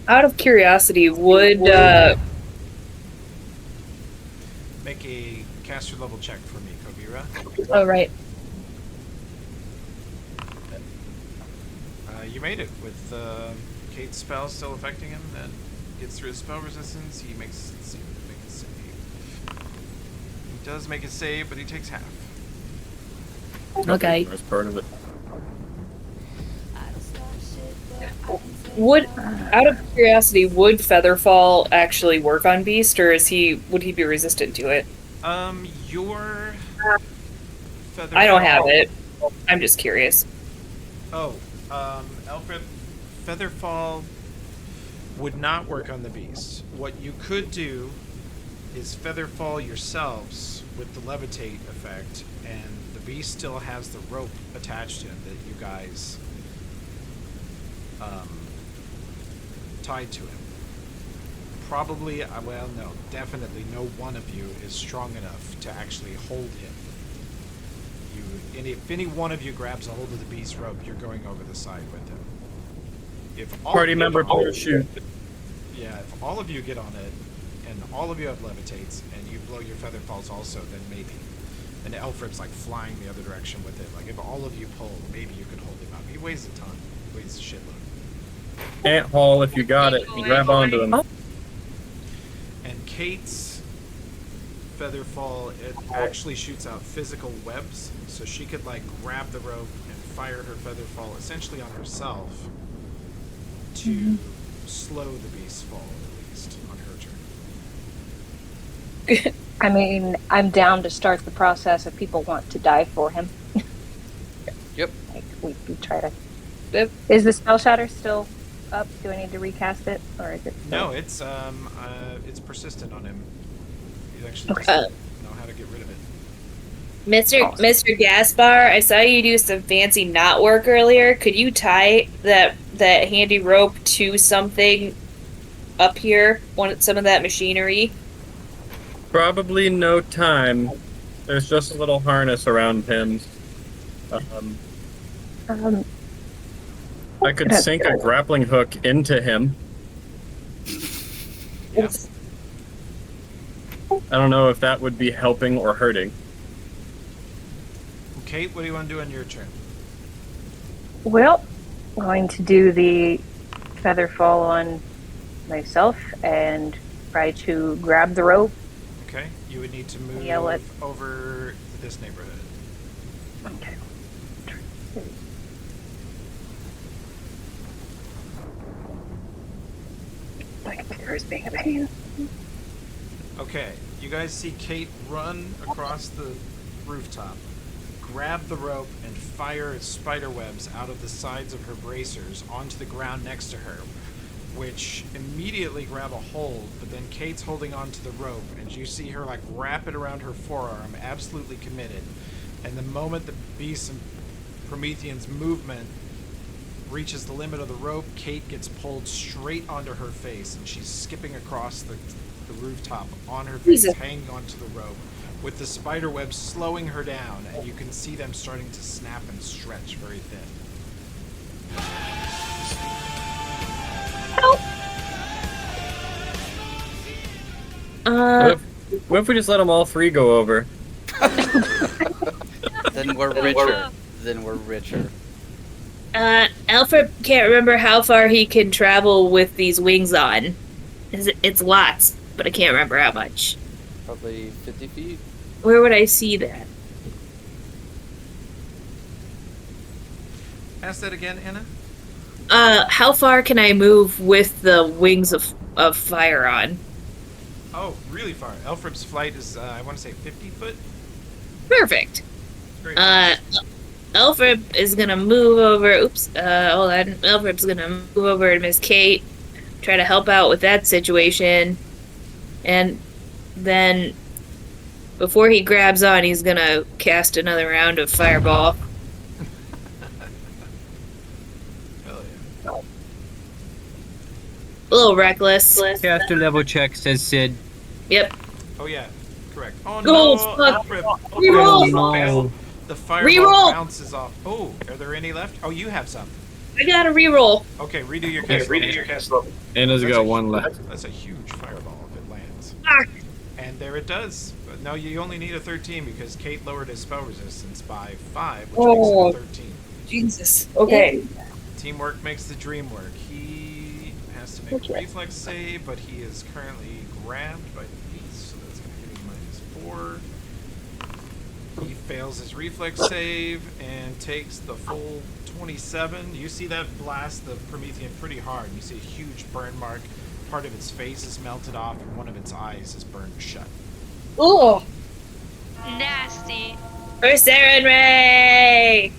Out of curiosity, would Make a caster level check for me, Kobira. Oh, right. You made it with Kate's spell still affecting him. That gets through his spell resistance. He makes let's see, make a save. He does make a save, but he takes half. Okay. That's part of it. would out of curiosity, would Featherfall actually work on Beast, or would he be resistant to it? Your Featherfall. I don't have it. I'm just curious. Oh, Alfred, Featherfall would not work on the beast. What you could do is Featherfall yourselves with the levitate effect, and the beast still has the rope attached to him that you guys tied to him. Probably, well, no, definitely no one of you is strong enough to actually hold him. And if any one of you grabs a hold of the beast rope, you're going over the side with him. If all Party of you member get on it- parachute. Yeah, if all of you get on it, and all of you have levitates, and you blow your feather falls also, then maybe. And Elfrib's like flying the other direction with it. Like if all of you pull, maybe you could hold him up. He weighs a ton. He weighs a shitload. Ant haul if you got it. And grab onto him. And Kate's Featherfall, it actually shoots out physical webs, so she could like grab the rope and fire her Featherfall essentially on herself to slow the beast's fall, at least on her turn. I mean, I'm down to start the process if people want to die for him. Yep. Like, we try to... Is the spell shatter still up? Do I need to recast it, or is it still... No, it's persistent on him. You actually just Okay. know how to get rid of it. Mr. Gaspar, I saw you do some fancy knot work earlier. Could you tie that handy rope to something up here? Some of that machinery? Probably no time. There's just a little harness around him. I could sink a grappling hook into him. Yeah. I don't know if that would be helping or hurting. Kate, what do you want to do on your turn? Well, going to do the feather fall on myself and try to grab the rope. Okay, you would need to move Yell it. over this neighborhood. Okay. My computer is being a pain. Okay, you guys see Kate run across the rooftop, grab the rope, and fire spider webs out of the sides of her bracers onto the ground next to her, which immediately grab a hold, but then Kate's holding onto the rope, and you see her like wrap it around her forearm, absolutely committed. And the moment the beast and Promethean's movement reaches the limit of the rope, Kate gets pulled straight onto her face, and she's skipping across the rooftop on her face, Jesus. hanging onto the rope, with the spider webs slowing her down, and you can see them starting to snap and stretch very thin. What if we just let them all three go over? Then we're richer. Then we're richer. Alfred can't remember how far he can travel with these wings on. It's lots, but I can't remember how much. Probably 50 feet. Where would I see that? Ask that again, Anna. How far can I move with the wings of fire on? Oh, really far. Elfrib's flight is, I want to say 50 foot. Perfect. Great. Alfred is gonna move over. Oops. Hold on. Alfred's gonna move over to Miss Kate, try to help out with that situation, and then before he grabs on, he's gonna cast another round of fireball. Hell yeah. A little reckless. Caster level check, says Sid. Yep. Oh yeah, correct. Oh Go, no, fuck. Alfred. Reroll. No. The fireball Reroll. bounces off. Oh, are there any left? Oh, you have some. I got a reroll. Okay, redo your cast. Anna's That's got a one left. That's a huge fireball if it lands. Fuck. And there it does. But no, you only need a 13 because Kate lowered his spell resistance by 5, which Oh. makes it a 13. Jesus. Okay. Teamwork makes the dream work. He has to make a reflex save, but he is currently grabbed by the beast, so that's going to give him -4. He fails his reflex save and takes the full 27. You see that blast the Promethean pretty hard. You see a huge burn mark. Part of its face is melted off, and one of its eyes is burned shut. Ooh. Nasty. Berserk Ray.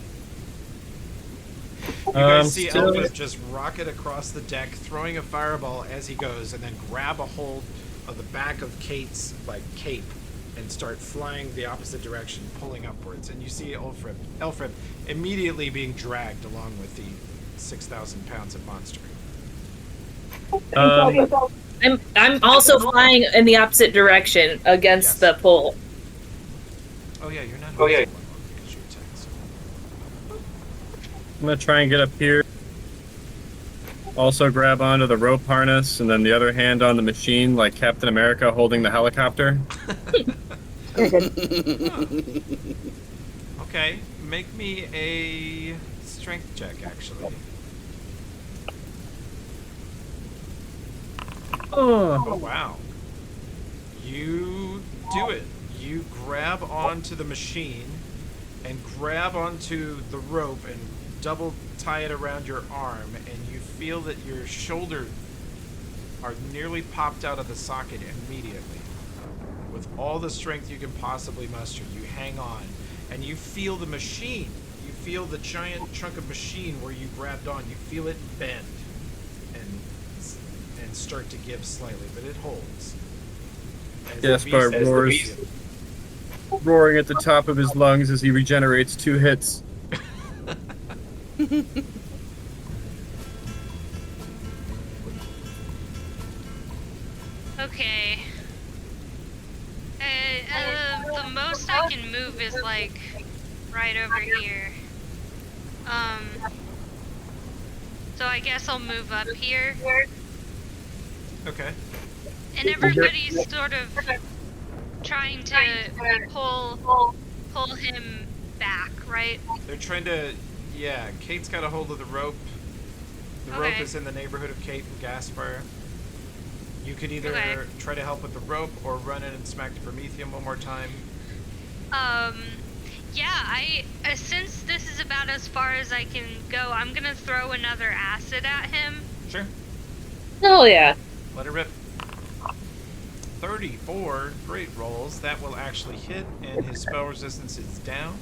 You guys see still- Elfrib just rocket across the deck, throwing a fireball as he goes, and then grab a hold of the back of Kate's cape and start flying the opposite direction, pulling upwards. And you see Elfrib immediately being dragged along with the 6,000 pounds of monster. I'm also flying in the opposite direction against Yes. the pole. Oh yeah, you're not. Oh, yeah. one against your attacks. I'm gonna try and get up here. Also grab onto the rope harness, and then the other hand on the machine, like Captain America holding the helicopter. Okay, make me a strength check, actually. Oh, wow. You do it. You grab onto the machine and grab onto the rope and double tie it around your arm, and you feel that your shoulder are nearly popped out of the socket immediately. With all the strength you can possibly muster, you hang on, and you feel the machine. You feel the giant chunk of machine where you grabbed on. You feel it bend and start to give slightly, but it holds. As the Gaspar beast- roars, roaring at the top of his lungs as he regenerates 2 hits. Okay. The most I can move is like right over here. So I guess I'll move up here. Okay. And everybody's sort of trying to pull him back, right? They're trying to. Yeah, Kate's got a hold of the rope. The rope Okay. is in the neighborhood of Kate and Gaspar. You could either Okay. try to help with the rope or run in and smack the Promethean one more time. Yeah, since this is about as far as I can go, I'm gonna throw another acid at him. Sure. Hell yeah. Let her rip. 34 great rolls. That will actually hit, and his spell resistance is down.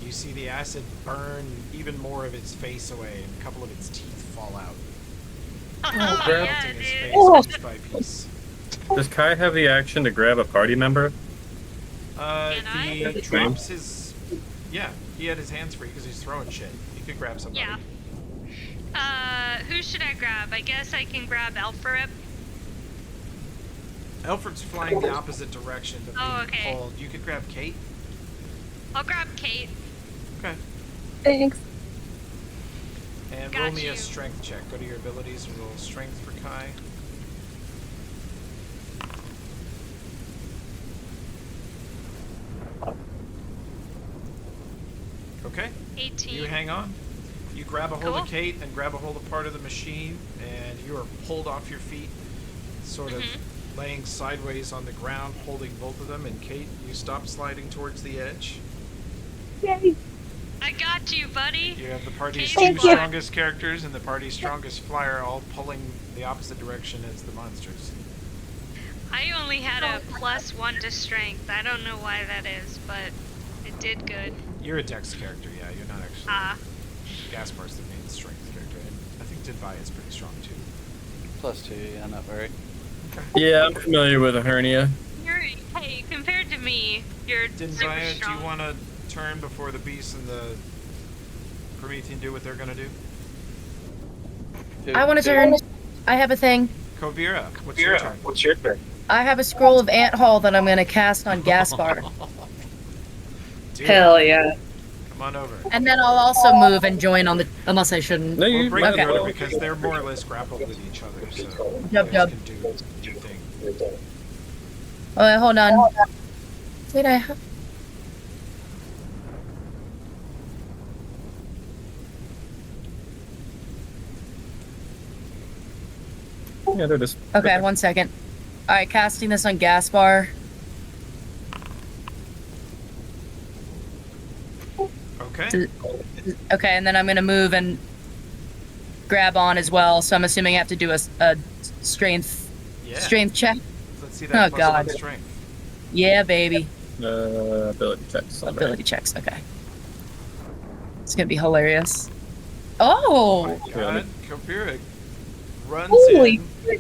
You see the acid burn even more of its face away, and a couple of its teeth fall out. Oh, yeah, Melting his face dude. piece by piece. Does Kai have the action to grab a party member? Can I? He drops his. Yeah, he had his hands free because he's throwing shit. He could grab somebody. Yeah. Who should I grab? I guess I can grab Elfrib. Alfred's flying the opposite direction, but Oh, being okay. pulled. You could grab Kate. I'll grab Kate. Okay. Thanks. And Got roll me you. a strength check. Go to your abilities and roll strength for Kai. Okay. 18. You hang on. You grab a hold Cool. of Kate and grab a hold of part of the machine, and you are pulled off your feet, sort of laying sideways on the ground, holding both of them. And Kate, you stop sliding towards the edge. Yay. I got you, buddy. You have the party's Thank two you. strongest characters and the party's strongest flyer all pulling the opposite direction as the monsters. I only had a +1 to strength. I don't know why that is, but it did good. You're a dex character, yeah. You're not actually. Ah. Gaspar's the main strength character, and I think Dinvaya is pretty strong too. +2, yeah, not very. Yeah, I'm familiar with a hernia. Hey, compared to me, you're super Dinvaya, do strong. you want to turn before the beast and the Promethean do what they're gonna do? Who- I want to turn. I have a thing. Kovira, what's your turn? What's your turn? I have a scroll of ant hall that I'm going to cast on Gaspar. Do it. Hell yeah. Come on over. And then I'll also move and join on the. Unless I shouldn't. No, We'll you bring Okay. them over because they're more or less grappled with each other, so you Yep, guys yep. can do your thing. Oh, wait, hold on. Wait, I. Yeah, they're just. Okay, 1 second. All right, casting this on Gaspar. Okay. Okay, and then I'm gonna move and grab on as well. So I'm assuming I have to do a strength Yeah. strength check. Let's see that Oh, plus one God. strength. Yeah, baby. Ability checks. Ability checks. Okay. It's gonna be hilarious. Oh, God, Kovira runs Holy in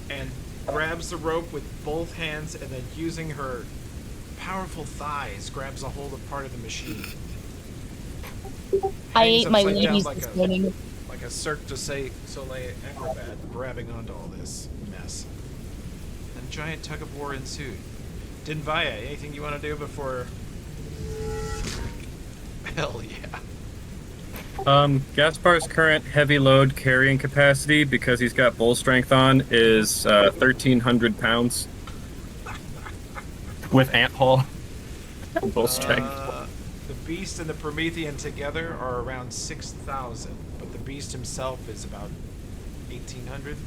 and grabs the rope with both hands, and then using her powerful thighs, grabs a hold of part of the machine. I Hangs ate my upside down ladies like this morning. like a Cirque du Soleil acrobat, grabbing onto all this mess. And a giant tug of war ensued. Dinvaya, anything you want to do before? Hell yeah. Gaspar's current heavy load carrying capacity, because he's got bull strength on, is 1,300 pounds. With ant haul. Bull strength. The beast and the Promethean together are around 6,000, but the beast himself is about 1,800.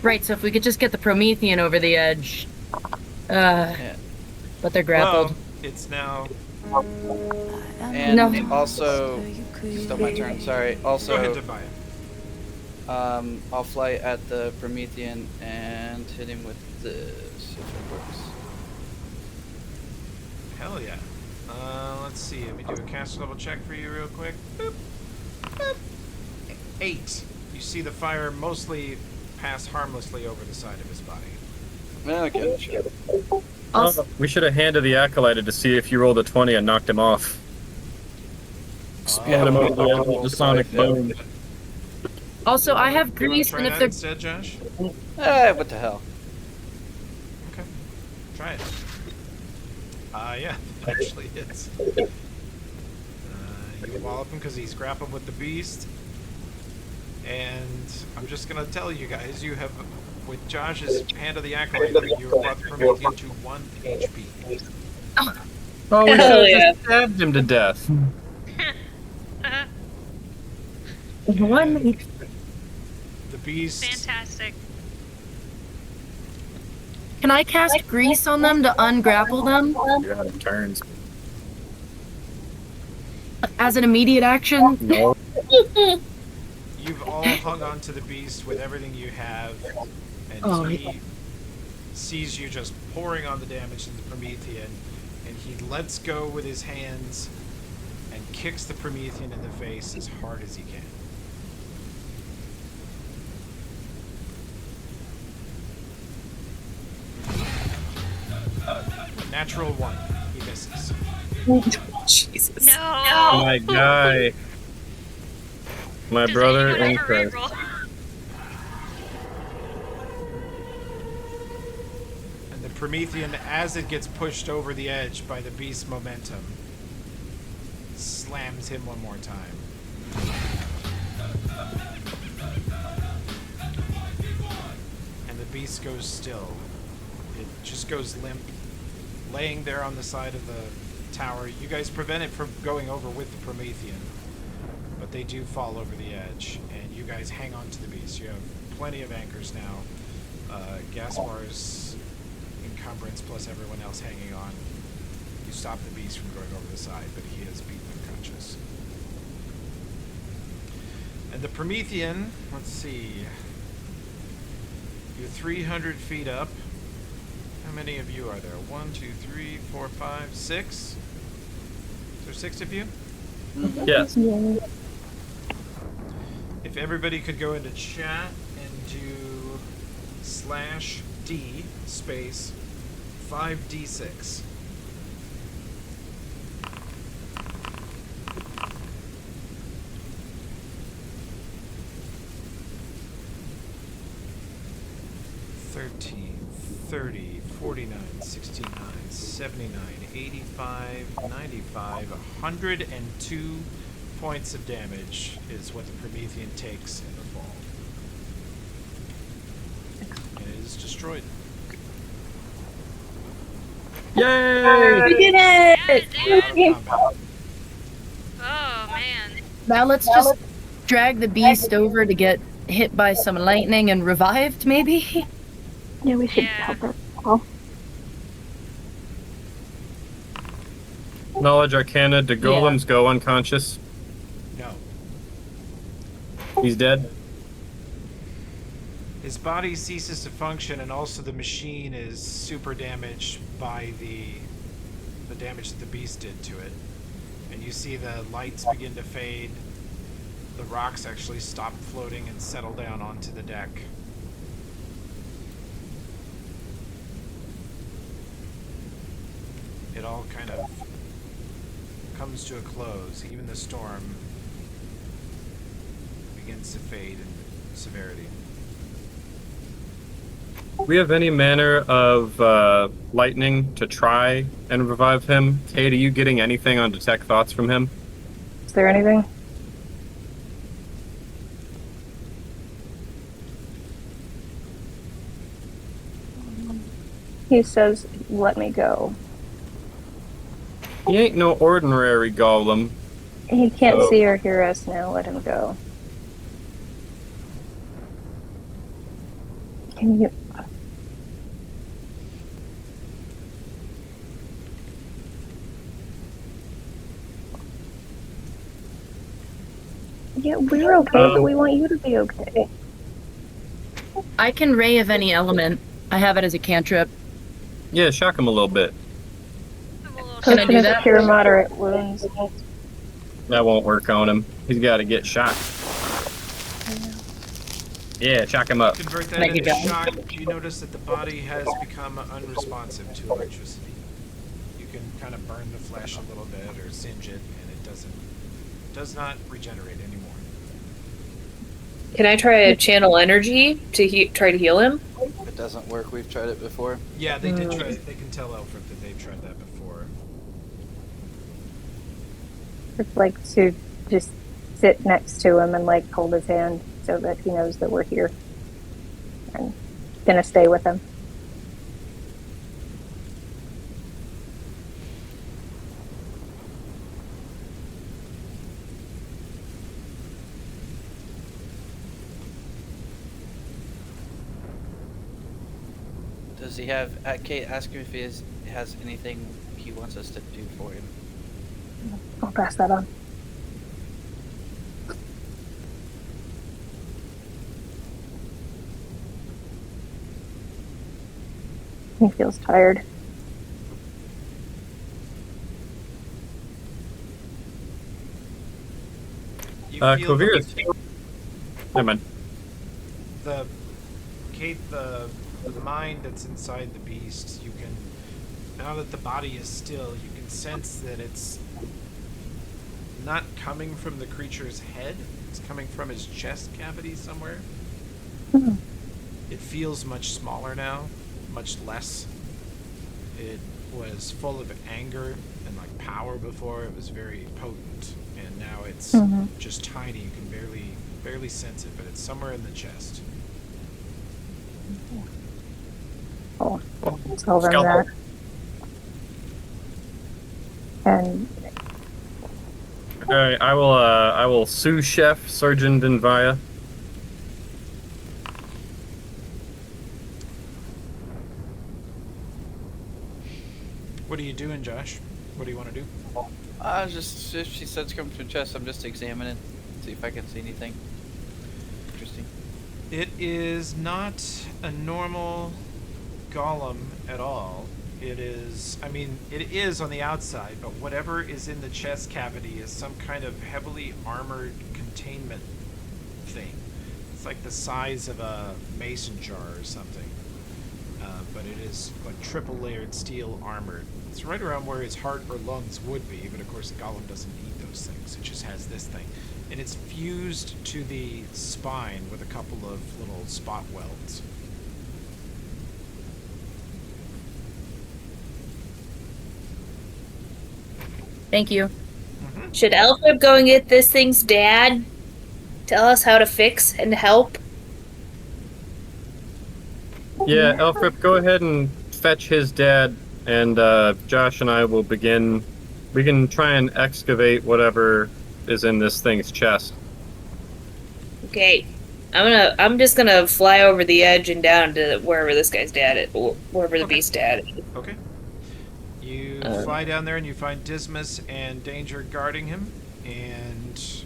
Right. So if we could just get the Promethean over the edge. Yeah. But they're grappled. Well, it's now. And No. also, still my turn. Sorry. Go ahead, Also, Dinvaya. I'll fly at the Promethean and hit him with this if it works. Hell yeah. Let's see. Let me do a caster level check for you real quick. Boop. Boop. 8. You see the fire mostly pass harmlessly over the side of his body. Okay, sure. We should have handed the acolyte to see if you rolled a 20 and knocked him off. Splat him over the edge with the sonic boom. Also, I have You wanna grease, try and if that they're instead, Josh? What the hell? Okay. Try it. Yeah, actually it's. You wallop him because he's grappled with the beast. And I'm just gonna tell you guys, you have, with Josh's Hand of the Acolyte, you have brought the Promethean to 1 HP. Oh, we should Hell have yeah. just stabbed him to death. one. The beast. Fantastic. Can I cast grease on them to ungrapple them You're out of turns. as an immediate action? No. You've all hung on to the beast with everything you have, and Oh, he sees you just pouring on the damage to the Promethean, and he lets go with his hands and kicks the Promethean in the face as hard as he can. Natural 1. He misses. Jesus. No. My guy. My Does brother anyone in ever Christ. reroll? And the Promethean, as it gets pushed over the edge by the beast's momentum, slams him one more time. And the beast goes still. It just goes limp, laying there on the side of the tower. You guys prevent it from going over with the Promethean, but they do fall over the edge, and you guys hang on to the beast. You have plenty of anchors now. Gaspar's encumbrance plus everyone else hanging on. You stop the beast from going over the side, but he is beaten unconscious. And the Promethean, let's see. You're 300 feet up. How many of you are there? 1, 2, 3, 4, 5, 6? Is there 6 of you? Yes. If everybody could go into chat and do /D space 5d6. $13, 30, 49, 69, 79, 85, 95, 102 points of damage is what the Promethean takes in the fall. And it is destroyed. Yay! We did Yeah, it! dude. Out of combat. Oh man. Now let's just drag the beast over to get hit by some lightning and revived, maybe? Yeah, we should Yeah. help her. Oh, Knowledge Arcana, do golems go unconscious? No. He's dead? His body ceases to function, and also the machine is super damaged by the damage that the beast did to it. And you see the lights begin to fade. The rocks actually stop floating and settle down onto the deck. It all kind of comes to a close. Even the storm begins to fade in severity. We have any manner of lightning to try and revive him? Kate, are you getting anything on detect thoughts from him? is there anything? He says, let me go. He ain't no ordinary golem. He can't Oh. see or hear us now. Let him go. Can you? Yeah, we're okay, but we want you to be okay. I can ray of any element. I have it as a cantrip. Yeah, shock him a little bit. I'm a little Can I shocked. do Potion that? of cure moderate wounds. That won't work on him. He's got to get shot. Yeah, shock him up. Convert that Thank you, into John. shock. You notice that the body has become unresponsive to electricity. You can kind of burn the flesh a little bit or singe it, and it does not regenerate anymore. Can I try to channel energy to try to heal him? It doesn't work. We've tried it before. Yeah, they did try. They can tell Elfric that they've tried that before. I'd like to just sit next to him and like hold his hand so that he knows that we're here. And gonna stay with him. Does he have? Kate, ask him if he has anything he wants us to do for him. I'll pass that on. He feels tired. You feel Kovir's. Never mind. the Kate, the mind that's inside the beast. You can, now that the body is still, you can sense that it's not coming from the creature's head. It's coming from his chest cavity somewhere. Hmm. It feels much smaller now, much less. It was full of anger and like power before. It was very potent, and now it's Mhm. just tiny. You can barely sense it, but it's somewhere in the chest. Oh, tell them Scalpel. that. And All right, I will sous chef Sergeant Denvia. What are you doing, Josh? What do you want to do? Just if she says come to her chest, I'm just examining, see if I can see anything interesting. It is not a normal golem at all. It is, I mean, it is on the outside, but whatever is in the chest cavity is some kind of heavily armored containment thing. It's like the size of a mason jar or something. But it is like triple layered steel armored. It's right around where his heart or lungs would be, but of course the golem doesn't need those things. It just has this thing. And it's fused to the spine with a couple of little spot welds. Thank you. Should Alfred go and get this thing's dad? Tell us how to fix and help? Yeah, Elfrip, go ahead and fetch his dad, and Josh and I will begin. We can try and excavate whatever is in this thing's chest. Okay. I'm just gonna fly over the edge and down to wherever this guy's dad is, wherever the beast's dad is. Okay. You fly down there and you find Dismas and Danger guarding him, and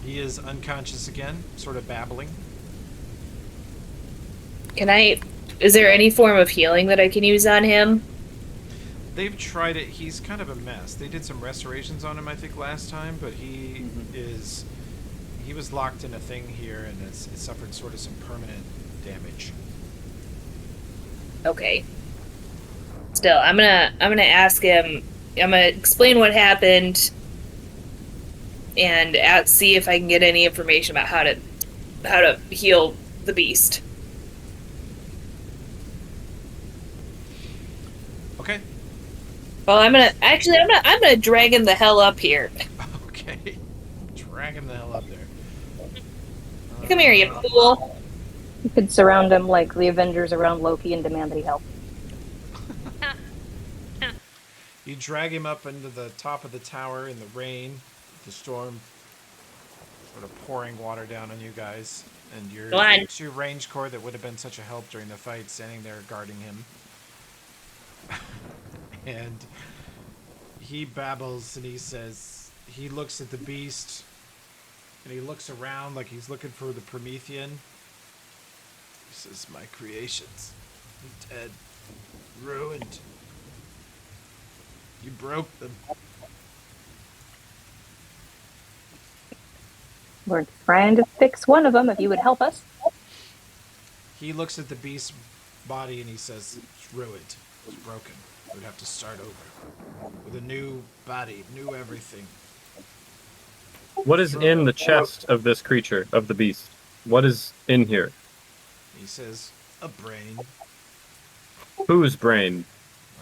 he is unconscious again, sort of babbling. Is there any form of healing that I can use on him? They've tried it. He's kind of a mess. They did some restorations on him, I think, last time, but he was locked in a thing here and it suffered sort of some permanent damage. Okay. Still, I'm gonna ask him. I'm gonna explain what happened, and see if I can get any information about how to heal the beast. Okay. Well, I'm gonna drag him the hell up here. Okay. Drag him the hell up there. Come here, you fool. you could surround him like the Avengers around Loki and demand that he help. You drag him up into the top of the tower in the rain, the storm sort of pouring water down on you guys, and your two range corps that would have been such a help during the fight standing there guarding him. And he babbles and he says, he looks at the beast and he looks around like he's looking for the Promethean. He says, my creations, dead, ruined. You broke them. We're trying to fix one of them. If you would help us. He looks at the beast's body and he says, it's ruined. It's broken. We'd have to start over. With a new body, new everything. What is in the chest of this creature, of the beast? What is in here? He says, a brain. Whose brain?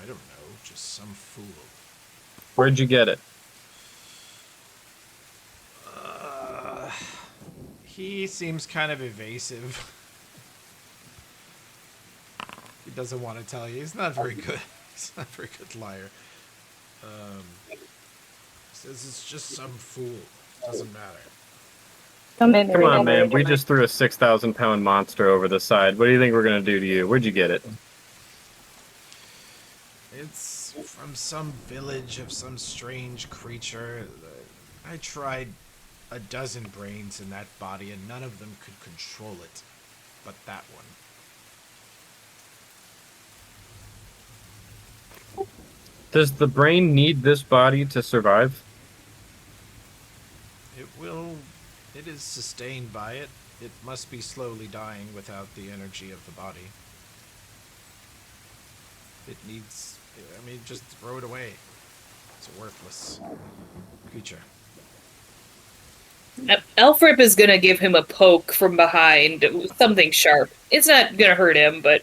I don't know, just some fool. Where'd you get it? He seems kind of evasive. He doesn't want to tell you. He's not very good. He's not a very good liar. He says it's just some fool. Doesn't matter. Come on, man. We just threw a 6,000-pound monster over the side. What do you think we're going to do to you? Where'd you get it? It's from some village of some strange creature. I tried a dozen brains in that body, and none of them could control it. But that one. Does the brain need this body to survive? It is sustained by it. It must be slowly dying without the energy of the body. It needs, just throw it away. It's a worthless creature. Elfrip is gonna give him a poke from behind, something sharp. It's not gonna hurt him, but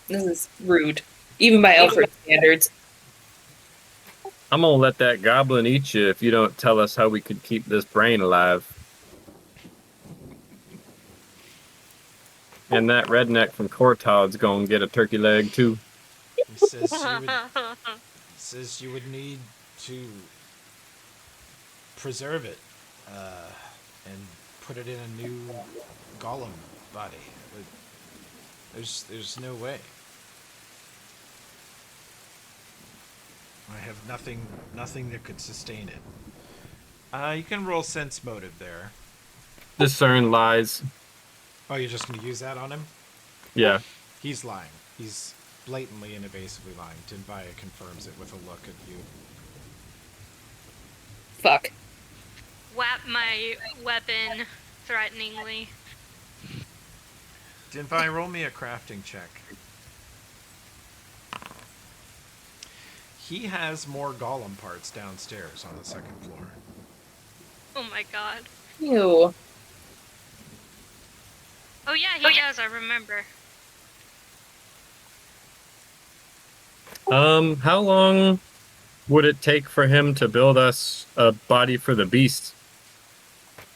this is rude, even by Elfrip standards. I'm gonna let that goblin eat you if you don't tell us how we could keep this brain alive. And that redneck from Cortod's gonna get a turkey leg too. He says you would need to preserve it and put it in a new golem body. There's no way. I have nothing that could sustain it. You can roll sense motive there. Discern lies. Oh, you're just gonna use that on him? Yeah. He's lying. He's blatantly and evasively lying. Dinvaya confirms it with a look at you. Fuck. Whap my weapon threateningly. Dinvaya, roll me a crafting check. He has more golem parts downstairs on the second floor. Oh my god. Ew. Oh yeah, he does, I remember. How long would it take for him to build us a body for the beast?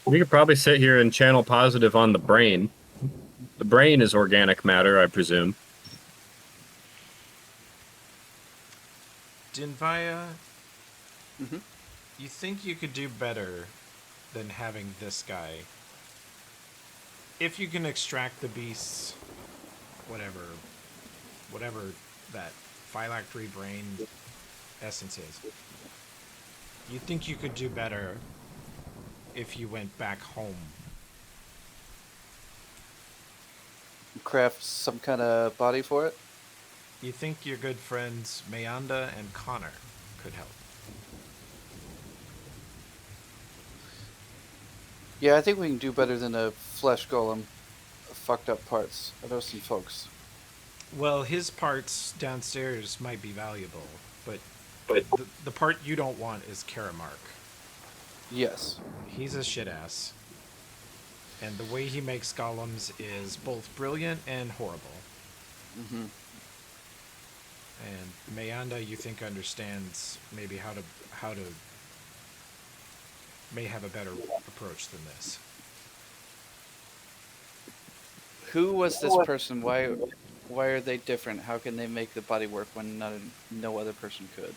We could probably sit here and channel positive on the brain. The brain is organic matter, I presume. Dinvaya, you think you could do better than having this guy? If you can extract the beast's whatever that phylactery brain essence is, you think you could do better if you went back home? Craft some kind of body for it? You think your good friends Mayanda and Connor could help? Yeah, I think we can do better than a flesh golem. Fucked up parts. I know some folks. Well, his parts downstairs might be valuable, but the part you don't want is Karamark. Yes. He's a shit ass. And the way he makes golems is both brilliant and horrible. Mm-hmm. And Mayanda, you think, understands maybe how to may have a better approach than this. Who was this person? Why are they different? How can they make the body work when no other person could?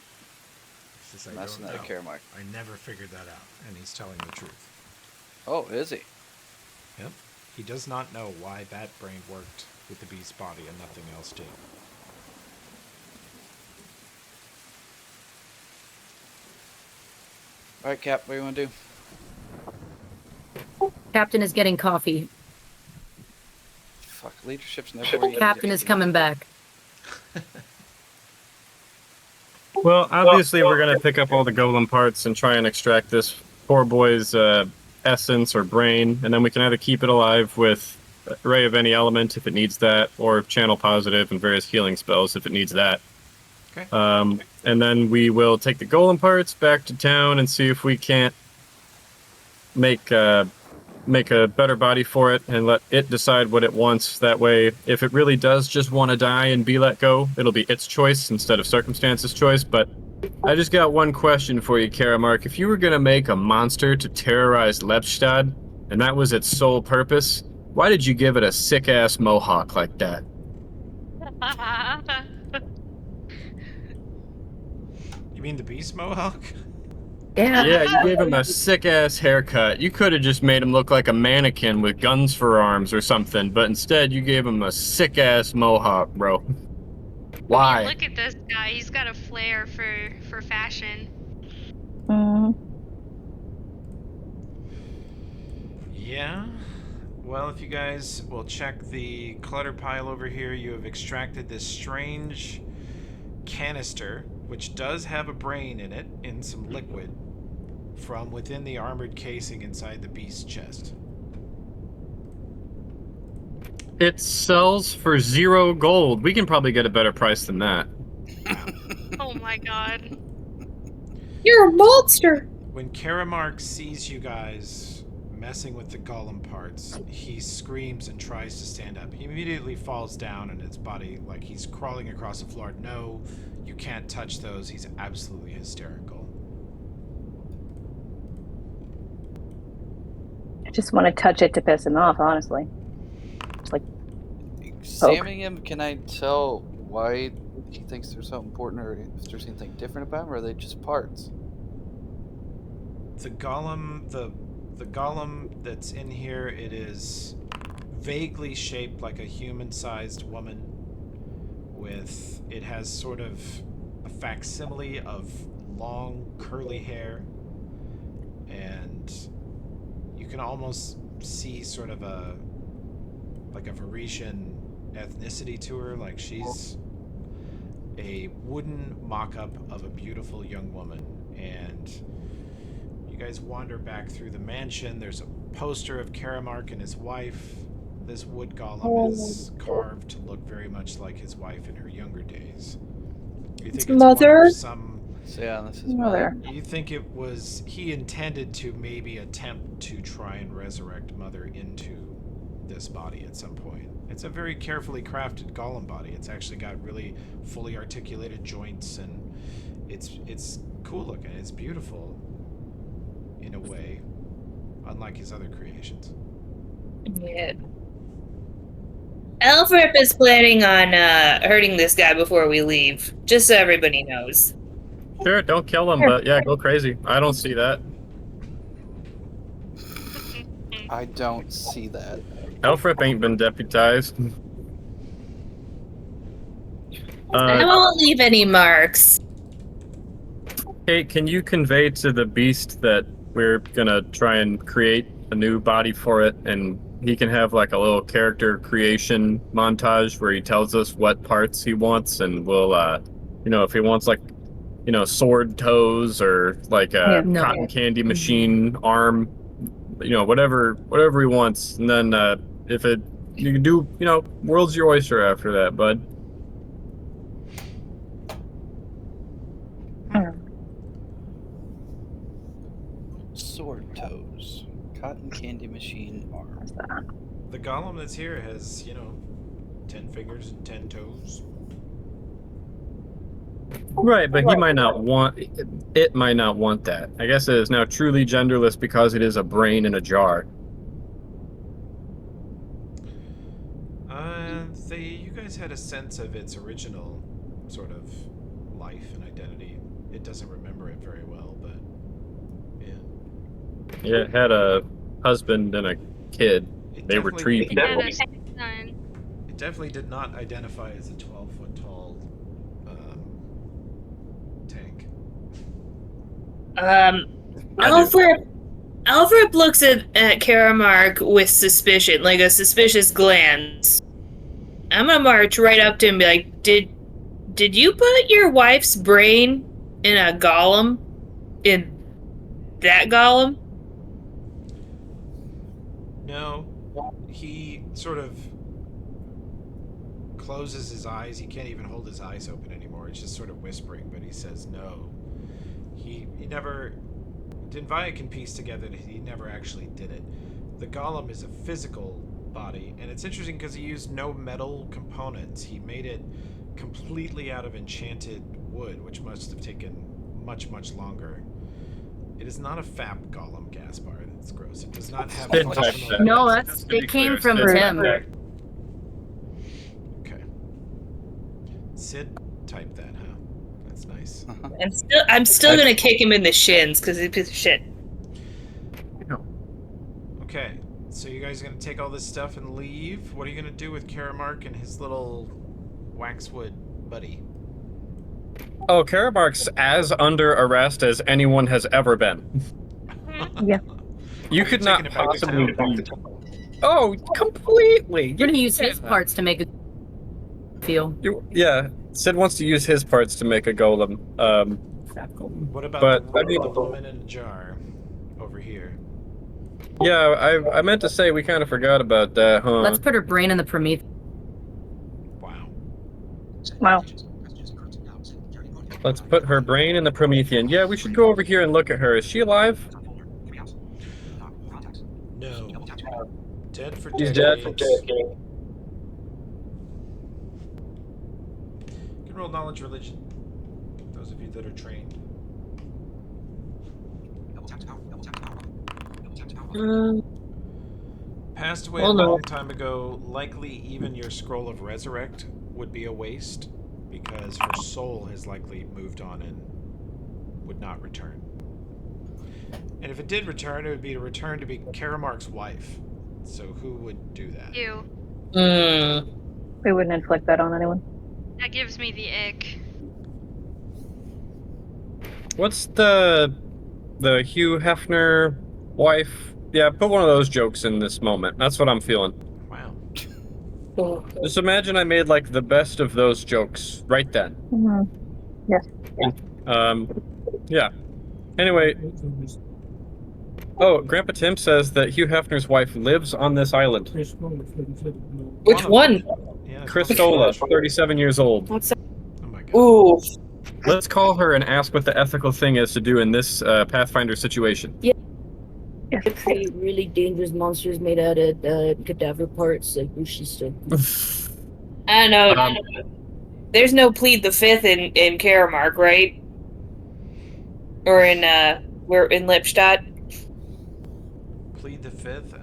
That's not a Karamark. I never figured that out, and he's telling the truth. Oh, is he? Yep. He does not know why that brain worked with the beast's body and nothing else did. All right, Cap, what do you want to do? Captain is getting coffee. Fuck, leadership's never where you Captain is coming back. Well, obviously we're going to pick up all the golem parts and try and extract this poor boy's essence or brain, and then we can either keep it alive with Ray of any element if it needs that, or channel positive and various healing spells if it needs that. Okay. And then we will take the golem parts back to town and see if we can't make a better body for it and let it decide what it wants. That way, if it really does just want to die and be let go, it'll be its choice instead of circumstance's choice. But I just got one question for you, Karamark. If you were going to make a monster to terrorize Lepstad, and that was its sole purpose, why did you give it a sick-ass mohawk like that? You mean the beast mohawk? Yeah, you gave him a sick-ass haircut. You could have just made him look like a mannequin with guns for arms or something, but instead you gave him a sick-ass mohawk, bro. Why? I mean, look at this guy. He's got a flair for fashion. Yeah. Well, if you guys will check the clutter pile over here, you have extracted this strange canister, which does have a brain in it, in some liquid, from within the armored casing inside the beast's chest. It sells for 0 gold. We can probably get a better price than that. Oh my god. You're a monster! When Karamark sees you guys messing with the golem parts, he screams and tries to stand up. He immediately falls down in his body like he's crawling across the floor. No, you can't touch those. He's absolutely hysterical. I just want to touch it to piss him off, honestly. It's like Examining him, can I tell why he thinks they're so important, or if there's anything different about them, or are they just parts? The golem that's in here, it is vaguely shaped like a human-sized woman. It has sort of a facsimile of long curly hair, and you can almost see sort of a Varisian ethnicity to her, like she's a wooden mock-up of a beautiful young woman. And you guys wander back through the mansion. There's a poster of Karamark and his wife. This wood golem is carved to look very much like his wife in her younger days. You think it's mother? one of some... So yeah, this is Mother. You think it was... He intended to maybe attempt to try and resurrect Mother into this body at some point. It's a very carefully crafted golem body. It's actually got really fully articulated joints, and it's cool looking. It's beautiful in a way, unlike his other creations. Yeah. Alfred is planning on hurting this guy before we leave, just so everybody knows. Sure, don't kill him, but yeah, go crazy. I don't see that. I don't see that. Elfrip ain't been deputized. I won't leave any marks. Kate, can you convey to the beast that we're gonna try and create a new body for it, and he can have like a little character creation montage where he tells us what parts he wants, and we'll, if he wants like, sword toes or like a cotton candy machine arm, whatever he wants, and then if you can do, world's your oyster after that, bud. Sword toes, cotton candy machine arm. The golem that's here has, 10 fingers and 10 toes. Right, but he might not want it. Might not want that. I guess it is now truly genderless because it is a brain in a jar. You guys had a sense of its original sort of life and identity. It doesn't remember it very well, but yeah. Yeah, it had a husband and a kid. They were tree people. It definitely did not identify as a 12-foot tall tank. Alfred looks at Karamark with suspicion, like a suspicious glance. I'm gonna march right up to him and be like, Did you put your wife's brain in a golem? In that golem? No. He sort of closes his eyes. He can't even hold his eyes open anymore. He's just sort of whispering, but he says no. He never... Denvaya can piece together that he never actually did it. The golem is a physical body, and it's interesting because he used no metal components. He made it completely out of enchanted wood, which must have taken much, much longer. It is not a fap golem, Gaspar. That's gross. It does not have functional... No, it came from Tim. Okay. Sid typed that, huh? That's nice. I'm still gonna kick him in the shins because he's a piece of shit. Okay, so you guys are gonna take all this stuff and leave. What are you gonna do with Karamark and his little waxwood buddy? Oh, Karamark's as under arrest as anyone has ever been. Yeah. You could not possibly be... Oh, completely! You're gonna use his parts to make a feel. Yeah, Sid wants to use his parts to make a golem. What about the woman in the jar over here? Yeah, I meant to say we kind of forgot about that, huh? Let's put her brain in the Prometheus. Wow. Let's put her brain in the Promethean. Yeah, we should go over here and look at her. Is she alive? No. Dead for She's decades. dead for decades. You can roll knowledge religion. Those of you that are trained. Passed away a long time ago. Likely even your scroll of resurrect would be a waste because her soul has likely moved on and would not return. And if it did return, it would be to return to be Karamark's wife. So who would do that? Ew. We wouldn't inflict that on anyone. That gives me the ick. What's the Hugh Hefner wife? Yeah, put one of those jokes in this moment. That's what I'm feeling. Wow. Just imagine I made like the best of those jokes right then. Mm-hmm. Yes. Yeah. Anyway. Oh, Grandpa Tim says that Hugh Hefner's wife lives on this island. Which one? Yeah, Christola, 37 years old. What's that? Oh my god. Ooh. Let's call her and ask what the ethical thing is to do in this Pathfinder situation. Yeah. Pretty really dangerous monsters made out of cadaver parts, like Bushi stuff. I don't know. There's no plead the fifth in Karamark, right? Or in we're in Lipstadt. Plead the fifth?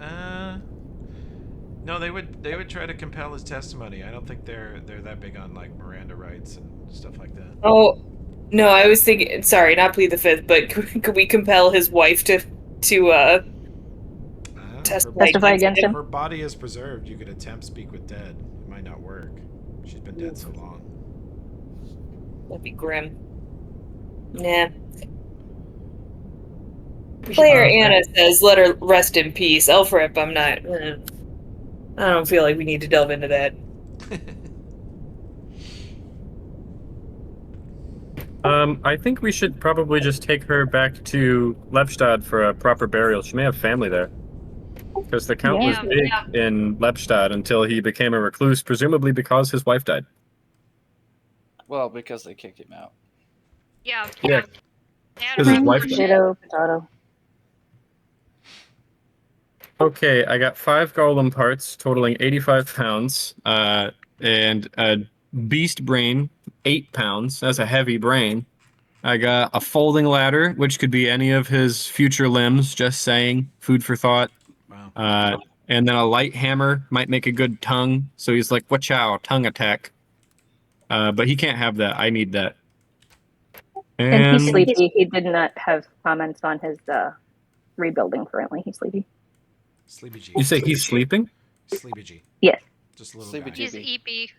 No, they would try to compel his testimony. I don't think they're that big on like Miranda rights and stuff like that. Oh, no, I was thinking. Sorry, not plead the fifth, but could we compel his wife to testify against him? Her body is preserved. You could attempt speak with dead. It might not work. She's been dead so long. That'd be grim. Nah. Player Anna says, "Let her rest in peace." Elfrip, I'm not. I don't feel like we need to delve into that. I think we should probably just take her back to Lepstad for a proper burial. She may have family there. Because the Count was big in Lepstad until he became a recluse, presumably because his wife died. Well, because they kicked him out. Yeah. Yeah. Because his wife died. Potato. Okay, I got 5 golem parts totaling 85 pounds, and a beast brain, 8 pounds. That's a heavy brain. I got a folding ladder, which could be any of his future limbs, just saying. Food for thought. Wow. And then a light hammer might make a good tongue. So he's like, watch out, tongue attack. But he can't have that. I need that. And he's sleepy. He did not have comments on his rebuilding currently. He's sleepy. Sleepy G. You say he's sleeping? Sleepy G. Yes. Just a little Sleepy guy. G. He's EP.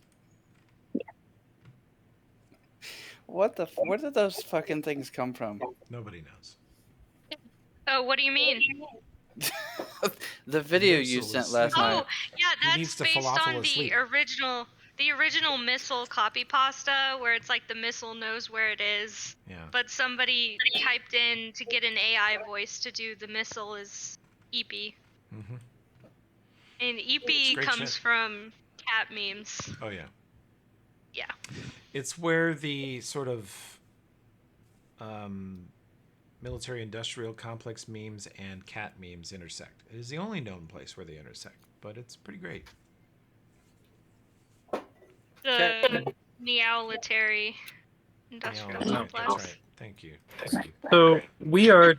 Where did those fucking things come from? Nobody knows. Oh, what do you mean? The video you sent last night. Oh, yeah, He needs that's to based falafel on asleep. the original missile copy pasta, where it's like the missile knows where it is. Yeah. But somebody typed in to get an AI voice to do the missile is EP. Mm-hmm. And It's EP great comes shit. from cat memes. Oh yeah. Yeah. It's where the sort of military-industrial complex memes and cat memes intersect. It is the only known place where they intersect, but it's pretty great. The Neolitary industrial complex. That's right. Thank you. So we are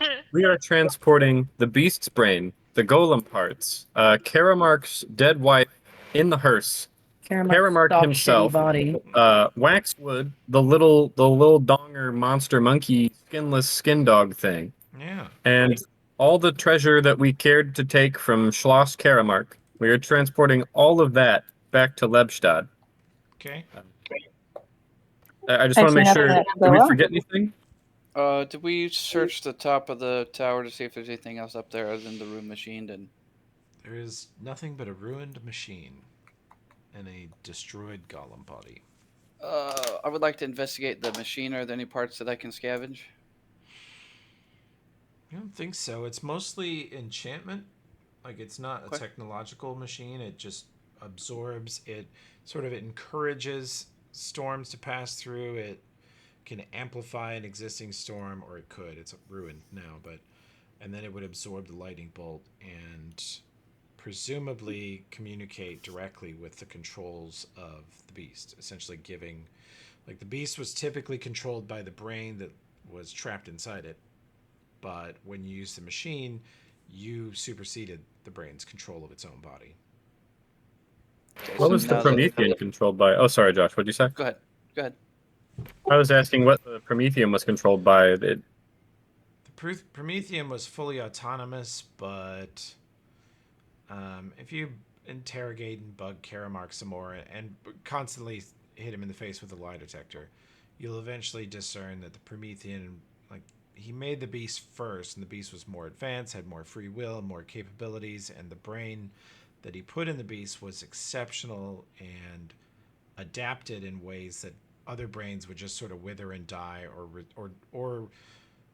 transporting the beast's brain, the golem parts, Karamark's dead wife in the hearse, Karamark himself, Waxwood, the little donger monster monkey skinless skin dog thing. Yeah. And all the treasure that we cared to take from Schloss Karamark. We are transporting all of that back to Lebstad. Okay. I just want to make sure. Did we forget anything? Did we search the top of the tower to see if there's anything else up there other than the room machine? And there is nothing but a ruined machine and a destroyed golem body. I would like to investigate the machine. Are there any parts that I can scavenge? I don't think so. It's mostly enchantment. Like, it's not a technological machine. It just absorbs. It sort of encourages storms to pass through. It can amplify an existing storm, or it could. It's ruined now, and then it would absorb the lightning bolt and presumably communicate directly with the controls of the beast, essentially giving, like, the beast was typically controlled by the brain that was trapped inside it, but when you use the machine, you superseded the brain's control of its own body. What was the Promethean controlled by? Oh, sorry, Josh. What'd you say? Go ahead. I was asking what the Prometheum was controlled by. The Prometheum was fully autonomous, but if you interrogate and bug Karamark some more and constantly hit him in the face with a lie detector, you'll eventually discern that the Promethean, like, he made the beast first, and the beast was more advanced, had more free will, more capabilities, and the brain that he put in the beast was exceptional and adapted in ways that other brains would just sort of wither and die, or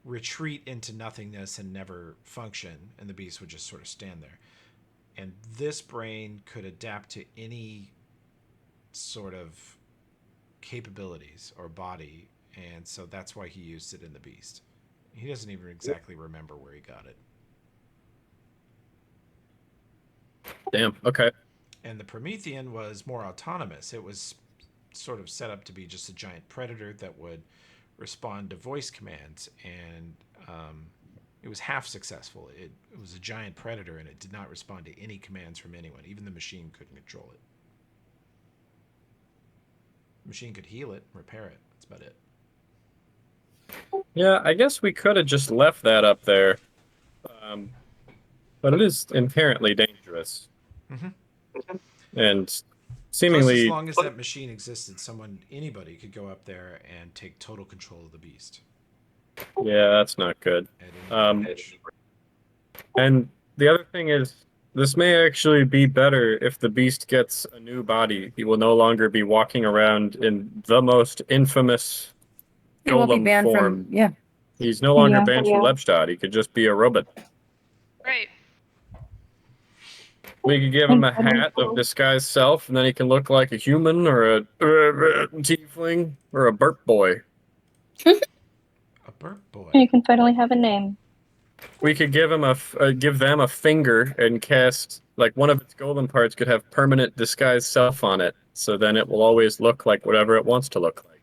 retreat into nothingness and never function, and the beast would just sort of stand there. And this brain could adapt to any sort of capabilities or body, and so that's why he used it in the beast. He doesn't even exactly remember where he got it. Damn. Okay. And the Promethean was more autonomous. It was sort of set up to be just a giant predator that would respond to voice commands, and it was half successful. It was a giant predator, and it did not respond to any commands from anyone. Even the machine couldn't control it. The machine could heal it, repair it. That's about it. Yeah, I guess we could have just left that up there. But it is inherently dangerous. Mm-hmm. And seemingly, seemingly, as long as that machine existed, anybody could go up there and take total control of the beast. Yeah, that's not good. And the other thing is, this may actually be better if the beast gets a new body. He will no longer be walking around in the most infamous He won't be golem banned form. from. Yeah. He's no longer banned from Lebstadt. He could just be a robot. Right. We could give him a hat of disguised self, and then he can look like a human or a tiefling or a burp boy. A burp boy. You can finally have a name. We could give him give them a finger and cast, like, one of its golden parts could have permanent disguised self on it, so then it will always look like whatever it wants to look like.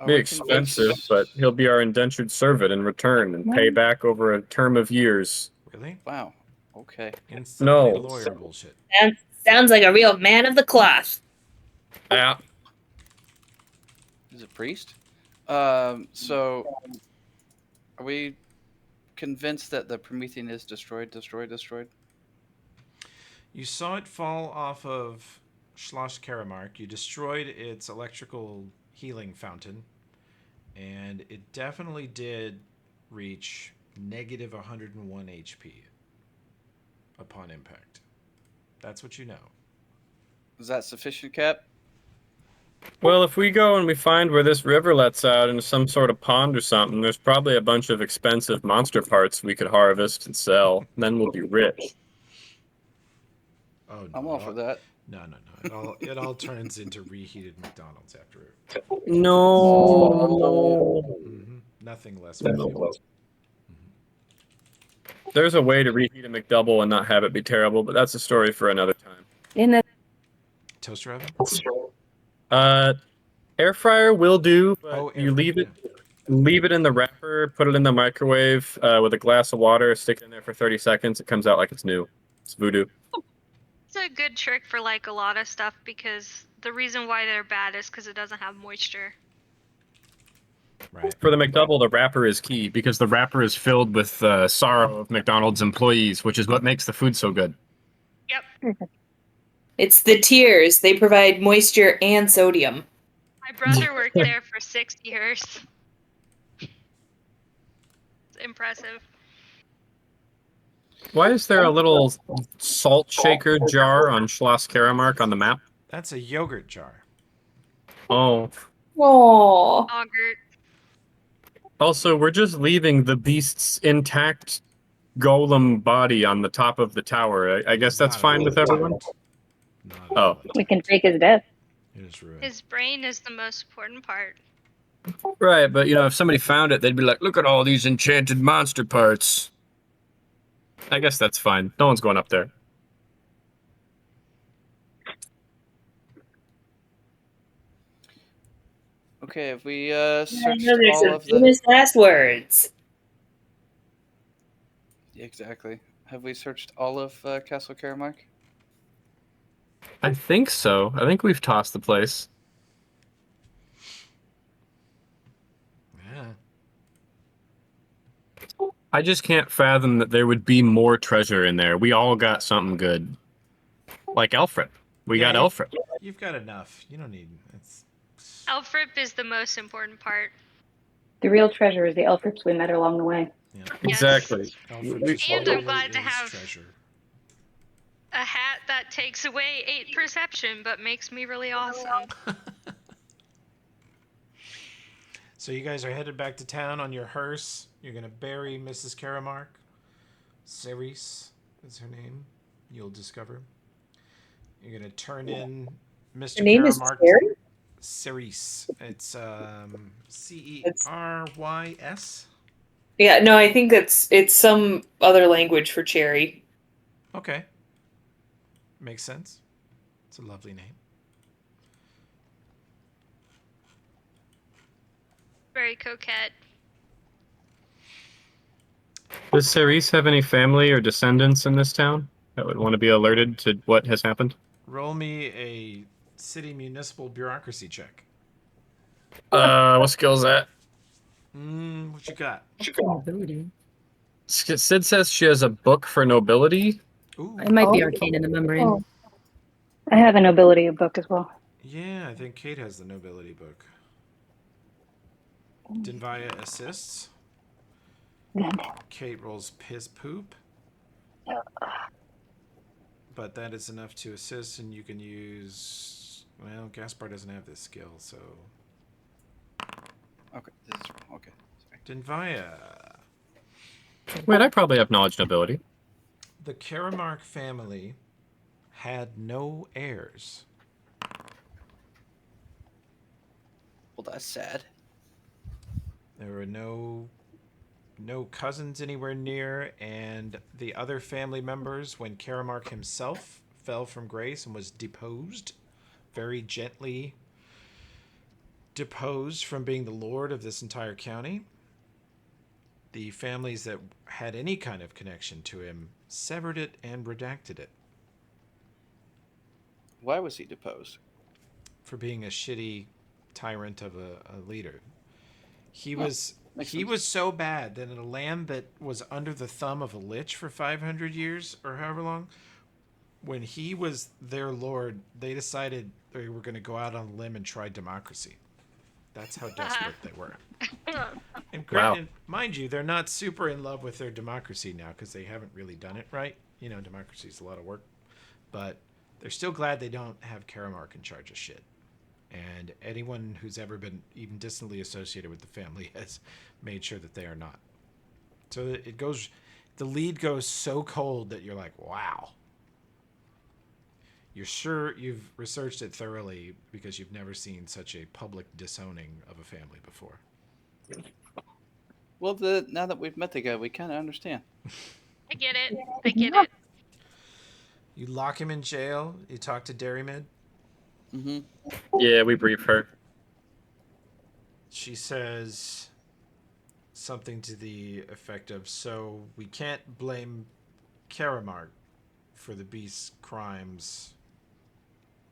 Be expensive, but he'll be our indentured servant in return and pay back over a term of years. Really? Wow. Okay. Instantly lawyer bullshit. Sounds like a real man of the cloth. Yeah. He's a priest. So, are we convinced that the Promethean is destroyed? You saw it fall off of Schloss Karamark. You destroyed its electrical healing fountain, and it definitely did reach negative 101 HP upon impact. That's what you know. Is that sufficient, Cap? Well, if we go and we find where this river lets out into some sort of pond or something, there's probably a bunch of expensive monster parts we could harvest and sell. Then we'll be rich. Oh, no, I'm all for that. No. It all turns into reheated McDonald's after it. No. Mm-hmm. Nothing less valuable. There's a way to reheat a McDouble and not have it be terrible, but that's a story for another time. In the Toaster oven? Air fryer will do, but you leave it yeah. leave it in the wrapper, put it in the microwave with a glass of water, stick it in there for 30 seconds, it comes out like it's new. It's voodoo. It's a good trick for like a lot of stuff because the reason why they're bad is because it doesn't have moisture. Right. For the McDouble, the wrapper is key because the wrapper is filled with sorrow of McDonald's employees, which is what makes the food so good. Yep. It's the tears. They provide moisture and sodium. My brother worked there for 6 years. It's impressive. Why is there a little salt shaker jar on Schloss Karamark on the map? That's a yogurt jar. Oh. Aww. Augert. Also, we're just leaving the beast's intact golem body on the top of the tower. I guess that's fine with everyone? Oh. We can fake his death. It is ruined. His brain is the most important part. Right, but, if somebody found it, they'd be like, look at all these enchanted monster parts. I guess that's fine. No one's going up there. Okay, have we I searched know there's all some of the... famous last words. Exactly. Have we searched all of Castle Karamark? I think so. I think we've tossed the place. Yeah. I just can't fathom that there would be more treasure in there. We all got something good. Like Elfrip. We got Elfrip. You've got enough. You don't need it's Elfrip is the most important part. The real treasure is the Elfrips we met along the way. yeah. Exactly. Elfrip We- just And I'm literally glad to is have treasure. a hat that takes away 8 perception but makes me really awesome. So you guys are headed back to town on your hearse. You're gonna bury Mrs. Karamark. Ceres is her name. You'll discover. You're gonna turn in Mr. Her name is Karamark. Terry? Ceres. It's That's Cerys. yeah, no, I think it's some other language for cherry. Okay. Makes sense. It's a lovely name. Very coquette. Does Cerise have any family or descendants in this town that would want to be alerted to what has happened? Roll me a city municipal bureaucracy check. What skill is that? What you got? Nobility. Sid says she has a book for nobility. Ooh. It might be arcane in the membrane. Oh. I have a nobility book as well. Yeah, I think Kate has the nobility book. Dinvaya assists. Good. Kate rolls piss poop. But that is enough to assist, and you can use. Well, Gaspar doesn't have this skill, so. Okay, this is okay. Sorry. Dinvaya. Wait, I probably have knowledge nobility. The Karamark family had no heirs. Well, that's sad. There were no cousins anywhere near, and the other family members, when Karamark himself fell from grace and was deposed, very gently deposed from being the lord of this entire county, the families that had any kind of connection to him severed it and redacted it. Why was he deposed? For being a shitty tyrant of a leader. He Huh, was makes he sense. was so bad that in a land that was under the thumb of a lich for 500 years or however long, when he was their lord, they decided they were going to go out on a limb and try democracy. That's how desperate they were. And granted, mind you, they're not super in love with their democracy now because they haven't really done it right. You know, democracy is a lot of work. But they're still glad they don't have Karamark in charge of shit. And anyone who's ever been even distantly associated with the family has made sure that they are not. So it goes, the lead goes so cold that you're like, wow. You're sure you've researched it thoroughly because you've never seen such a public disowning of a family before. Well, now that we've met the guy, we kind of understand. I get it. I get it. You lock him in jail. You talk to Dairymid. Mm-hmm. Yeah, we brief her. She says something to the effect of, so we can't blame Karamark for the beast's crimes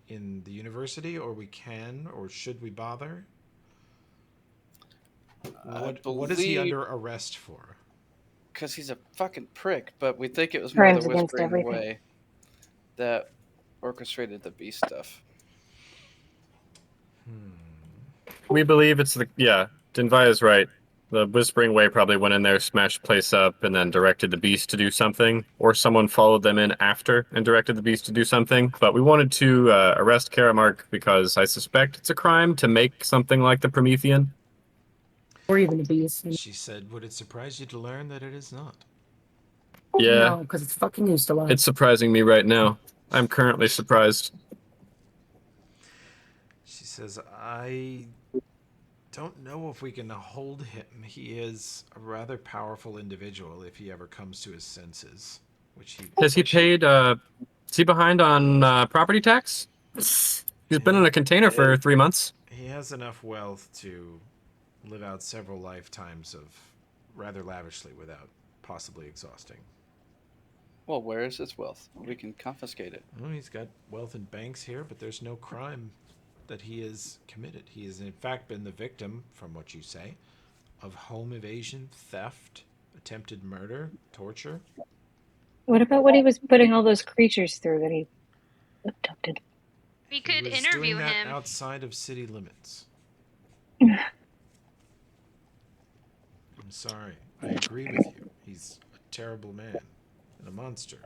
in the university, or we can, or should we bother? What is he under arrest for? Because he's a fucking prick, but we think it was more Crimes the against Whispering everything. Way that orchestrated the beast stuff. We believe it's Dinvaya's right. The Whispering Way probably went in there, smashed the place up, and then directed the beast to do something, or someone followed them in after and directed the beast to do something. But we wanted to arrest Karamark because I suspect it's a crime to make something like the Promethean. Or even the beast. She said, would it surprise you to learn that it is not? Yeah. No, because it's fucking used to life. It's surprising me right now. I'm currently surprised. She says, I don't know if we can hold him. He is a rather powerful individual if he ever comes to his senses. Has he paid, is he behind on property tax? He's been in a container for 3 months. He has enough wealth to live out several lifetimes of rather lavishly without possibly exhausting. Well, where is his wealth? We can confiscate it. Well, he's got wealth in banks here, but there's no crime that he has committed. He has, in fact, been the victim, from what you say, of home evasion, theft, attempted murder, torture. What about what he was putting all those creatures through that he abducted? We He could was interview doing that him. outside of city limits. I'm sorry. I agree with you. He's a terrible man and a monster.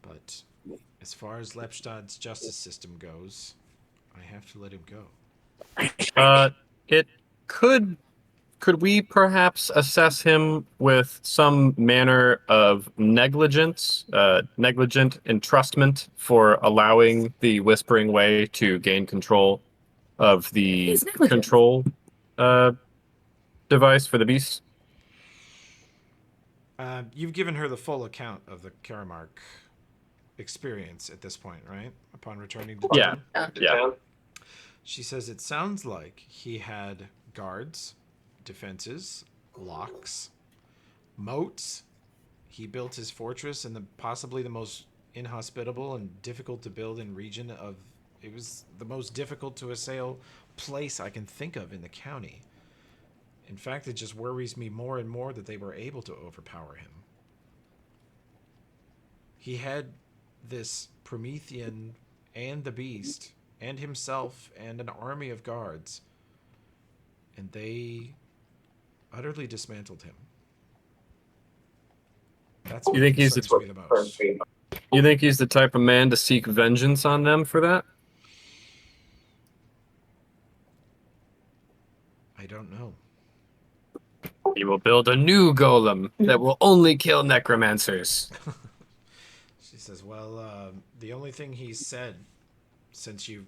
But as far as Lepstad's justice system goes, I have to let him go. It could we perhaps assess him with some manner of negligence, negligent entrustment for allowing the Whispering Way to gain control of the control uh, device for the beast? You've given her the full account of the Karamark experience at this point, right? Upon returning to Yeah, town? yeah. She says it sounds like he had guards, defenses, locks, moats. He built his fortress in the possibly the most inhospitable and difficult to build in region of. It was the most difficult to assail place I can think of in the county. In fact, it just worries me more and more that they were able to overpower him. He had this Promethean and the beast and himself and an army of guards, and they utterly dismantled him. That's what You think he's concerns me the most. you think he's the type of man to seek vengeance on them for that? I don't know. He will build a new golem that will only kill necromancers. She says, well, the only thing he's said since you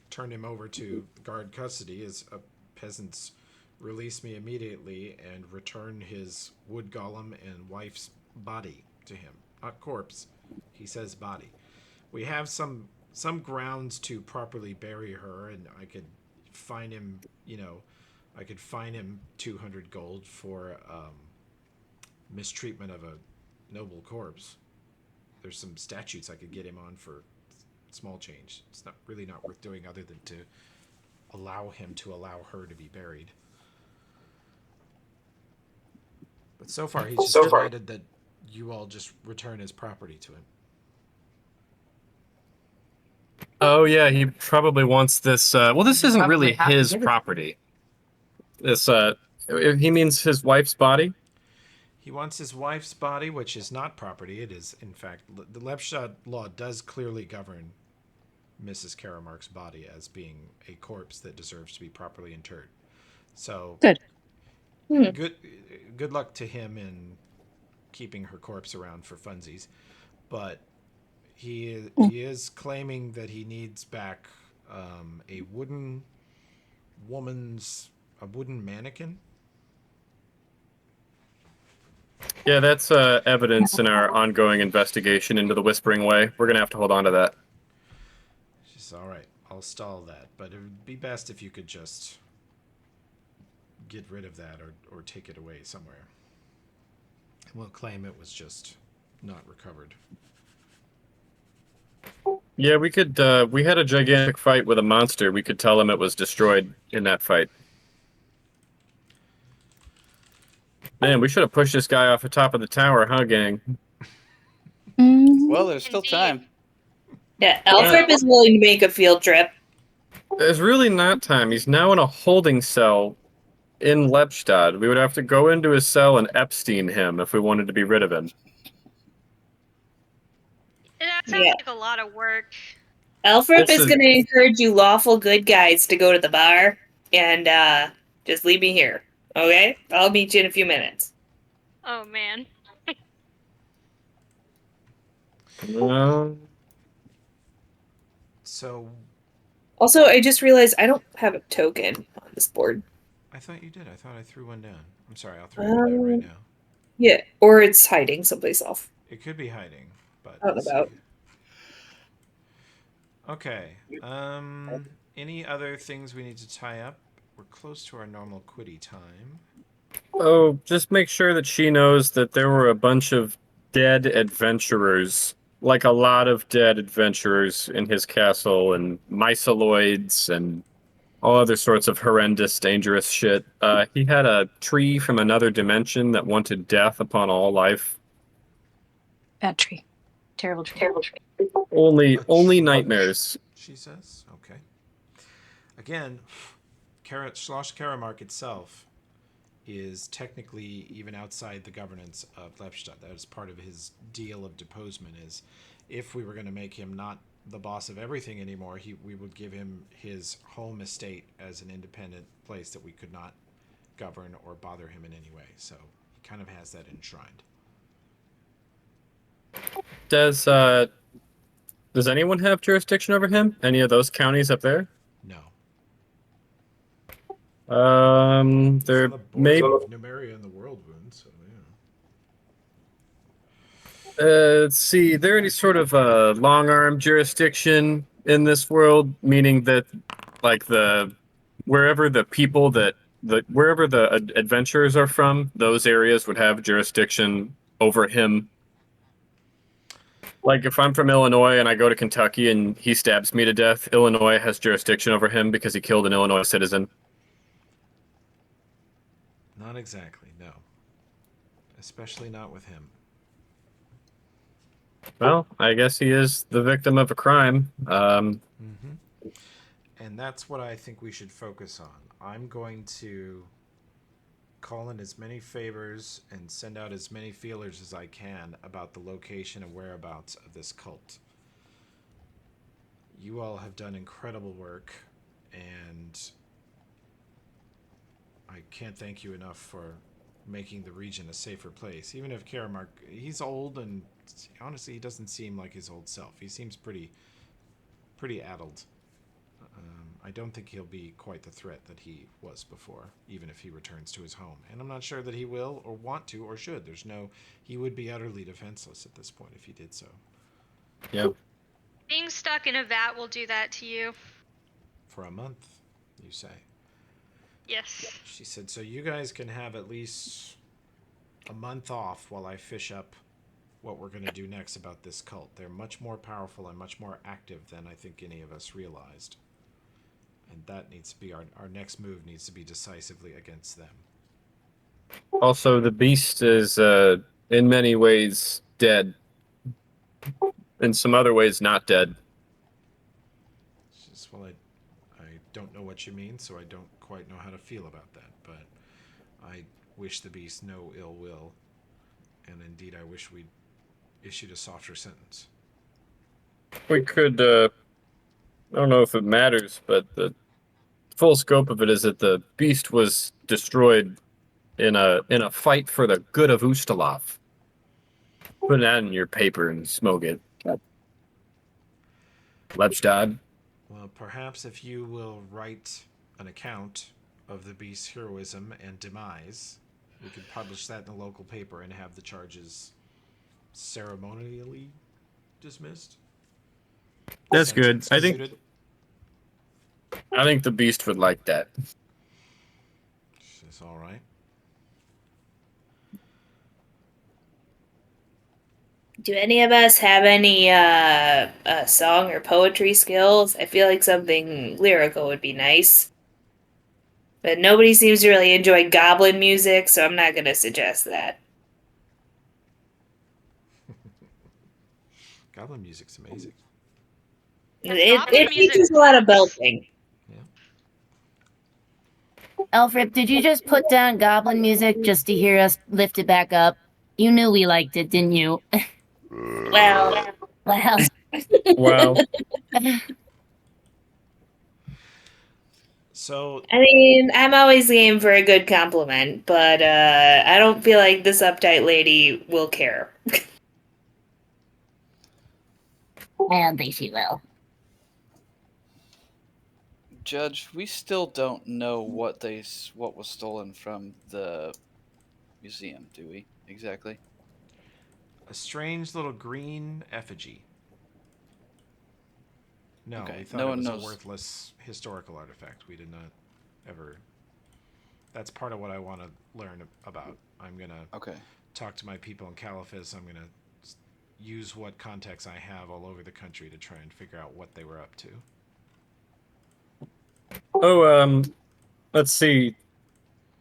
turned him over to guard custody is a peasant's release me immediately and return his wood golem and wife's body to him. Not corpse. He says body. We have some grounds to properly bury her, and I could fine him, I could fine him 200 gold for mistreatment of a noble corpse. There's some statutes I could get him on for small change. It's not worth doing other than to allow him to allow her to be buried. But so far, he's just demanded that you all just return his property to him. Oh yeah, he probably wants this. Well, this isn't really his property. This he means his wife's body. He wants his wife's body, which is not property. It is, in fact, the Lepshad law does clearly govern Mrs. Karamark's body as being a corpse that deserves to be properly interred. So Good. Good luck to him in keeping her corpse around for funsies, but he is claiming that he needs back a wooden mannequin. Yeah, that's evidence in our ongoing investigation into the Whispering Way. We're gonna have to hold on to that. She's all right. I'll stall that, but it would be best if you could just get rid of that or take it away somewhere. We'll claim it was just not recovered. Yeah, we could. We had a gigantic fight with a monster. We could tell him it was destroyed in that fight. Man, we should have pushed this guy off the top of the tower, huh, gang? Well, there's still time. Yeah, Alfred is willing to make a field trip. There's really not time. He's now in a holding cell in Lepstad. We would have to go into his cell and Epstein him if we wanted to be rid of him. That sounds like a lot of work. Alfred is going to encourage you lawful good guys to go to the bar and just leave me here. Okay? I'll meet you in a few minutes. Oh, man. So. Also, I just realized I don't have a token on this board. I thought you did. I thought I threw one down. I'm sorry. I'll throw one down right now. Yeah, or it's hiding someplace else. It could be hiding, but out and about. Okay. Any other things we need to tie up? We're close to our normal quitty time. Oh, just make sure that she knows that there were a bunch of dead adventurers, like a lot of dead adventurers in his castle, and myceloids and all other sorts of horrendous, dangerous shit. He had a tree from another dimension that wanted death upon all life. Bad tree. Terrible tree. Only nightmares. She says. Okay. Again, Schloss Karamark itself is technically even outside the governance of Lepstadt. That is part of his deal of deposement. Is if we were going to make him not the boss of everything anymore, we would give him his home estate as an independent place that we could not govern or bother him in any way. So he kind of has that enshrined. Does anyone have jurisdiction over him? Any of those counties up there? No. There may may. Numeria and the World Wound, so Let's see. Is there any sort of long arm jurisdiction in this world, meaning that, like wherever the people that wherever the adventurers are from, those areas would have jurisdiction over him. Like if I'm from Illinois and I go to Kentucky and he stabs me to death, Illinois has jurisdiction over him because he killed an Illinois citizen. Not exactly, no. Especially not with him. Well, I guess he is the victim of a crime. And that's what I think we should focus on. I'm going to call in as many favors and send out as many feelers as I can about the location and whereabouts of this cult. You all have done incredible work, and I can't thank you enough for making the region a safer place. Even if Karamark, he's old, and honestly, he doesn't seem like his old self. He seems pretty addled. I don't think he'll be quite the threat that he was before, even if he returns to his home. And I'm not sure that he will, or want to, or should. He would be utterly defenseless at this point if he did so. Yep. Being stuck in a vat will do that to you. For a month, you say? Yes. She said, so you guys can have at least a month off while I fish up what we're going to do next about this cult. They're much more powerful and much more active than I think any of us realized. And that needs to be our next move, needs to be decisively against them. Also, the beast is in many ways dead. In some other ways, not dead. It's just, well, I don't know what you mean, so I don't quite know how to feel about that. But I wish the beast no ill will. And indeed, I wish we'd issued a softer sentence. We could, I don't know if it matters, but the full scope of it is that the beast was destroyed in a fight for the good of Ustalav. Put that in your paper and smoke it. Lepstad. Well, perhaps if you will write an account of the beast's heroism and demise, we could publish that in the local paper and have the charges ceremonially dismissed. That's good. I think the beast would like that. It's all right. Do any of us have any song or poetry skills? I feel like something lyrical would be nice. But nobody seems to really enjoy goblin music, so I'm not going to suggest that. Goblin music's amazing. It features a lot of belting. Alfred, did you just put down goblin music just to hear us lift it back up? You knew we liked it, didn't you? Well. Wow. So I mean, I'm always game for a good compliment, but I don't feel like this uptight lady will care. I don't think she will. Judge, we still don't know what was stolen from the museum, do we? Exactly. a strange little green effigy. No, we thought it was a worthless historical artifact. We did not ever That's part of what I want to learn about. I'm gonna Okay. talk to my people in Caliphus. I'm gonna use what contacts I have all over the country to try and figure out what they were up to. Oh, let's see.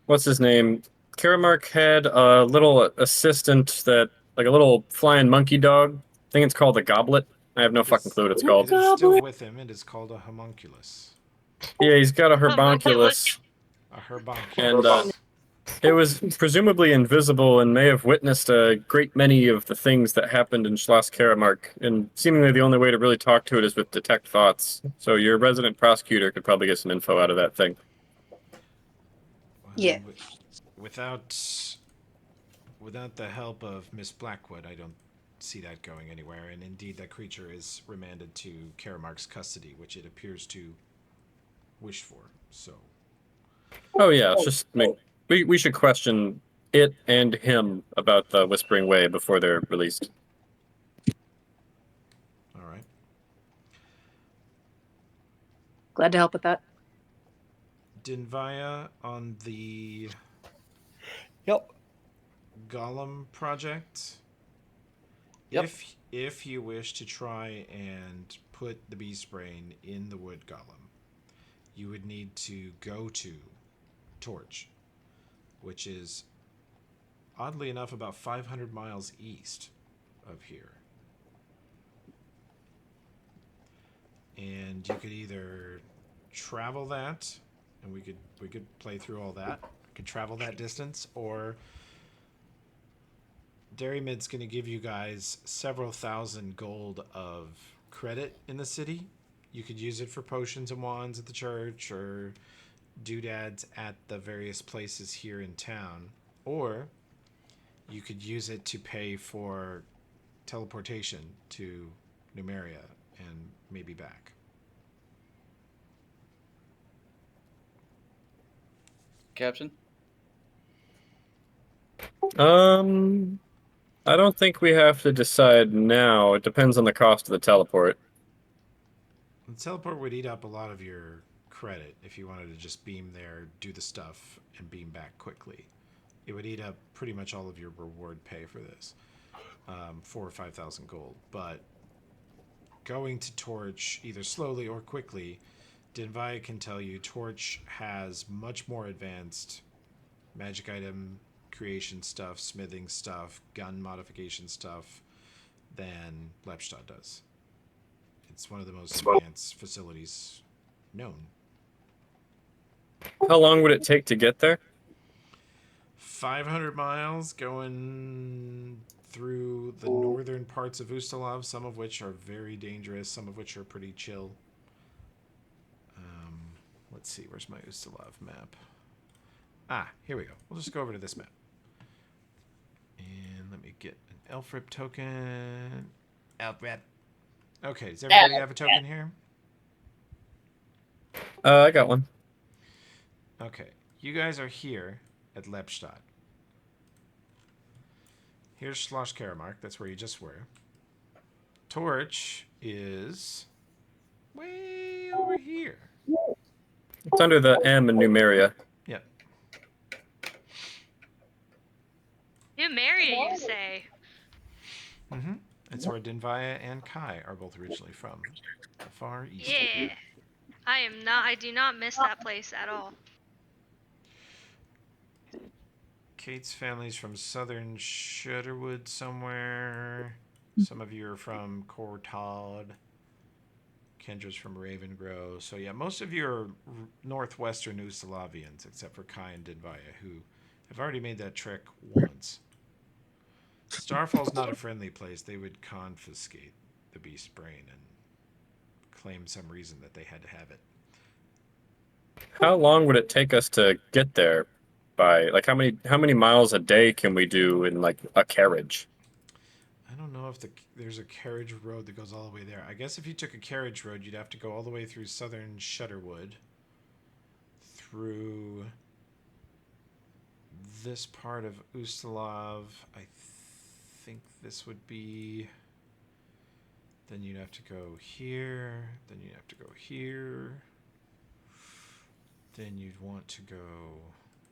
What's his name? Karamark had a little assistant that, like a little flying monkey dog. I think it's called a goblet. I have no fucking clue what it's It called. is still with him. It is called a homunculus. Yeah, he's got a Homunculus. herbonculus, A and herbonculus. it was presumably invisible and may have witnessed a great many of the things that happened in Schloss Karamark. And seemingly the only way to really talk to it is with detect thoughts. So your resident prosecutor could probably get some info out of that thing. Yeah. Without the help of Miss Blackwood, I don't see that going anywhere. And indeed, that creature is remanded to Karamark's custody, which it appears to wish for. So. Oh yeah, it's just we should question it and him about the Whispering Way before they're released. All right. Glad to help with that. Dinvaya on the Yep. Golem project. Yep. If you wish to try and put the beast brain in the wood golem, you would need to go to Torch, which is oddly enough about 500 miles east of here. And you could either travel that, and we could play through all that. We could travel that distance, or Dairymid's going to give you guys several thousand gold of credit in the city. You could use it for potions and wands at the church, or doodads at the various places here in town, or you could use it to pay for teleportation to Numeria and maybe back. Captain? I don't think we have to decide now. It depends on the cost of the teleport. The teleport would eat up a lot of your credit if you wanted to just beam there, do the stuff, and beam back quickly. It would eat up pretty much all of your reward pay for this, 4,000 or 5,000 gold. But going to Torch, either slowly or quickly, Dinvaya can tell you Torch has much more advanced magic item creation stuff, smithing stuff, gun modification stuff than Lepstadt does. It's one of the most advanced facilities known. How long would it take to get there? 500 miles going through the northern parts of Ustalav, some of which are very dangerous, some of which are pretty chill. Let's see, where's my Ustalav map? Ah, here we go. We'll just go over to this map. And let me get an Elfrip token. Elfrip. Okay, does everybody have a token here? I got one. Okay, you guys are here at Lepstadt. Here's Schloss Karamark, that's where you just were. Torch is way over here. It's under the M in Numeria. Yep. Numeria, you say? Mm-hmm. It's where Dinvaya and Kai are both originally from. The far east. Yeah. I do not miss that place at all. Kate's family's from southern Shudderwood somewhere. Some of you are from Cortad. Kendra's from Ravengrow. So yeah, most of you are northwestern Ustalavians, except for Kai and Dinvaya, who have already made that trek once. Starfall's not a friendly place. They would confiscate the beast brain and claim some reason that they had to have it. How long would it take us to get there? By like how many miles a day can we do in like a carriage? I don't know if there's a carriage road that goes all the way there. I guess if you took a carriage road, you'd have to go all the way through southern Shudderwood, through this part of Ustalav. I think this would be. Then you'd have to go here. Then you'd have to go here. Then you'd want to go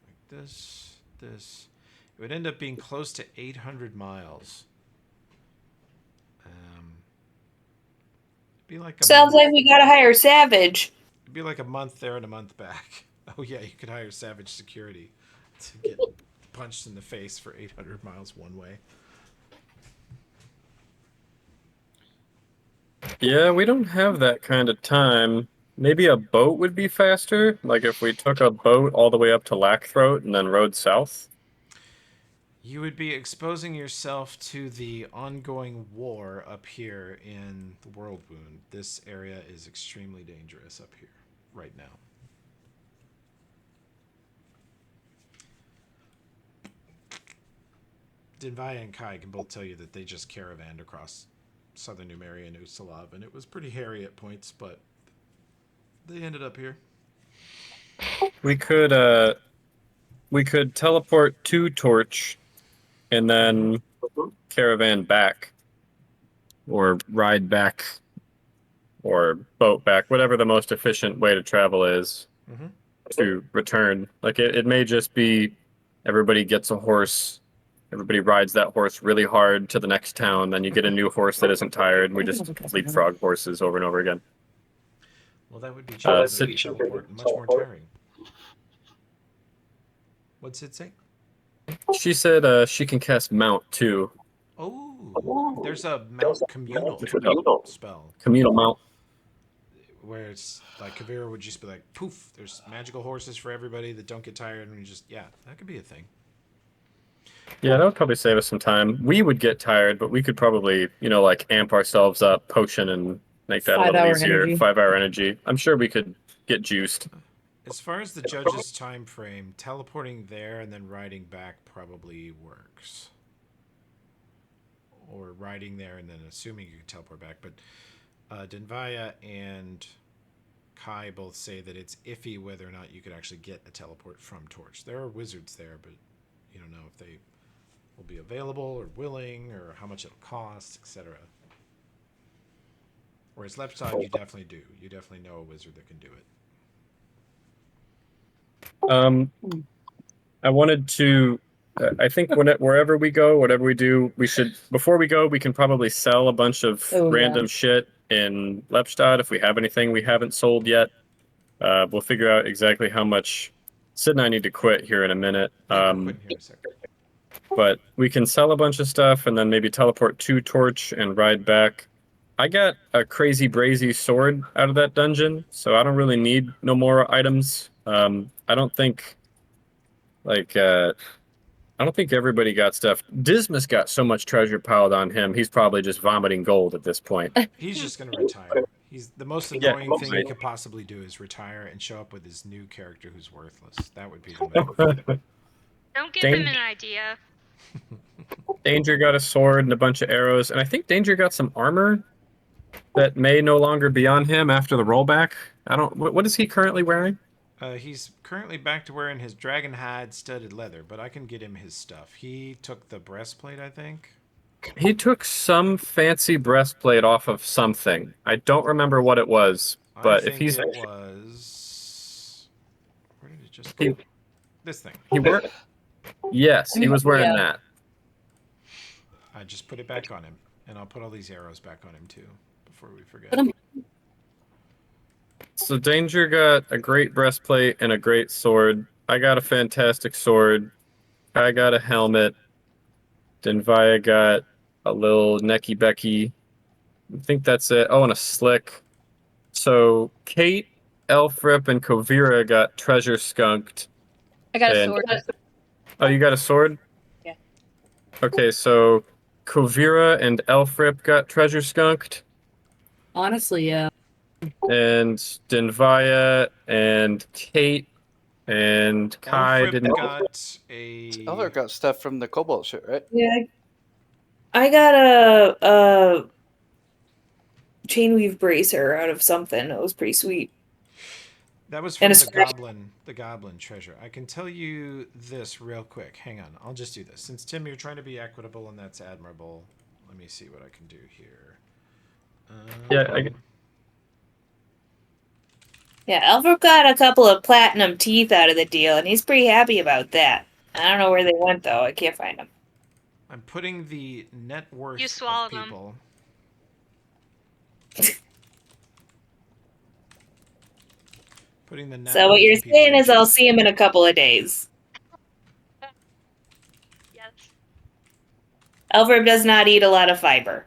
like this. It would end up being close to 800 miles. Be like a Sounds month. like we gotta hire Savage. It'd be like a month there and a month back. Oh yeah, you could hire Savage Security to get punched in the face for 800 miles one way. Yeah, we don't have that kind of time. Maybe a boat would be faster, like if we took a boat all the way up to Lackthroat and then rode south. You would be exposing yourself to the ongoing war up here in the World Wound. This area is extremely dangerous up here right now. Dinvaya and Kai can both tell you that they just caravanned across southern Numeria and Usalav, and it was pretty hairy at points, but they ended up here. We could teleport to Torch and then caravan back. Or ride back. Or boat back, whatever the most efficient way to travel is to return. Like it may just be everybody gets a horse, everybody rides that horse really hard to the next town, then you get a new horse that isn't tired, and we just leapfrog horses over and over again. Well, that would be cheaper than the teleport and much more tiring. What'd Sid say? She said she can cast Mount too. Oh, there's a Mount communal spell. Communal Mount. Where it's like Kavira would just be like, poof, there's magical horses for everybody that don't get tired, and we just, yeah, that could be a thing. Yeah, that would probably save us some time. We would get tired, but we could probably, like amp ourselves up, potion, and make that a little easier. Energy. 5-hour energy. I'm sure we could get juiced. As far as the judge's time frame, teleporting there and then riding back probably works. Or riding there and then assuming you can teleport back, but Dinvaya and Kai both say that it's iffy whether or not you could actually get a teleport from Torch. There are wizards there, but you don't know if they will be available or willing or how much it'll cost, etc. Whereas Leptide, you definitely do. You definitely know a wizard that can do it. I wanted to. I think wherever we go, whatever we do, we should. Before we go, we can probably sell a bunch of random shit in Lepstad if we have anything we haven't sold yet. We'll figure out exactly how much. Sid and I need to quit here in a minute. Quitting here in a second. But we can sell a bunch of stuff and then maybe teleport to Torch and ride back. I got a crazy brazy sword out of that dungeon, so I don't really need no more items. I don't think everybody got stuff. Dismas got so much treasure piled on him, he's probably just vomiting gold at this point. He's just going to retire. He's the most annoying thing he could possibly do is retire and show up with his new character who's worthless. That would be the move. Don't give him an idea. Danger got a sword and a bunch of arrows, and I think Danger got some armor that may no longer be on him after the rollback. What is he currently wearing? He's currently back to wearing his dragon hide studded leather, but I can get him his stuff. He took the breastplate, I think. He took some fancy breastplate off of something. I don't remember what it was, but if he's... it was... Where did it just go? This thing. Yes, he was wearing that. I just put it back on him, and I'll put all these arrows back on him too, before we forget. So Danger got a great breastplate and a great sword. I got a fantastic sword. I got a helmet. Dinvaya got a little necky becky. I think that's it. Oh, and a slick. So Kate, Elfrip, and Kovira got treasure skunked. I got a sword. Oh, you got a sword? Yeah. Okay, so Kovira and Elfrip got treasure skunked. Honestly, yeah. And Dinvaya and Kate and Kai didn't got a... Elder got stuff from the Cobalt shit, right? Yeah. I got a chainweave bracer out of something. It was pretty sweet. That was from the goblin treasure. I can tell you this real quick. Hang on, I'll just do this. Since Tim, you're trying to be equitable, and that's admirable. Let me see what I can do here. Yeah, Alfred got a couple of platinum teeth out of the deal, and he's pretty happy about that. I don't know where they went, though. I can't find them. I'm putting the net worth You of swallowed them. people. Putting the net So what worth you're of people saying in is I'll chat. see him in a couple of days. Yes. Alfred does not eat a lot of fiber.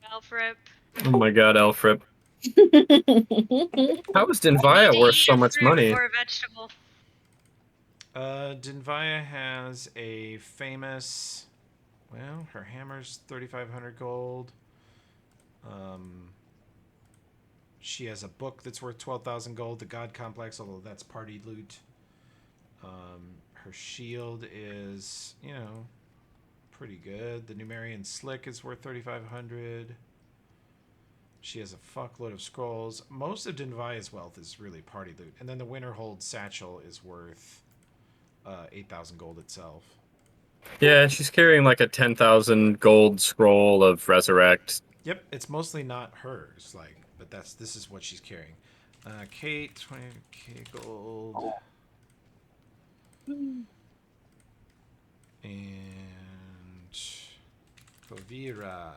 Alfred. Oh my god, Alfred. How is Need Denvaya to worth eat so a much fruit money? or a vegetable. Denvaya has a famous. Well, her hammer's 3,500 gold. She has a book that's worth 12,000 gold, the God Complex, although that's party loot. Her shield is, pretty good. The Numerian Slick is worth 3,500. She has a fuckload of scrolls. Most of Denvaya's wealth is really party loot. And then the Winterhold Satchel is worth 8,000 gold itself. Yeah, she's carrying like a 10,000 gold scroll of Resurrect. Yep, it's mostly not hers, but this is what she's carrying. Kate, 20k gold. And Kovira.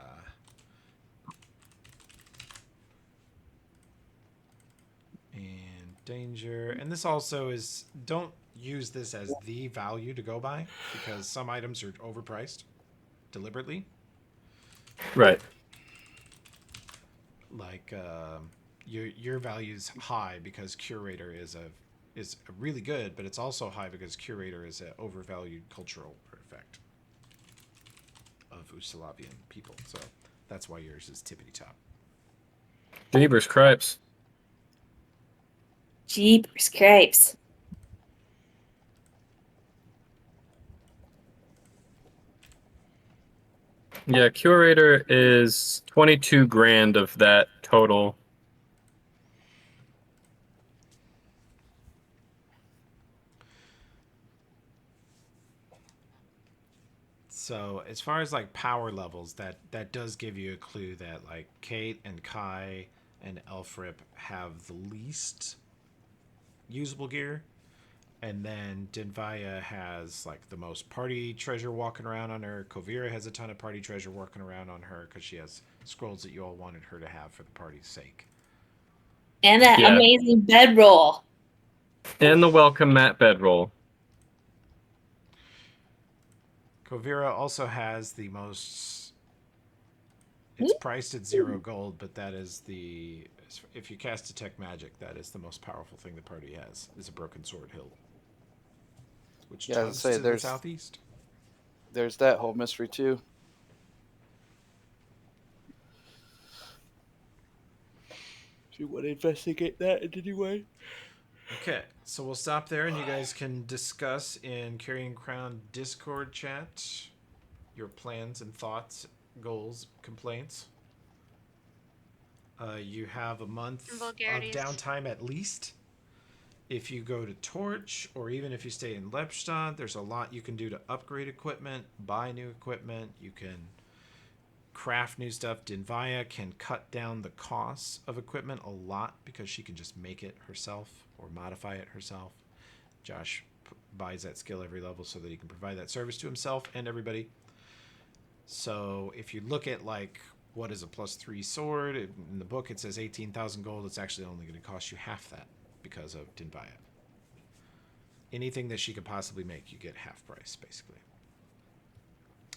And danger. And this also is, don't use this as the value to go by, because some items are overpriced deliberately. Right. Like your value's high because Curator is really good, but it's also high because Curator is an overvalued cultural artifact of Usalavian people. So that's why yours is tippity top. Jeebers cripes. Jeepers cripes. Yeah, Curator is 22 grand of that total. So as far as like power levels, that does give you a clue that like Kate and Kai and Elfrip have the least usable gear. And then Denvaya has like the most party treasure walking around on her. Kovira has a ton of party treasure walking around on her because she has scrolls that you all wanted her to have for the party's sake. And that Yeah. amazing bedroll. And the welcome mat bedroll. Kovira also has the most. It's priced at 0 gold, but that is the. If you cast Detect Magic, that is the most powerful thing the party has, is a Broken Sword Hilt. Which tugs to the southeast. There's that whole mystery too. Do you want to investigate that in any way? Okay, so we'll stop there, and you guys can discuss in Carrion Crown Discord chat your plans and thoughts, goals, complaints. You have a month of downtime at least. If you go to Torch, or even if you stay in Lepstad, there's a lot you can do to upgrade equipment, buy new equipment. You can craft new stuff. Denvaya can cut down the costs of equipment a lot because she can just make it herself or modify it herself. Josh buys that skill every level so that he can provide that service to himself and everybody. So if you look at like what is a +3 sword, in the book it says 18,000 gold. It's actually only going to cost you half that because of Denvaya. Anything that she could possibly make, you get half price basically.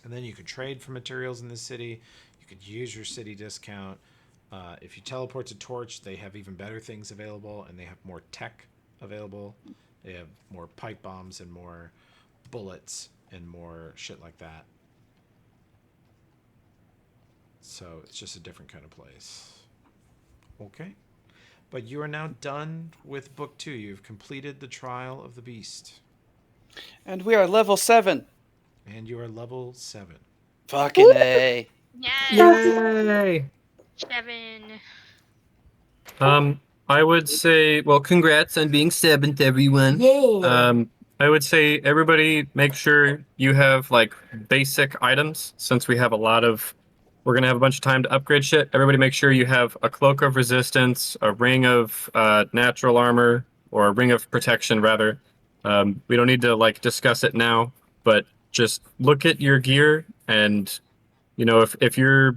And then you could trade for materials in the city. You could use your city discount. If you teleport to Torch, they have even better things available, and they have more tech available. They have more pipe bombs and more bullets and more shit like that. So it's just a different kind of place. Okay. But you are now done with Book 2. You've completed the Trial of the Beast. And we are level 7. And you are level 7. Fucking A. Yay! 7. I would say, well, congrats on being 7th, everyone. Yeah. I would say everybody make sure you have like basic items, since we have a lot of We're gonna have a bunch of time to upgrade shit. Everybody, make sure you have a cloak of resistance, a ring of natural armor, or a ring of protection, rather. We don't need to like discuss it now, but just look at your gear, and if you're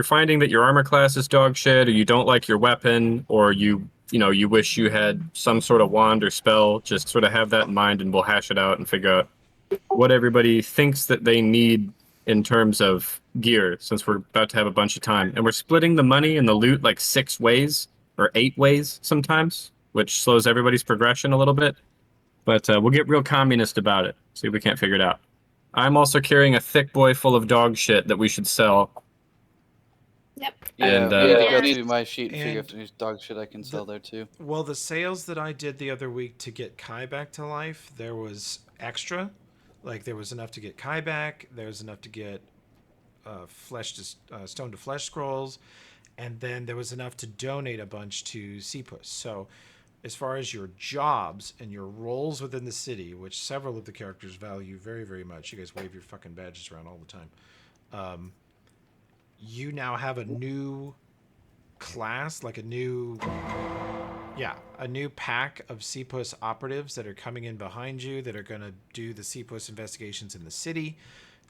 finding that your armor class is dog shit, or you don't like your weapon, or you wish you had some sort of wand or spell, just sort of have that in mind, and we'll hash it out and figure out what everybody thinks that they need in terms of gear, since we're about to have a bunch of time. And we're splitting the money and the loot like 6 ways or 8 ways sometimes, which slows everybody's progression a little bit. But we'll get real communist about it. See if we can't figure it out. I'm also carrying a thick boy full of dog shit that we should sell. Yep. Yeah, And, we need to Yeah. go through my sheet and figure And if there's dog shit I can sell there too. Well, the sales that I did the other week to get Kai back to life, there was extra. Like, there was enough to get Kai back. There was enough to get stone to flesh scrolls. And then there was enough to donate a bunch to CPUS. So, as far as your jobs and your roles within the city, which several of the characters value very, very much, you guys wave your fucking badges around all the time. You now have a new class, like a new pack of CPUS operatives that are coming in behind you that are going to do the CPUS investigations in the city.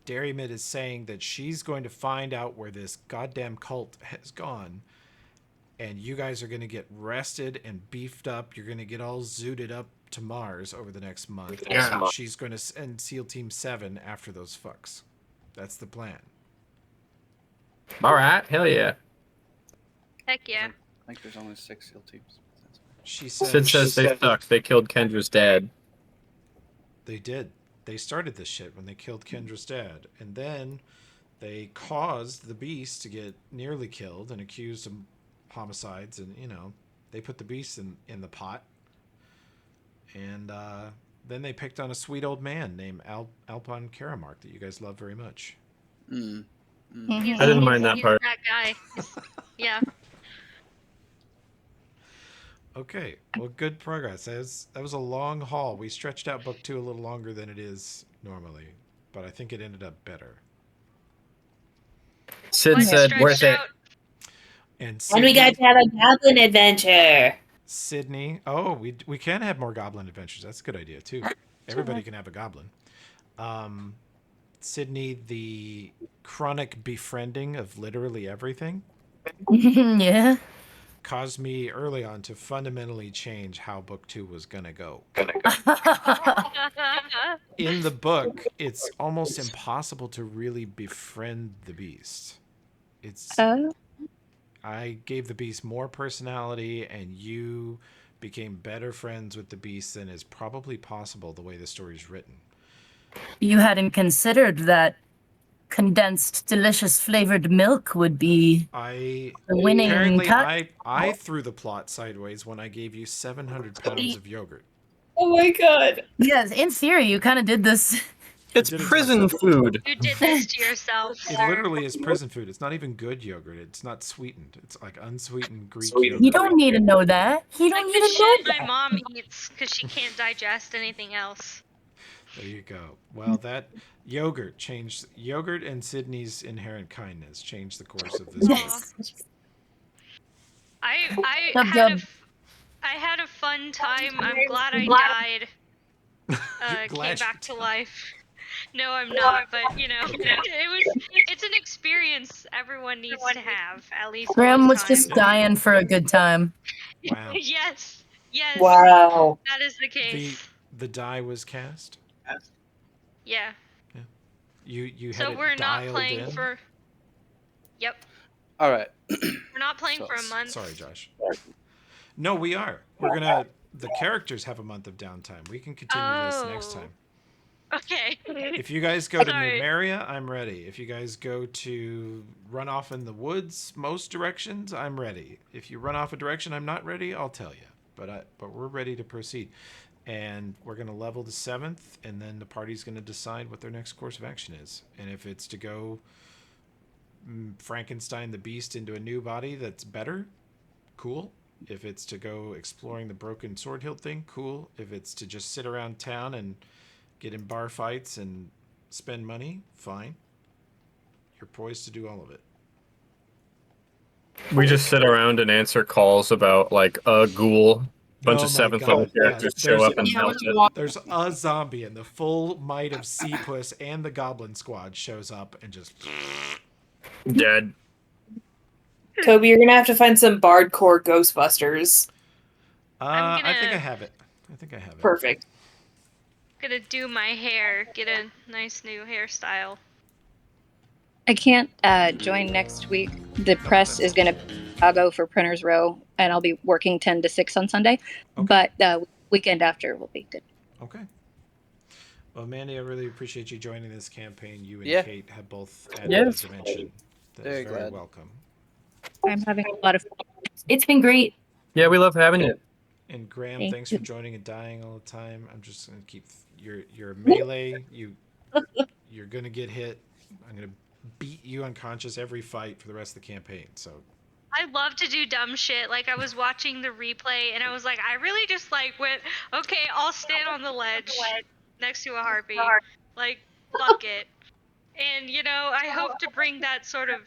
Dairymid is saying that she's going to find out where this goddamn cult has gone, and you guys are going to get rested and beefed up. You're going to get all zooted up to Mars over the next month. Yeah. And she's going to send SEAL Team 7 after those fucks. That's the plan. all right, hell yeah. Heck yeah. I think there's only 6 SEAL teams. She Sid says says they sucked. They killed Kendra's dad. they did. They started this shit when they killed Kendra's dad. And then they caused the beast to get nearly killed and accused of homicides. And, they put the beast in the pot. And then they picked on a sweet old man named Alpon Karamark that you guys love very much. Mm. I didn't mind that He's part. that guy. Yeah. Okay, well, good progress. That was a long haul. We stretched out book 2 a little longer than it is normally, but I think it ended up better. Sid What said, stretched worth it. out? And And Sydney, we got to have a goblin adventure. Sydney. Oh, we can have more goblin adventures. That's a good idea too. Everybody can have a goblin. Sydney, the chronic befriending of literally everything, Yeah. caused me early on to fundamentally change how book 2 was gonna go. In the book, it's almost impossible to really befriend the beast. I gave the beast more personality, and you became better friends with the beast than is probably possible the way the story's written. You hadn't considered that condensed, delicious flavored milk would be the winning Apparently, cut. I threw the plot sideways when I gave you 700 pounds of yogurt. Oh my god. Yes, in theory, you kind of did this. It's did it to prison myself. food. You did this to yourself, It sir. literally is prison food. It's not even good yogurt. It's not sweetened. It's like unsweetened Greek You yogurt. don't need to know that. You don't Like need the to know shit my that. mom eats because she can't digest anything else. There you go. Well, that yogurt and Sydney's inherent kindness changed the course of this book. Yes. I Dub had dub. I had a fun time. I'm glad I died. You're glad Came you back to life. No, I'm not, but it's an experience everyone needs to have at least Graham one was time. just dying for a good time. Wow. Yes. Yes. Wow. That is the case. The die was cast. Yeah. You had So it we're not dialed playing in. for Yep. All right. We're not playing for a month. Sorry, Josh. No, we are. We're gonna. The characters have a month of downtime. We can continue this next Oh. time. Okay. If you guys go to Sorry. Numeria, I'm ready. If you guys go to run off in the woods, most directions, I'm ready. If you run off a direction I'm not ready, I'll tell you. But we're ready to proceed. And we're going to level the 7th, and then the party's going to decide what their next course of action is. And if it's to go Frankenstein the Beast into a new body that's better, cool. If it's to go exploring the broken sword hilt thing, cool. If it's to just sit around town and get in bar fights and spend money, fine. You're poised to do all of it. We just sit around and answer calls about like a ghoul. Bunch Oh of my seventh level God, yeah, characters show there's- up and Yeah, melt we're it. There's a zombie, and the full might of Ceepus and the Goblin Squad shows up and just Dead. Toby, you're gonna have to find some bardcore Ghostbusters. I think I gonna- have it. I think I have it. Perfect. Gonna do my hair, get a nice new hairstyle. I can't join next week. The press is going to Chicago for Printers Row, and I'll be working 10 to 6 on Sunday. Okay. But weekend after will be good. Okay. Well, Mandy, I really appreciate you joining this campaign. You and Yeah. Kate have both added Yes. a dimension. That Very is very glad. welcome. I'm having a lot of fun. It's been great. Yeah, we love having you. And Graham, Thank thanks you. for joining and dying all the time. I'm just gonna keep your melee. You're gonna get hit. I'm gonna beat you unconscious every fight for the rest of the campaign. So I love to do dumb shit. Like I was watching the replay and I was like, I really just like went, okay, I'll stand on the ledge next to a harpy. Like, fuck it. And you know, I hope to bring that sort of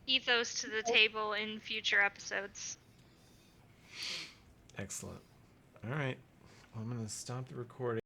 ethos to the table in future episodes. excellent. All right, I'm gonna stop the recording.